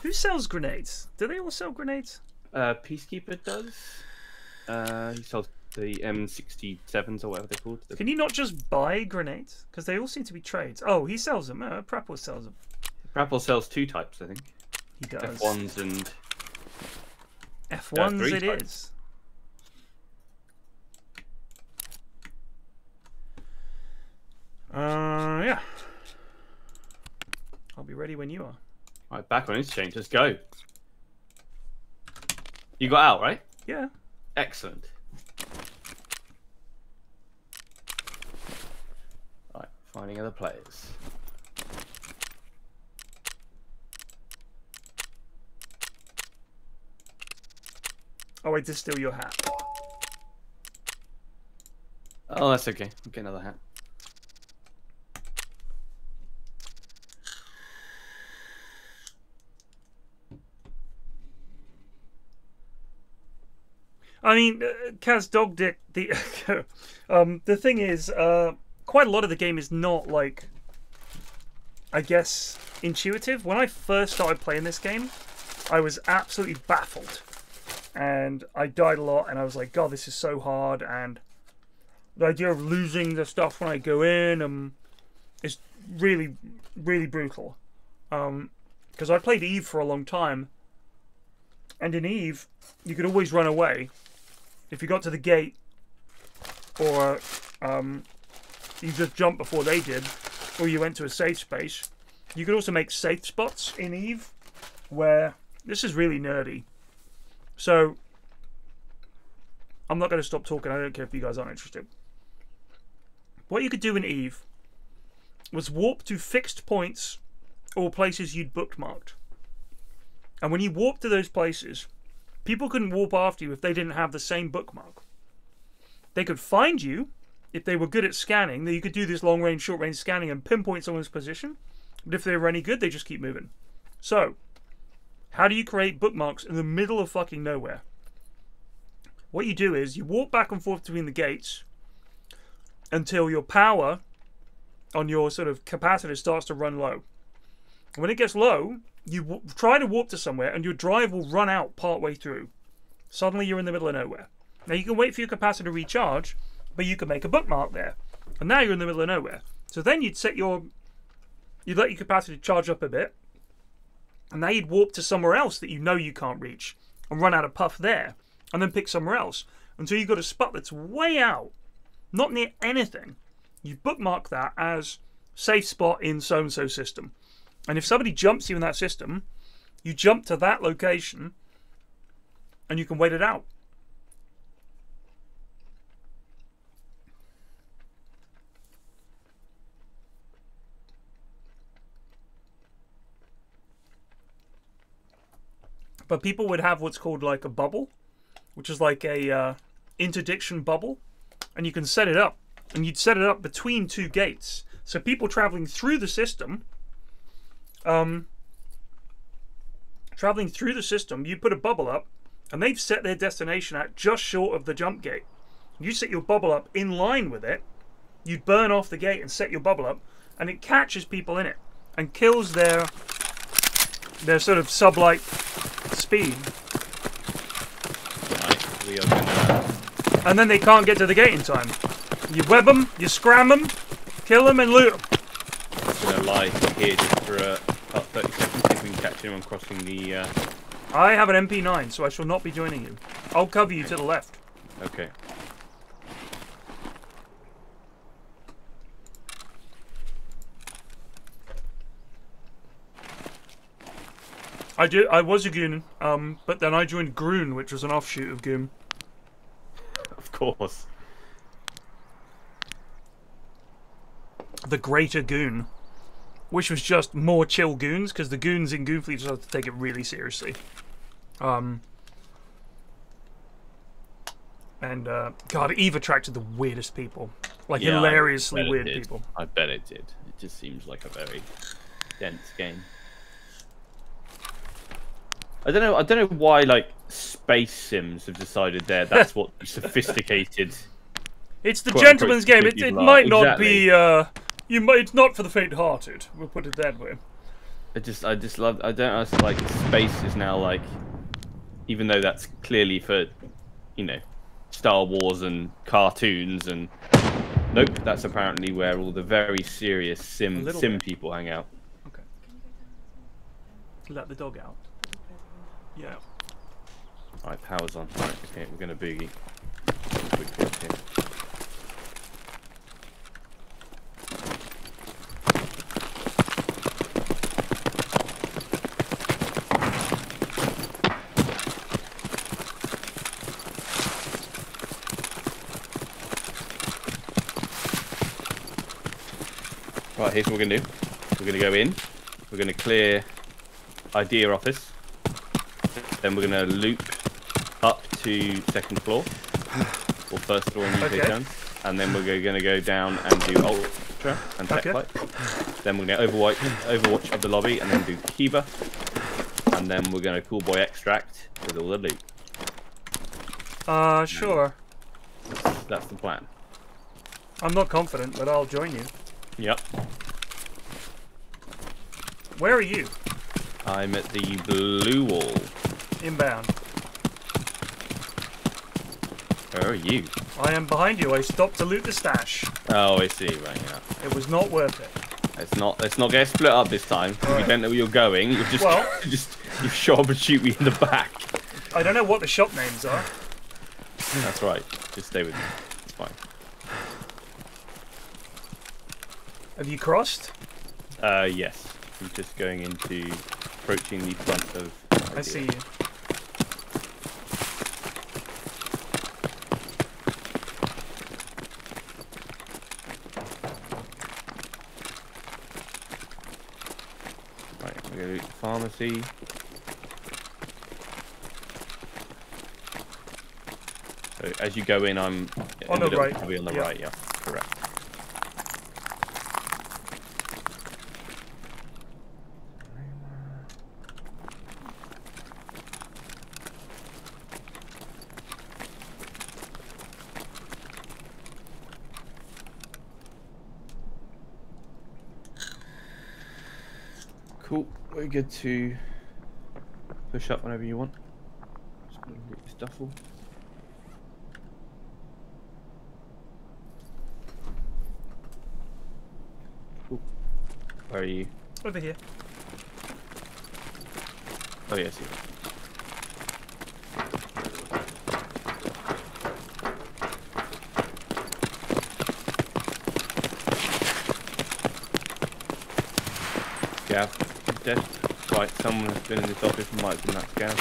Speaker 1: Who sells grenades? Do they all sell grenades?
Speaker 5: Peacekeeper does. He sells the M67s or whatever they're called.
Speaker 1: Can you not just buy grenades? Because they all seem to be trades. Oh, he sells them. Prapor sells them.
Speaker 5: Prapor sells two types, I think.
Speaker 1: He does.
Speaker 5: F1s and...
Speaker 1: F1s it
Speaker 5: types.
Speaker 1: is. Yeah. I'll be ready when you are.
Speaker 5: Right, back on Interchange. Let's go. You got out, right?
Speaker 1: Yeah.
Speaker 5: Excellent. Right, finding other players.
Speaker 1: Oh, wait, to steal your hat.
Speaker 5: Oh, that's okay. I'll get another hat.
Speaker 1: I mean, Kaz Dog Dick, the thing is, quite a lot of the game is not like, I guess, intuitive. When I first started playing this game, I was absolutely baffled. And I died a lot, and I was like, God, this is so hard. And the idea of losing the stuff when I go in is really, really brutal. Because I played Eve for a long time. And in Eve, you could always run away. If you got to the gate, or you just jumped before they did, or you went to a safe space. You could also make safe spots in Eve, where this is really nerdy. So, I'm not going to stop talking. I don't care if you guys aren't interested. What you could do in Eve was warp to fixed points or places you'd bookmarked. And when you warp to those places, people couldn't warp after you if they didn't have the same bookmark. They could find you if they were good at scanning. Then you could do this long-range, short-range scanning and pinpoint someone's position. But if they were any good, they just keep moving. So, how do you create bookmarks in the middle of fucking nowhere? What you do is you walk back and forth between the gates until your power on your sort of capacitor starts to run low. When it gets low, you try to warp to somewhere and your drive will run out partway through. Suddenly you're in the middle of nowhere. Now you can wait for your capacitor to recharge, but you can make a bookmark there. And now you're in the middle of nowhere. So then you'd let your capacitor charge up a bit, and now you'd warp to somewhere else that you know you can't reach and run out of puff there, and then pick somewhere else until you've got a spot that's way out, not near anything. You bookmark that as safe spot in so-and-so system. And if somebody jumps you in that system, you jump to that location and you can wait it out. But people would have what's called like a bubble, which is like a interdiction bubble, and you can set it up, and you'd set it up between two gates. So people traveling through the system, you put a bubble up, and they've set their destination at just short of the jump gate. You set your bubble up in line with it, you burn off the gate and set your bubble up, and it catches people in it and kills their sort of sublight speed.
Speaker 5: Right, we are gonna...
Speaker 1: And then they can't get to the gate in time. You web them, you scram them, kill them, and loot them.
Speaker 5: I'm gonna lie here just for about 30 seconds if we can catch anyone crossing the...
Speaker 1: I have an MP9, so I shall not be joining you. I'll cover you to the left.
Speaker 5: Okay.
Speaker 1: I was a goon, but then I joined Groon, which was an offshoot of Goon.
Speaker 5: Of course.
Speaker 1: The Greater Goon, which was just more chill goons, because the goons in Goonfleet started to take it really seriously. And God, Eve attracted the weirdest people, like
Speaker 5: Yeah,
Speaker 1: hilariously weird
Speaker 5: did.
Speaker 1: people.
Speaker 5: I bet it did. It just seems like a very dense game. I don't know why like space sims have decided that's what sophisticated.
Speaker 1: It's the
Speaker 5: quote,
Speaker 1: gentleman's game. It
Speaker 5: people
Speaker 1: might
Speaker 5: are.
Speaker 1: not
Speaker 5: Exactly.
Speaker 1: be. It's not for the faint-hearted. We'll put it that way.
Speaker 5: I just love. I don't know. Like space is now like, even though that's clearly for, you know, Star Wars and cartoons and. Nope, that's apparently where all the very serious sim people hang out.
Speaker 1: Okay. Let the dog out. Yeah.
Speaker 5: Alright, power's on. Right, okay, we're gonna boogie. Quick hit here. Right, here's what we're gonna do. We're gonna go in. We're gonna clear idea office. Then we're going to loop up to second floor, or first floor in UK terms, and then we're going to go down and do Ultra and Tech Flight. Then we're going to Overwatch of the lobby, and then do Kiva, and then we're going to Cool Boy Extract with all the loot.
Speaker 1: Sure.
Speaker 5: That's the plan.
Speaker 1: I'm not confident, but I'll join you.
Speaker 5: Yep.
Speaker 1: Where are you?
Speaker 5: I'm at the blue wall.
Speaker 1: Inbound.
Speaker 5: Where are you?
Speaker 1: I am behind you. I stopped to loot the stash.
Speaker 5: Oh, I see. Right, yeah.
Speaker 1: It was not worth it.
Speaker 5: Let's not get split up this time.
Speaker 1: Right.
Speaker 5: We don't know where you're going. You're just,
Speaker 1: Well-
Speaker 5: you shot up and shoot me in the back.
Speaker 1: I don't know what the shop names are.
Speaker 5: That's right. Just stay with me. It's fine.
Speaker 1: Have you crossed?
Speaker 5: Yes. I'm just going into approaching the front of.
Speaker 1: I see you.
Speaker 5: Right, we go to the pharmacy. So as you go in, I'm
Speaker 1: On the right.
Speaker 5: Probably on the
Speaker 1: Yeah.
Speaker 5: right. Yeah, correct. Cool. We're good to push up whenever you want. Just gonna get your stuff all. Cool. Where are you?
Speaker 1: Over here.
Speaker 5: Oh yes, you. Gav, he's dead. Right, someone has been in this office and might have been that Gav.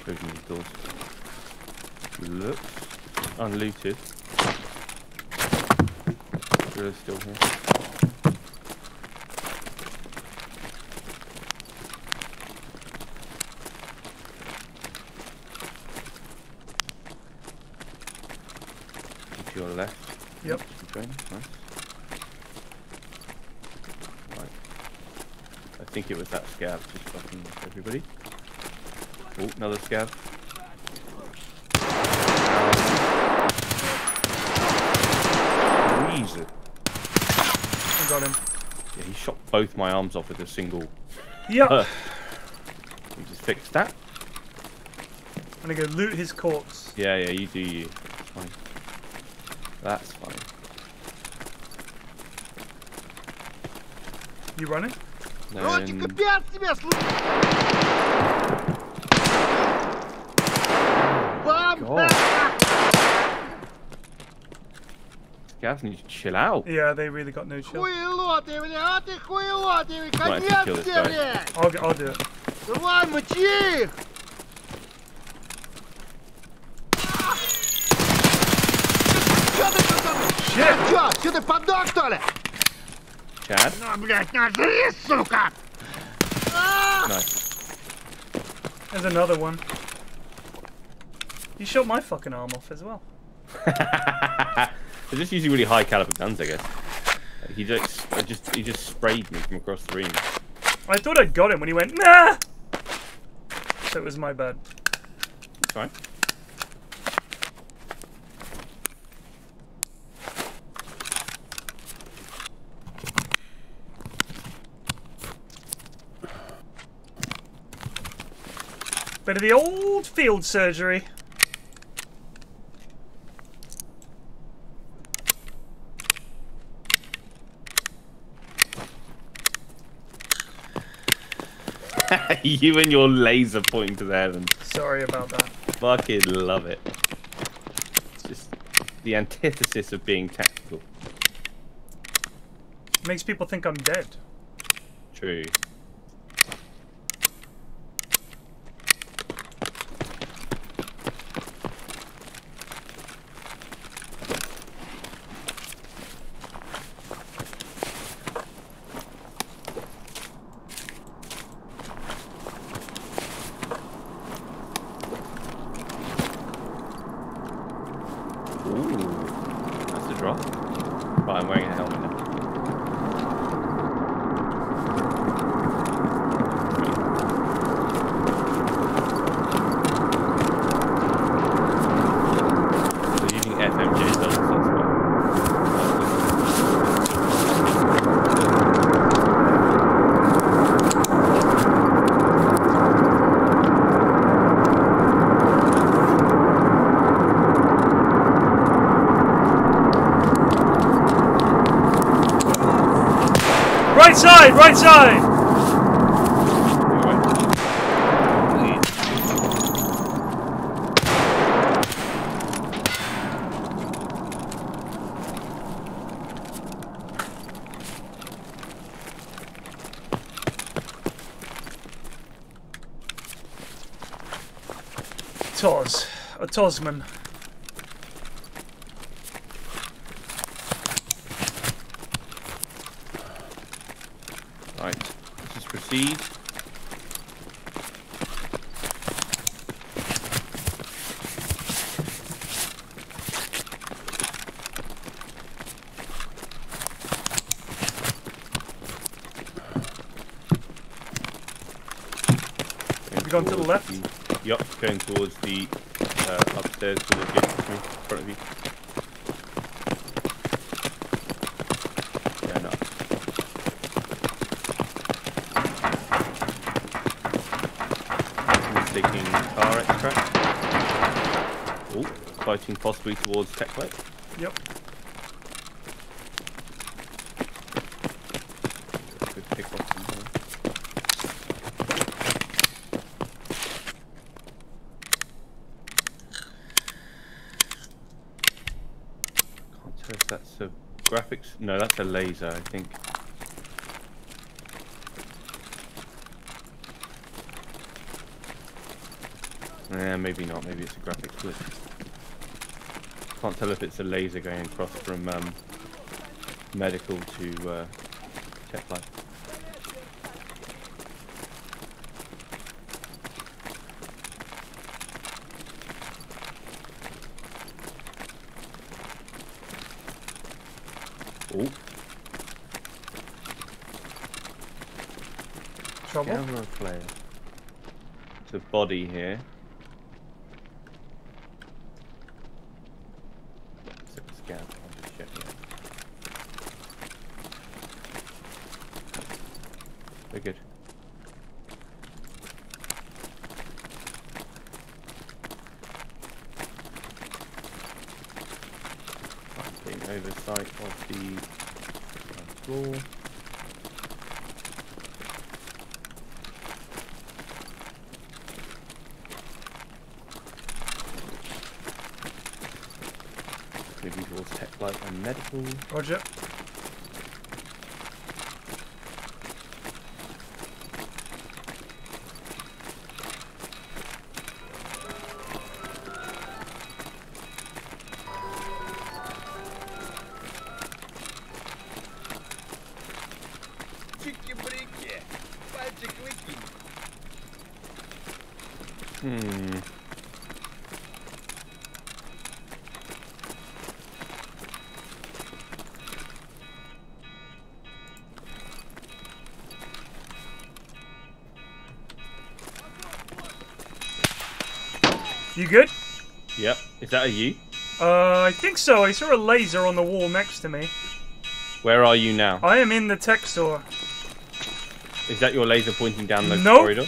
Speaker 5: Closing these doors. Looks unlooted. Driller's still here. To your left.
Speaker 1: Yep.
Speaker 5: Okay, nice. Right. I think it was that scav just fucking everybody. Oh, another scav. Jesus.
Speaker 1: I got him.
Speaker 5: Yeah, he shot both my arms off with a single.
Speaker 1: Yep.
Speaker 5: We just fixed that.
Speaker 1: I'm gonna go loot his corpse.
Speaker 5: Yeah, you do you. It's fine. That's fine.
Speaker 1: You running?
Speaker 3: Ротик,
Speaker 5: Then...
Speaker 3: опять тебя
Speaker 5: God. Gav needs to chill out.
Speaker 1: Yeah, they really got no chill.
Speaker 3: Хуйло ты, бля, а ты хуйло, ты,
Speaker 5: Might have to kill
Speaker 3: конец
Speaker 5: this
Speaker 3: тебе,
Speaker 5: guy.
Speaker 3: блядь!
Speaker 1: I'll do it.
Speaker 3: Давай, мочи их! Чё ты тут? Чё ты подох, что ли?
Speaker 5: Chad?
Speaker 3: На, блядь, на, жри, сука!
Speaker 5: Nice.
Speaker 1: There's another one. You shot my fucking arm off as well.
Speaker 5: They're just using really high caliber guns, I guess. He just sprayed me from across the room.
Speaker 1: I thought I'd got him when he went, nah! So it was my bad.
Speaker 5: It's fine.
Speaker 1: Bit of the old field surgery.
Speaker 5: You and your laser pointing to the heavens.
Speaker 1: Sorry about that.
Speaker 5: Fucking love it. It's just the antithesis of being tactical.
Speaker 1: Makes people think I'm dead.
Speaker 5: True. That's a drop. But I'm wearing a helmet now.
Speaker 1: Right side! Right side! A Tosman.
Speaker 5: Right, let's just proceed.
Speaker 1: Have you gone to the left?
Speaker 5: Yup, going towards the upstairs towards the gate in front of you. Yeah, no. He's taking car extract. Oh, fighting possibly towards tech light.
Speaker 1: Yep.
Speaker 5: Good pick off from here. If that's a graphics, no, that's a laser, I think. Yeah, maybe not. Maybe it's a graphics glitch. Can't tell if it's a laser going across from medical to tech life. Oh.
Speaker 1: Trouble?
Speaker 5: Camera player. It's a body here. It's a scan. I'll just check it. Very good. Oversight of the floor. Moving towards tech light and medical.
Speaker 1: Roger. You good?
Speaker 5: Yep. Is that a you?
Speaker 1: I think so. I saw a laser on the wall next to me.
Speaker 5: Where are you now?
Speaker 1: I am in the tech store.
Speaker 5: Is that your laser pointing down the
Speaker 1: Nope.
Speaker 5: corridor?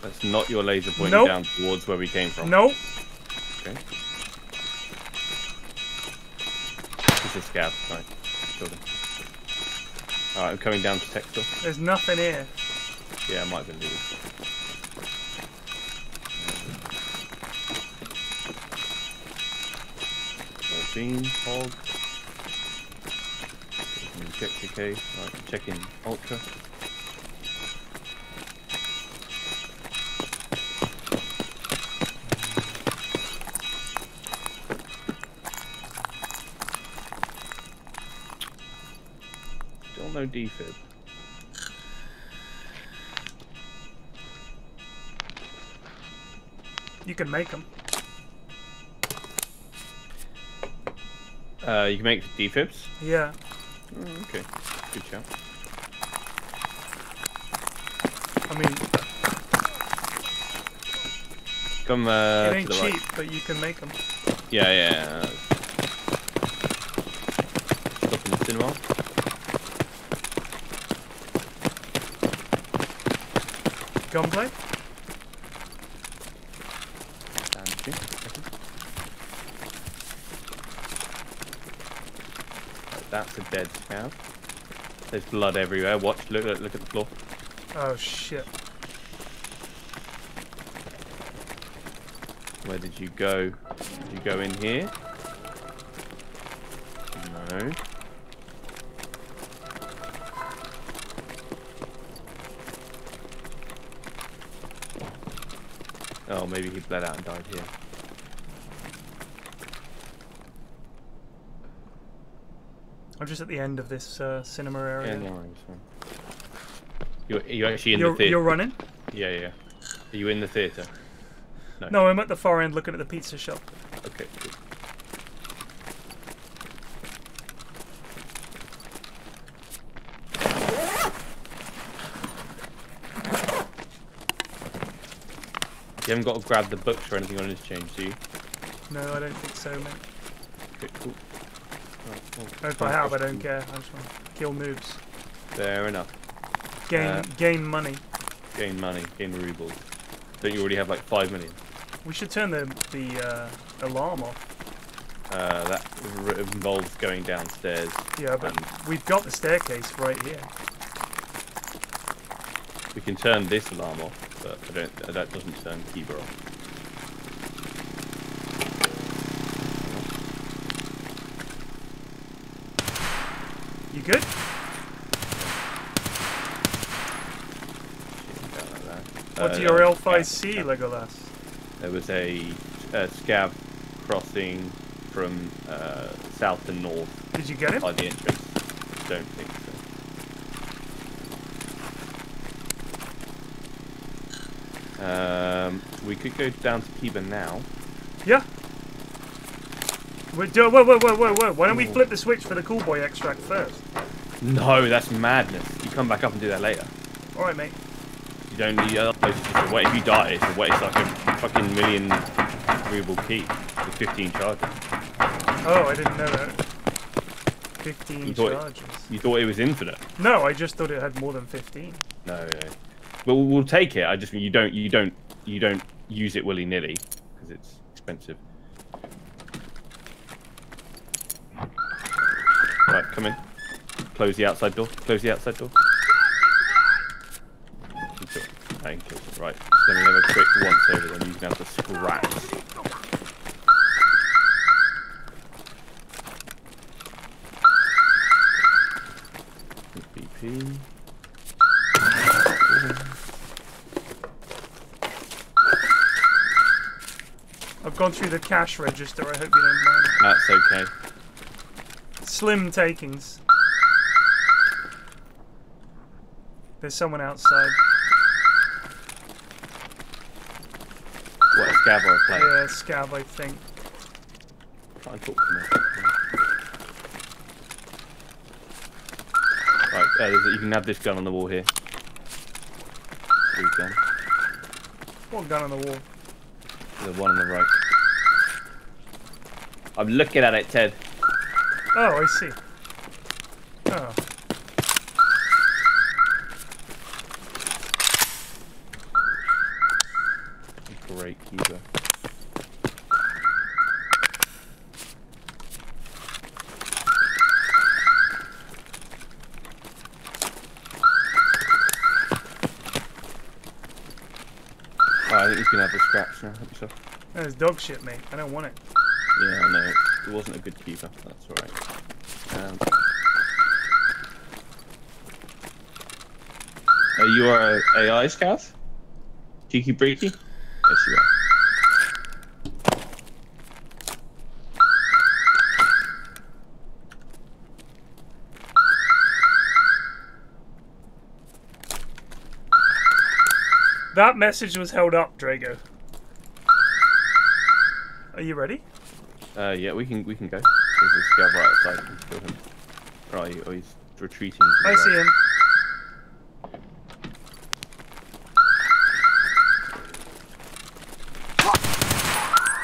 Speaker 5: That's not your laser pointing
Speaker 1: Nope.
Speaker 5: down towards where we came from.
Speaker 1: Nope.
Speaker 5: Okay. It's a scab. Right. Killed him. Alright, I'm coming down to tech store.
Speaker 1: There's nothing here.
Speaker 5: Yeah, I might have been leaving. Bean, hog. Injector case. Right, I'm checking ultra. Still no defib.
Speaker 1: You can make them.
Speaker 5: You can make defibs?
Speaker 1: Yeah.
Speaker 5: Okay, good shout.
Speaker 1: I mean,
Speaker 5: Come
Speaker 1: it ain't
Speaker 5: to the
Speaker 1: cheap,
Speaker 5: right.
Speaker 1: but you can make them.
Speaker 5: Yeah. Stop in the cinema.
Speaker 1: Gunplay?
Speaker 5: That's a dead scout. There's blood everywhere. Watch, look at the floor.
Speaker 1: Oh shit.
Speaker 5: Where did you go? Did you go in here? No. Oh, maybe he bled out and died here.
Speaker 1: I'm just at the end of this cinema area.
Speaker 5: Yeah, no, you're actually in the theatre.
Speaker 1: You're running?
Speaker 5: Yeah, yeah. Are you in the theatre? No.
Speaker 1: No, I'm at the far end looking at the pizza shop.
Speaker 5: Okay, cool. You haven't got to grab the books or anything on his change, do you?
Speaker 1: No, I don't think so, mate.
Speaker 5: Okay, cool. Right, well,
Speaker 1: If I have, I don't care. I just want to kill noobs.
Speaker 5: fair enough.
Speaker 1: Gain money.
Speaker 5: Gain money, gain rubles. Don't you already have like 5 million?
Speaker 1: We should turn the alarm off.
Speaker 5: That involves going downstairs.
Speaker 1: Yeah, but we've got the staircase right here.
Speaker 5: We can turn this alarm off, but that doesn't turn the keyboard off.
Speaker 1: You good? What do your L5 see, Legolas?
Speaker 5: There was a scav crossing from south to north.
Speaker 1: Did you get him?
Speaker 5: By the entrance. Don't think so. We could go down to Kiba now.
Speaker 1: Yeah. Whoa. Why don't we flip the switch for the cool boy extract first?
Speaker 5: No, that's madness. You come back up and do that later.
Speaker 1: Alright, mate.
Speaker 5: You don't need otherwise it's just a wait. If you die, it's a wait. It's like a fucking million ruble key with 15 charges.
Speaker 1: Oh, I didn't know that. 15 charges.
Speaker 5: You thought it was infinite?
Speaker 1: No, I just thought it had more than 15.
Speaker 5: No. But we'll take it. I just mean you don't use it willy nilly because it's expensive. Right, come in. Close the outside door. Close the outside door. Thank you. Right, so let me have a quick once over then. You can have the scraps. BP.
Speaker 1: I've gone through the cash register, I hope you don't mind.
Speaker 5: That's okay.
Speaker 1: Slim takings. There's someone outside.
Speaker 5: What, a scav or a player?
Speaker 1: Yeah, scav, I think.
Speaker 5: Try and talk to me. Right, you can have this gun on the wall here. Blue gun.
Speaker 1: What gun on the wall?
Speaker 5: The one on the right. I'm looking at it, Ted.
Speaker 1: Oh, I see. Oh.
Speaker 5: Great keeper. Oh, I think you can have the scraps now. Help yourself.
Speaker 1: That's dog shit, mate. I don't want it.
Speaker 5: Yeah, I know. It wasn't a good keeper. That's alright. Are you our AI scout? Cheeky breaky? Yes, you are.
Speaker 1: That message was held up, Drago. Are you ready?
Speaker 5: Yeah, we can go. There's a scav right outside. You can kill him. Right, oh, he's retreating.
Speaker 1: I see him.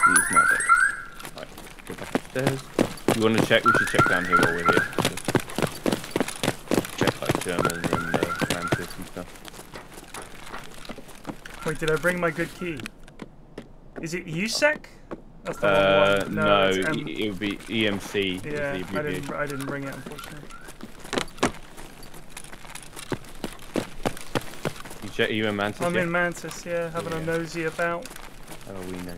Speaker 5: He's not dead. Right, go back upstairs. You want to check? We should check down here while we're here. Check like German and Mantis and stuff.
Speaker 1: Wait, did I bring my good key? Is it USEC? That's the wrong one.
Speaker 5: No,
Speaker 1: it's
Speaker 5: it would be EMC.
Speaker 1: Yeah, I didn't bring it, unfortunately.
Speaker 5: You in Mantis?
Speaker 1: I'm in Mantis, yeah, having a nosy about.
Speaker 5: Oh, we know.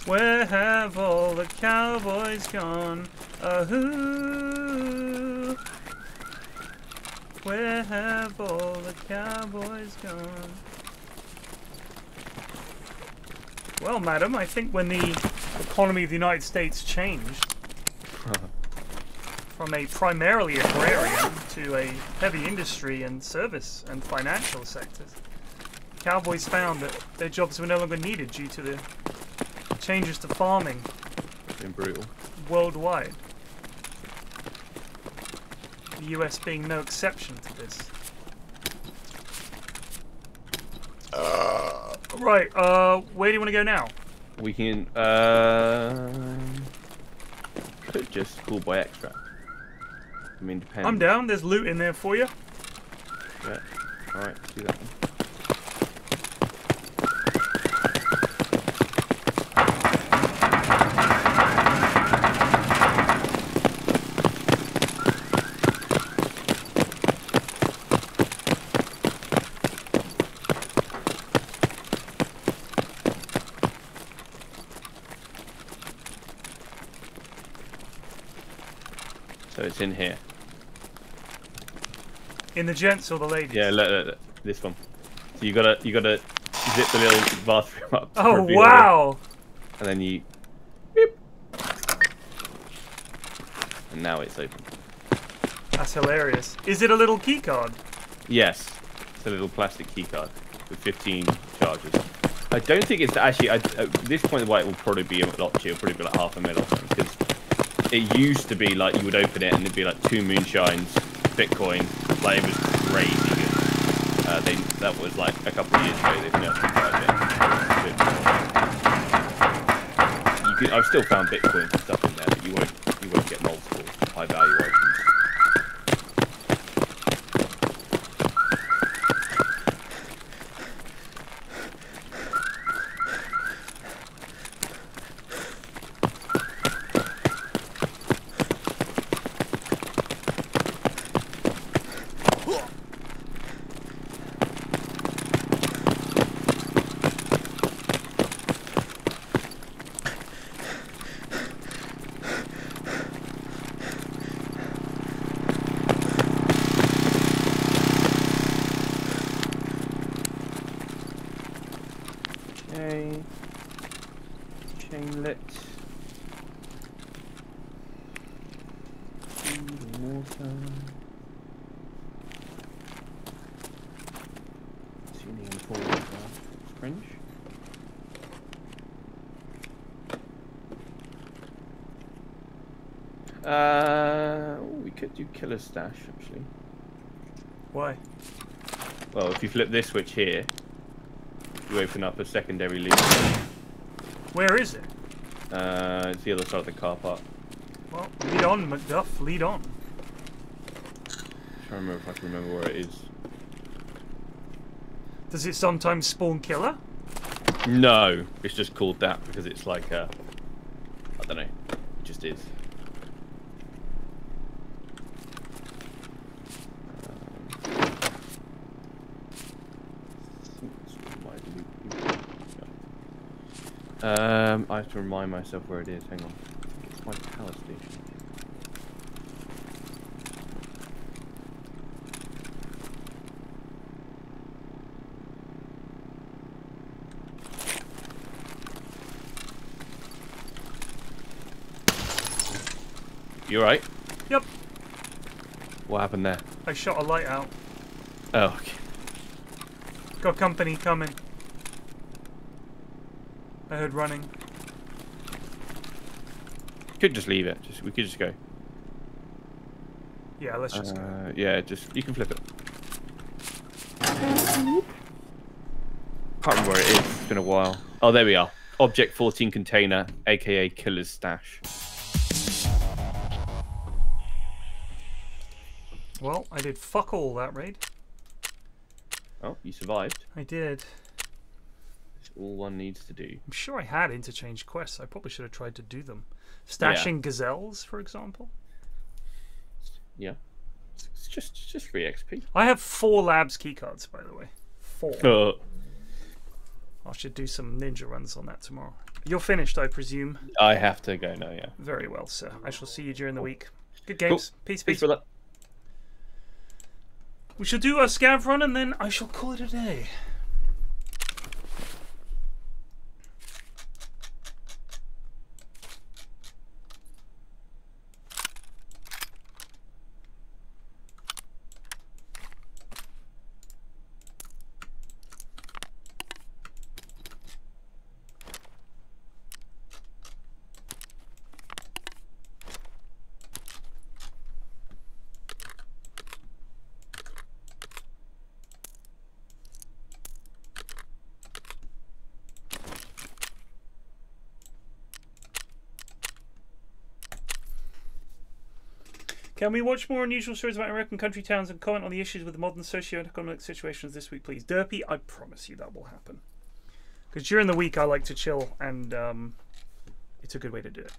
Speaker 1: Where have all the cowboys gone? Ahoo! Where have all the cowboys gone? Well, madam, I think when the economy of the United States changed from a primarily agrarian to a heavy industry and service and financial sectors, cowboys found that their jobs were no longer needed due to the changes to farming.
Speaker 5: Been brutal.
Speaker 1: Worldwide. The US being no exception to this. Right, where do you want to go now?
Speaker 5: We can, could just call by extract. I mean, depends.
Speaker 1: I'm down, there's loot in there for you.
Speaker 5: Yeah, alright, do that one. So it's in here.
Speaker 1: In the gents or the ladies?
Speaker 5: Yeah, look, this one. So you gotta zip the little bathroom up.
Speaker 1: Oh wow!
Speaker 5: And then you, beep. And now it's open.
Speaker 1: That's hilarious. Is it a little key card?
Speaker 5: Yes, it's a little plastic key card with 15 charges. I don't think it's actually. At this point, the white will probably be a lot cheaper. Probably be like half a mil or something. Because it used to be like you would open it and it'd be like 2 moonshines, Bitcoin. Like it was crazy good. That was like a couple of years ago. They've nerfed it quite a bit. I've still found Bitcoin and stuff in there, but you won't get multiple high value items. Chainlet. Food, water. Tuning and forward. French. We could do killer stash actually.
Speaker 1: Why?
Speaker 5: Well, if you flip this switch here, you open up a secondary loop.
Speaker 1: Where is it?
Speaker 5: It's the other side of the car park.
Speaker 1: Well, lead on, McDuff, lead on.
Speaker 5: I'm trying to remember if I can remember where it is.
Speaker 1: Does it sometimes spawn killer?
Speaker 5: No, it's just called that because it's like I don't know, it just is. I have to remind myself where it is. Hang on. It's my power station. You alright?
Speaker 1: Yep.
Speaker 5: What happened there?
Speaker 1: I shot a light out.
Speaker 5: Oh, okay.
Speaker 1: Got company coming. I heard running.
Speaker 5: Could just leave it. We could just go.
Speaker 1: Yeah, let's just go.
Speaker 5: Yeah, you can flip it. Can't remember where it is. It's been a while. Oh, there we are. Object 14 container, aka killer's stash.
Speaker 1: Well, I did fuck all that raid.
Speaker 5: Oh, you survived.
Speaker 1: I did.
Speaker 5: That's all one needs to do.
Speaker 1: I'm sure I had interchange quests. I probably should have tried to do them. Stashing gazelles, for example.
Speaker 5: Yeah. It's just free XP.
Speaker 1: I have 4 labs keycards, by the way. 4. I should do some ninja runs on that tomorrow. You're finished, I presume.
Speaker 5: I have to go now, yeah.
Speaker 1: Very well, sir. I shall see you during the week. Good games.
Speaker 5: Cool.
Speaker 1: Peace,
Speaker 5: Peace,
Speaker 1: peace.
Speaker 5: brother.
Speaker 1: We shall do a scav run and then I shall call it a day. Can we watch more unusual stories about American country towns and comment on the issues with the modern socio-economic situations this week, please? Derpy, I promise you that will happen. Because during the week I like to chill, and it's a good way to do it.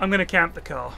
Speaker 1: I'm going to camp the car.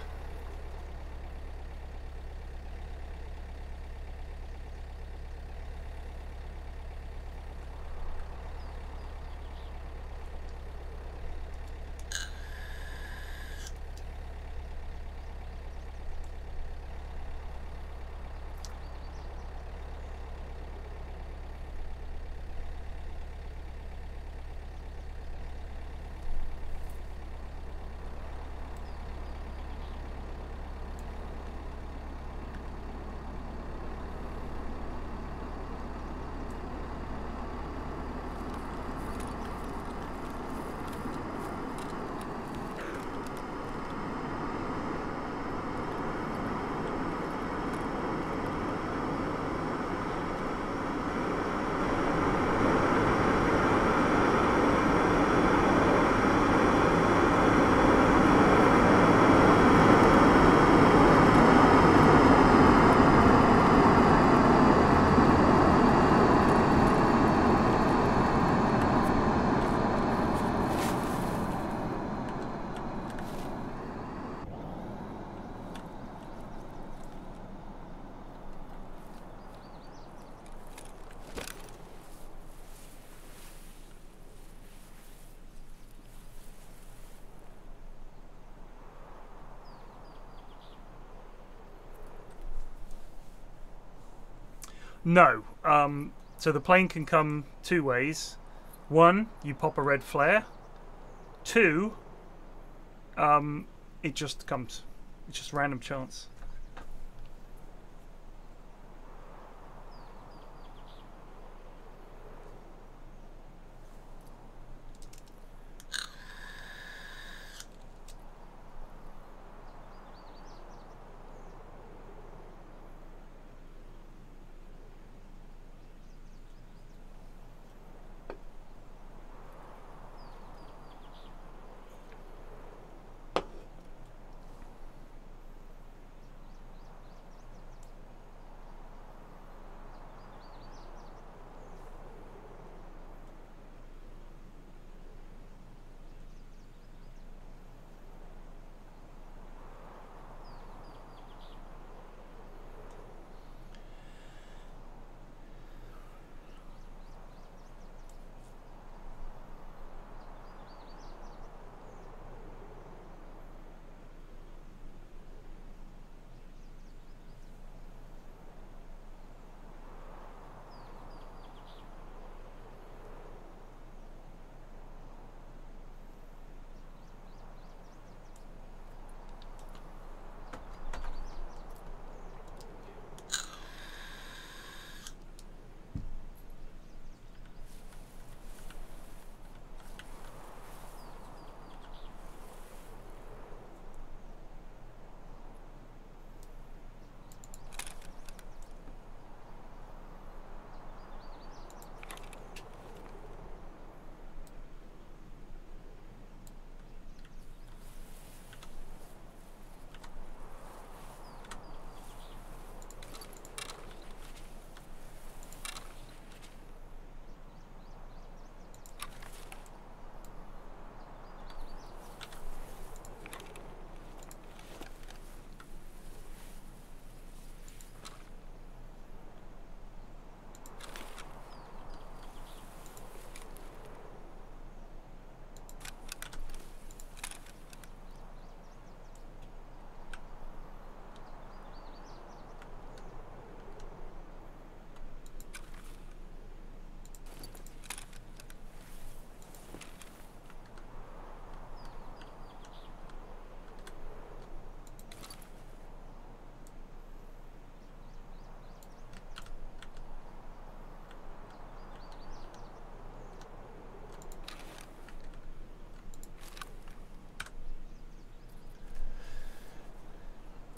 Speaker 1: No. So the plane can come two ways. One, you pop a red flare. Two, it just comes. It's just random chance.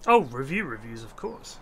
Speaker 1: Oh, reviews, of course.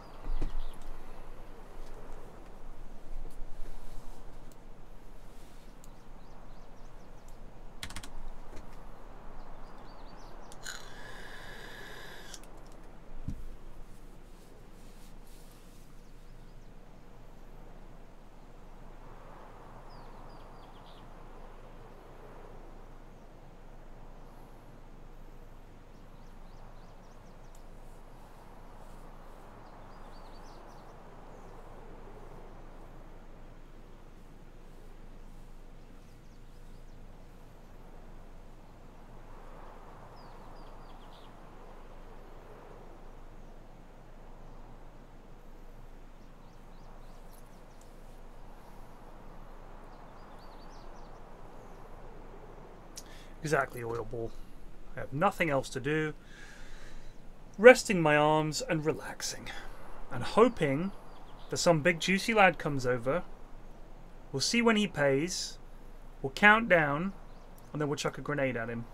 Speaker 1: Exactly, oil ball. I have nothing else to do. Resting my arms and relaxing. And hoping that some big juicy lad comes over. We'll see when he pays. We'll count down. And then we'll chuck a grenade at him.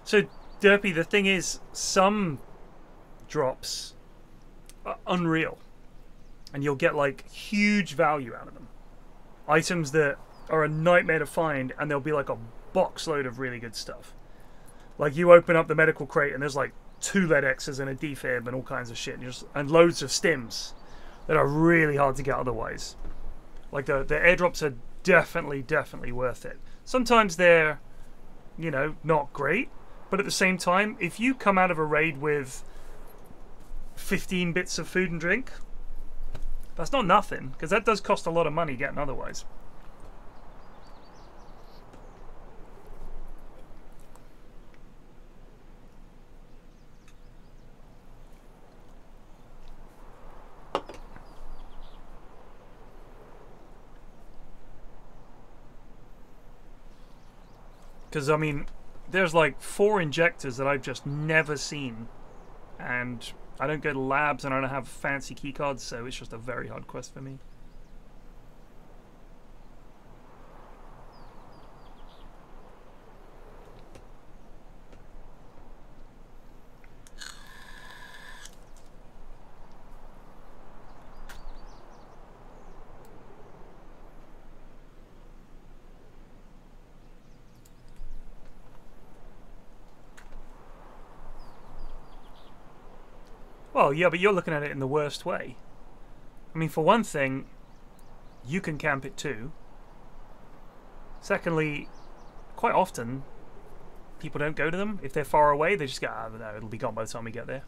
Speaker 1: So, Derpy, the thing is, some drops are unreal. And you'll get, like, huge value out of them. Items that are a nightmare to find, and there'll be like a box load of really good stuff. Like you open up the medical crate and there's like 2 lead X's and a defib and all kinds of shit, and loads of stims that are really hard to get otherwise. Like the airdrops are definitely worth it. Sometimes they're, you know, not great, but at the same time, if you come out of a raid with 15 bits of food and drink, that's not nothing, because that does cost a lot of money getting otherwise. Because, I mean, there's like 4 injectors that I've just never seen. And I don't go to labs and I don't have fancy keycards, so it's just a very hard quest for me. Well, yeah, but you're looking at it in the worst way. I mean, for one thing, you can camp it too. Secondly, quite often, people don't go to them. If they're far away, they just go, I don't know, it'll be gone by the time we get there.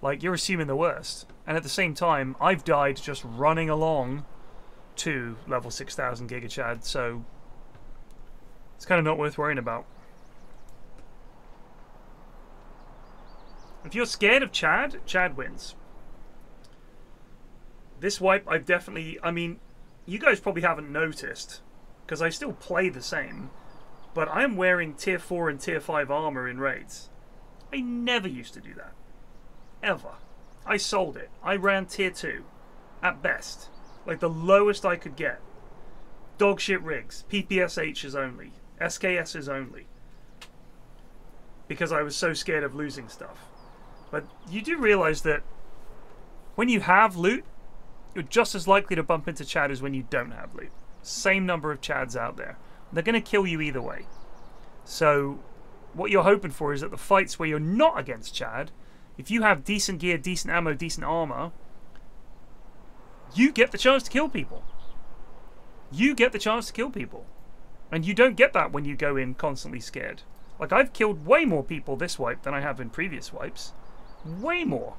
Speaker 1: Like, you're assuming the worst. And at the same time, I've died just running along to level 6,000 gigachad, so it's kind of not worth worrying about. If you're scared of Chad, Chad wins. This wipe, I've definitely... I mean, you guys probably haven't noticed, because I still play the same, but I'm wearing tier 4 and tier 5 armor in raids. I never used to do that. Ever. I sold it. I ran tier 2. At best. Like the lowest I could get. Dogshit rigs. PPSHs only. SKSs only. Because I was so scared of losing stuff. But you do realize that when you have loot, you're just as likely to bump into Chad as when you don't have loot. Same number of Chads out there. They're going to kill you either way. So what you're hoping for is that the fights where you're not against Chad, if you have decent gear, decent ammo, decent armor, you get the chance to kill people. You get the chance to kill people. And you don't get that when you go in constantly scared. Like, I've killed way more people this wipe than I have in previous wipes. Way more.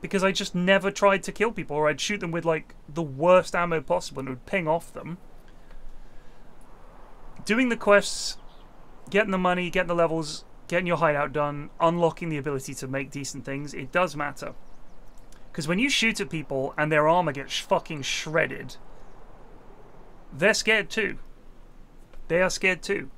Speaker 1: Because I just never tried to kill people, or I'd shoot them with like the worst ammo possible and it would ping off them. Doing the quests, getting the money, getting the levels, getting your hideout done, unlocking the ability to make decent things, it does matter. Because when you shoot at people and their armor gets fucking shredded, they're scared too. They are scared too.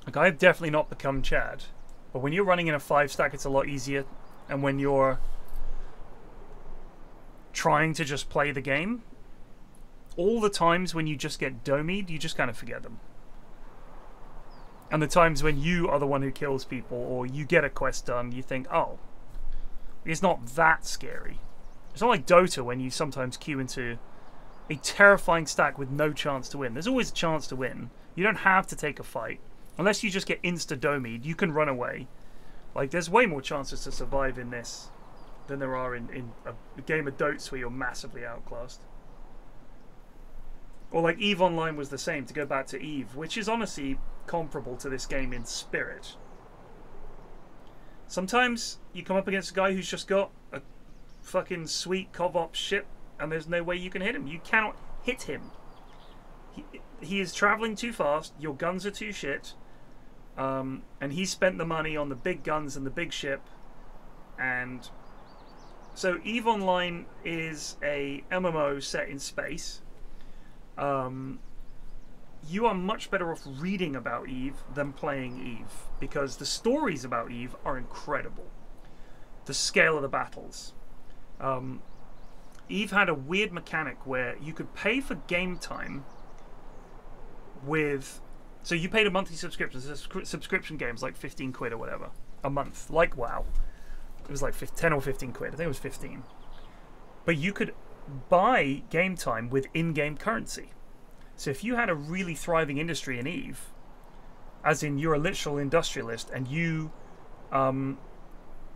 Speaker 1: Like, I've definitely not become Chad, but when you're running in a 5-stack, it's a lot easier. And when you're trying to just play the game, all the times when you just get domied, you just kind of forget them. And the times when you are the one who kills people, or you get a quest done, you think, oh, it's not that scary. It's not like Dota when you sometimes queue into a terrifying stack with no chance to win. There's always a chance to win. You don't have to take a fight. Unless you just get insta-domied, you can run away. Like, there's way more chances to survive in this than there are in a game of Dotes where you're massively outclassed. Or like EVE Online was the same, to go back to EVE, which is honestly comparable to this game in spirit. Sometimes you come up against a guy who's just got a fucking sweet Covop ship, and there's no way you can hit him. You cannot hit him. He is traveling too fast. Your guns are too shit. And he spent the money on the big guns and the big ship. And so EVE Online is a MMO set in space. You are much better off reading about EVE than playing EVE, because the stories about EVE are incredible. The scale of the battles. EVE had a weird mechanic where you could pay for game time with... So you paid a monthly subscription. Subscription games like 15 quid or whatever a month, like WoW. It was like 10 or 15 quid. I think it was 15. But you could buy game time with in-game currency. So if you had a really thriving industry in EVE, as in you're a literal industrialist and you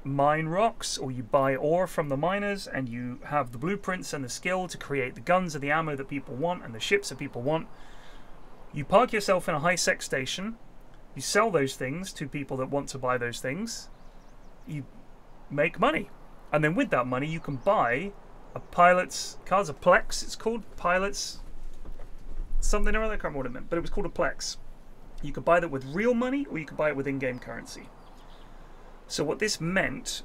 Speaker 1: mine rocks, or you buy ore from the miners, and you have the blueprints and the skill to create the guns and the ammo that people want and the ships that people want, you park yourself in a high-sec station, you sell those things to people that want to buy those things, you make money. And then with that money you can buy a pilot's car's a Plex, it's called pilot's something or other, I can't remember what it meant, but it was called a Plex. You could buy that with real money, or you could buy it with in-game currency. So what this meant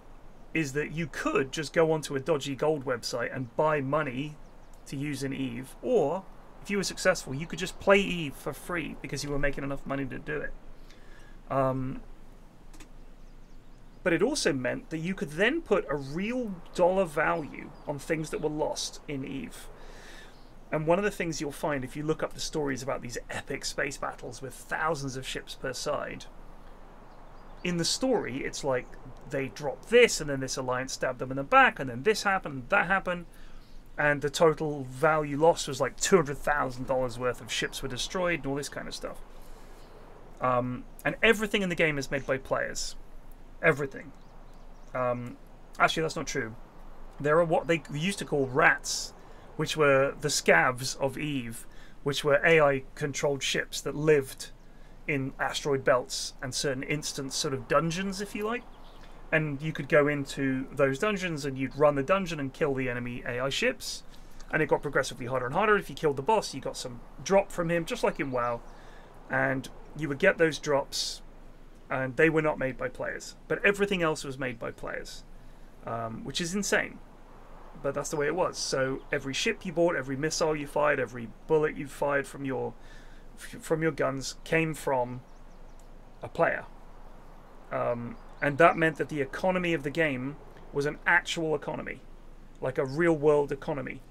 Speaker 1: is that you could just go onto a dodgy gold website and buy money to use in EVE, or if you were successful, you could just play EVE for free because you were making enough money to do it. But it also meant that you could then put a real dollar value on things that were lost in EVE. And one of the things you'll find if you look up the stories about these epic space battles with thousands of ships per side, in the story it's like they dropped this, and then this alliance stabbed them in the back, and then this happened, that happened, and the total value lost was like $200,000 worth of ships were destroyed and all this kind of stuff. And everything in the game is made by players. Everything. Actually, that's not true. There are what they used to call rats, which were the scavs of EVE, which were AI-controlled ships that lived in asteroid belts and certain instance sort of dungeons, if you like. And you could go into those dungeons and you'd run the dungeon and kill the enemy AI ships. And it got progressively harder and harder. If you killed the boss, you got some drop from him, just like in WoW. And you would get those drops, and they were not made by players. But everything else was made by players, which is insane. But that's the way it was. So every ship you bought, every missile you fired, every bullet you fired from your guns came from a player. And that meant that the economy of the game was an actual economy, like a real-world economy.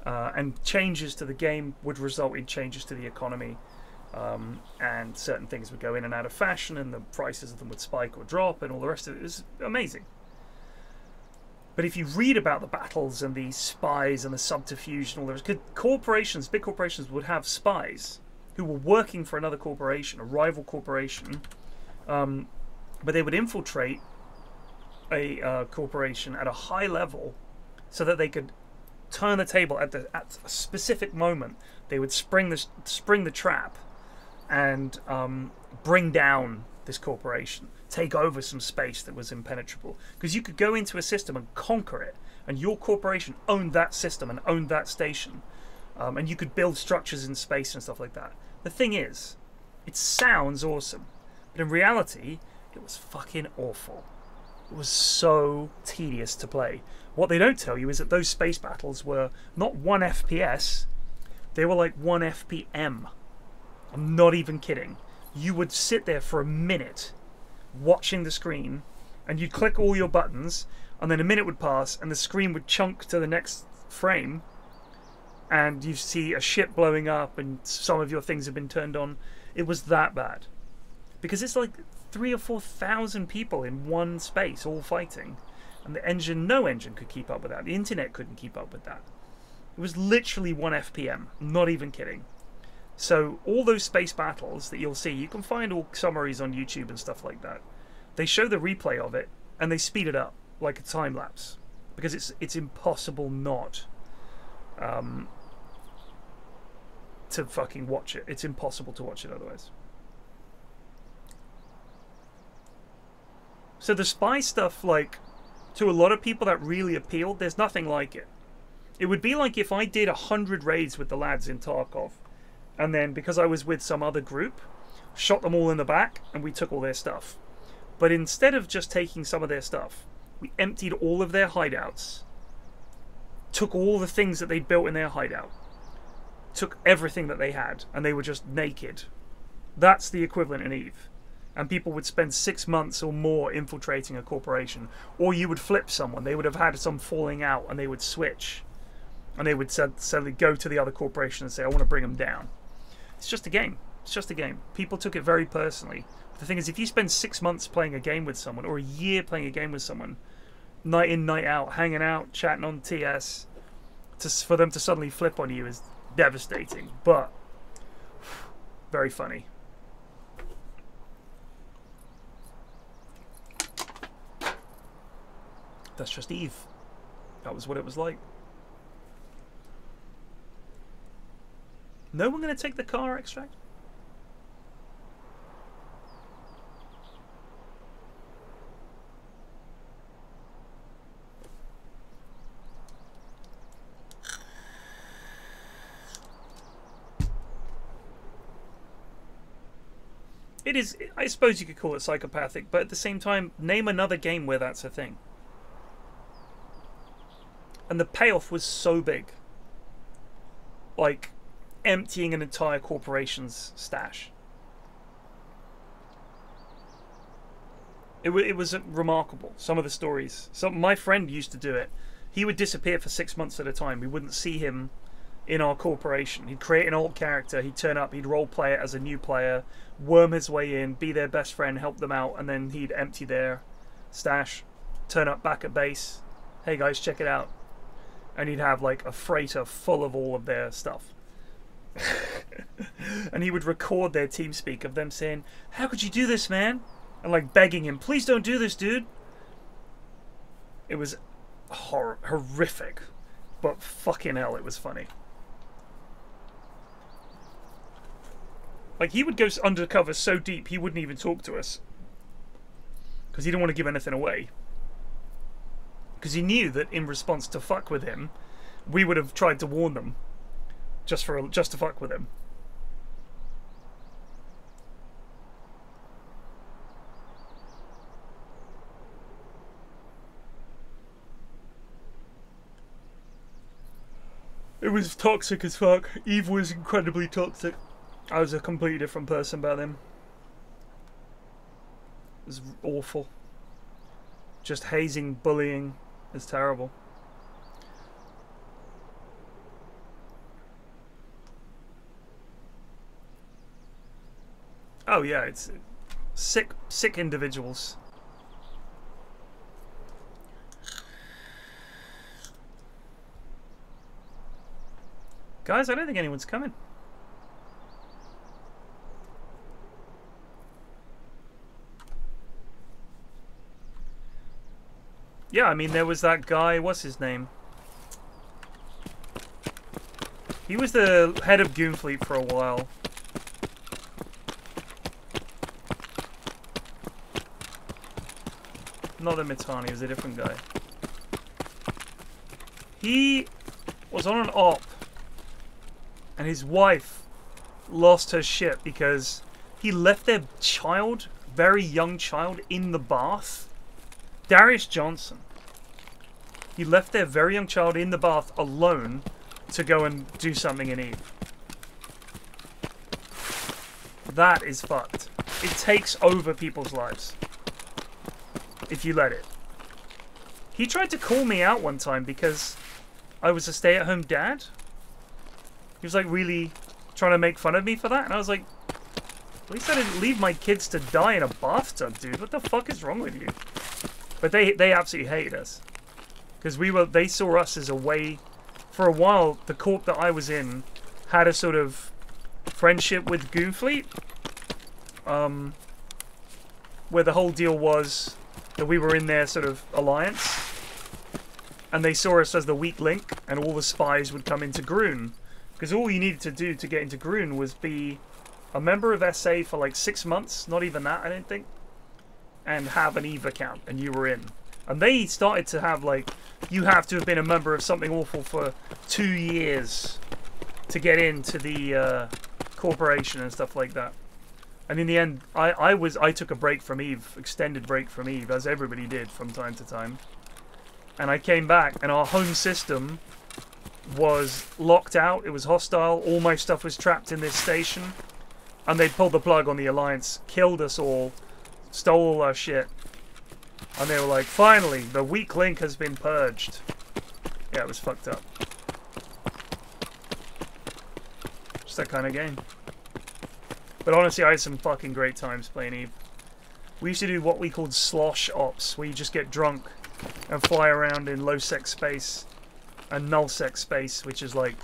Speaker 1: And changes to the game would result in changes to the economy. And certain things would go in and out of fashion, and the prices of them would spike or drop, and all the rest of it. It was amazing. But if you read about the battles and the spies and the subterfuge and all those, corporations, big corporations would have spies who were working for another corporation, a rival corporation, but they would infiltrate a corporation at a high level so that they could turn the table at a specific moment. They would spring the trap and bring down this corporation, take over some space that was impenetrable, because you could go into a system and conquer it, and your corporation owned that system and owned that station, and you could build structures in space and stuff like that. The thing is, it sounds awesome, but in reality it was fucking awful. It was so tedious to play. What they don't tell you is that those space battles were not 1 FPS, they were like 1 FPM. I'm not even kidding. You would sit there for a minute watching the screen, and you'd click all your buttons, and then a minute would pass and the screen would chunk to the next frame, and you see a ship blowing up and some of your things have been turned on. It was that bad. Because it's like 3,000 or 4,000 people in one space all fighting, and no engine could keep up with that. The internet couldn't keep up with that. It was literally 1 FPM, I'm not even kidding. So all those space battles that you'll see, you can find all summaries on YouTube and stuff like that. They show the replay of it and they speed it up like a time lapse, because it's impossible not to fucking watch it. It's impossible to watch it otherwise. So the spy stuff, like, to a lot of people that really appealed. There's nothing like it. It would be like if I did 100 raids with the lads in Tarkov, and then because I was with some other group, shot them all in the back and we took all their stuff. But instead of just taking some of their stuff, we emptied all of their hideouts, took all the things that they'd built in their hideout, took everything that they had, and they were just naked. That's the equivalent in EVE. And people would spend 6 months or more infiltrating a corporation. Or you would flip someone. They would have had some falling out and they would switch. And they would suddenly go to the other corporation and say, I want to bring them down. It's just a game. It's just a game. People took it very personally. But the thing is, if you spend 6 months playing a game with someone, or a year playing a game with someone, night in, night out, hanging out, chatting on TS, for them to suddenly flip on you is devastating. But very funny. That's just EVE. That was what it was like. No one going to take the car extract? It is, I suppose you could call it psychopathic, but at the same time, name another game where that's a thing. And the payoff was so big. Like, emptying an entire corporation's stash. It was remarkable, some of the stories. My friend used to do it. He would disappear for 6 months at a time. We wouldn't see him in our corporation. He'd create an old character, he'd turn up, he'd role play it as a new player, worm his way in, be their best friend, help them out, and then he'd empty their stash, turn up back at base. Hey guys, check it out. And he'd have like a freighter full of all of their stuff. And he would record their TeamSpeak of them saying, how could you do this, man? And like begging him, please don't do this, dude. It was horrific, but fucking hell, it was funny. Like, he would go undercover so deep he wouldn't even talk to us, because he didn't want to give anything away. Because he knew that in response to fuck with him, we would have tried to warn them, just to fuck with him. It was toxic as fuck. Eve was incredibly toxic. I was a completely different person back then. It was awful. Just hazing, bullying is terrible. Oh yeah, it's sick individuals. Guys, I don't think anyone's coming. Yeah, I mean, there was that guy, what's his name? He was the head of Goonfleet for a while. Not the Mitani, it was a different guy. He was on an op, and his wife lost her shit because he left their child, very young child, in the bath. Darius Johnson. He left their very young child in the bath alone to go and do something in Eve. That is fucked. It takes over people's lives if you let it. He tried to call me out one time because I was a stay-at-home dad. He was like really trying to make fun of me for that, and I was like, at least I didn't leave my kids to die in a bathtub, dude. What the fuck is wrong with you? But they absolutely hated us because they saw us as a way. For a while, the corp that I was in had a sort of friendship with Goonfleet, where the whole deal was that we were in their sort of alliance, and they saw us as the weak link, and all the spies would come into Groon, because all you needed to do to get into Groon was be a member of SA for like 6 months, not even that, I don't think, and have an EVE account, and you were in. And they started to have, like, you have to have been a member of Something Awful for 2 years to get into the corporation and stuff like that. And in the end, I took a break from EVE, extended break from EVE, as everybody did from time to time. And I came back, and our home system was locked out. It was hostile. All my stuff was trapped in this station. And they pulled the plug on the Alliance, killed us all, stole all our shit. And they were like, finally, the weak link has been purged. Yeah, it was fucked up. Just that kind of game. But honestly, I had some fucking great times playing EVE. We used to do what we called slosh ops, where you just get drunk and fly around in low-sec space and null-sec space, which is like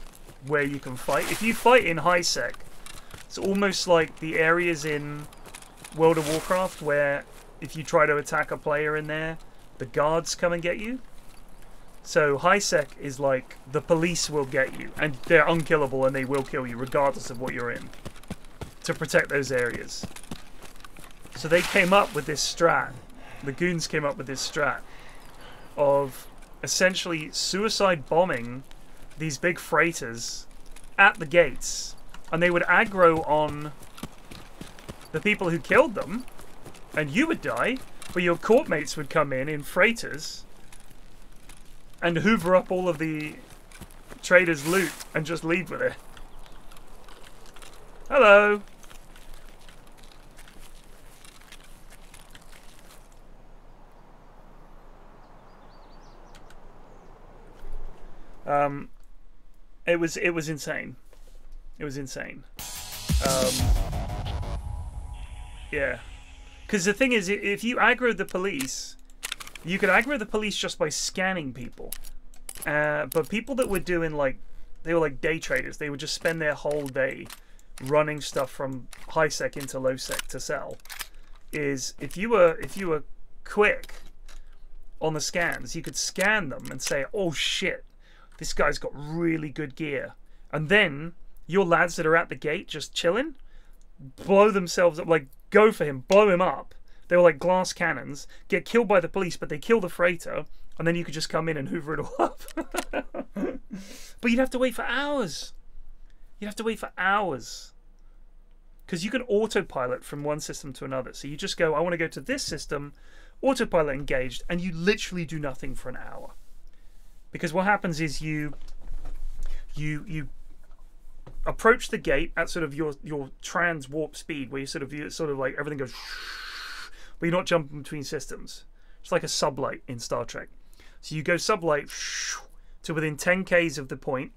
Speaker 1: where you can fight. If you fight in high-sec, it's almost like the areas in World of Warcraft where if you try to attack a player in there, the guards come and get you. So high-sec is like the police will get you, and they're unkillable and they will kill you regardless of what you're in, to protect those areas. So they came up with this strat, the goons came up with this strat of essentially suicide bombing these big freighters at the gates, and they would aggro on the people who killed them, and you would die, but your courtmates would come in freighters and hoover up all of the traders' loot and just leave with it. Hello. It was insane. It was insane. Yeah. Because the thing is, if you aggro the police, you could aggro the police just by scanning people. But people that were doing, like, they were like day traders. They would just spend their whole day running stuff from high sec into low sec to sell. Is if you were quick on the scans, you could scan them and say, oh shit, this guy's got really good gear. And then your lads that are at the gate just chilling, blow themselves up, like, go for him, blow him up. They were like glass cannons, get killed by the police, but they kill the freighter, and then you could just come in and hoover it all up. But you'd have to wait for hours. You'd have to wait for hours. Because you can autopilot from one system to another. So you just go, I want to go to this system, autopilot engaged, and you literally do nothing for an hour. Because what happens is you approach the gate at sort of your trans warp speed, where you sort of like everything goes, but you're not jumping between systems. It's like a sublight in Star Trek. So you go sublight to within 10 k's of the point,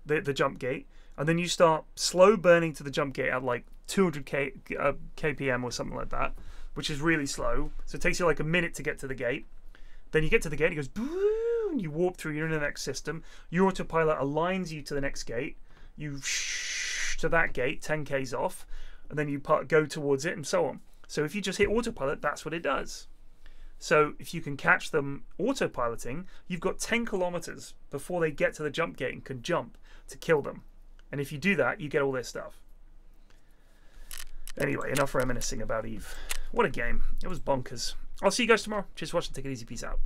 Speaker 1: the jump gate, and then you start slow burning to the jump gate at like 200 kpm or something like that, which is really slow. So it takes you like a minute to get to the gate. Then you get to the gate, it goes boo, and you warp through, you're in the next system. Your autopilot aligns you to the next gate. You to that gate, 10 k's off, and then you go towards it, and so on. So if you just hit autopilot, that's what it does. So if you can catch them autopiloting, you've got 10 kilometers before they get to the jump gate and can jump to kill them. And if you do that, you get all their stuff. Anyway, enough reminiscing about EVE. What a game. It was bonkers. I'll see you guys tomorrow. Cheers for watching. Take it easy. Peace out.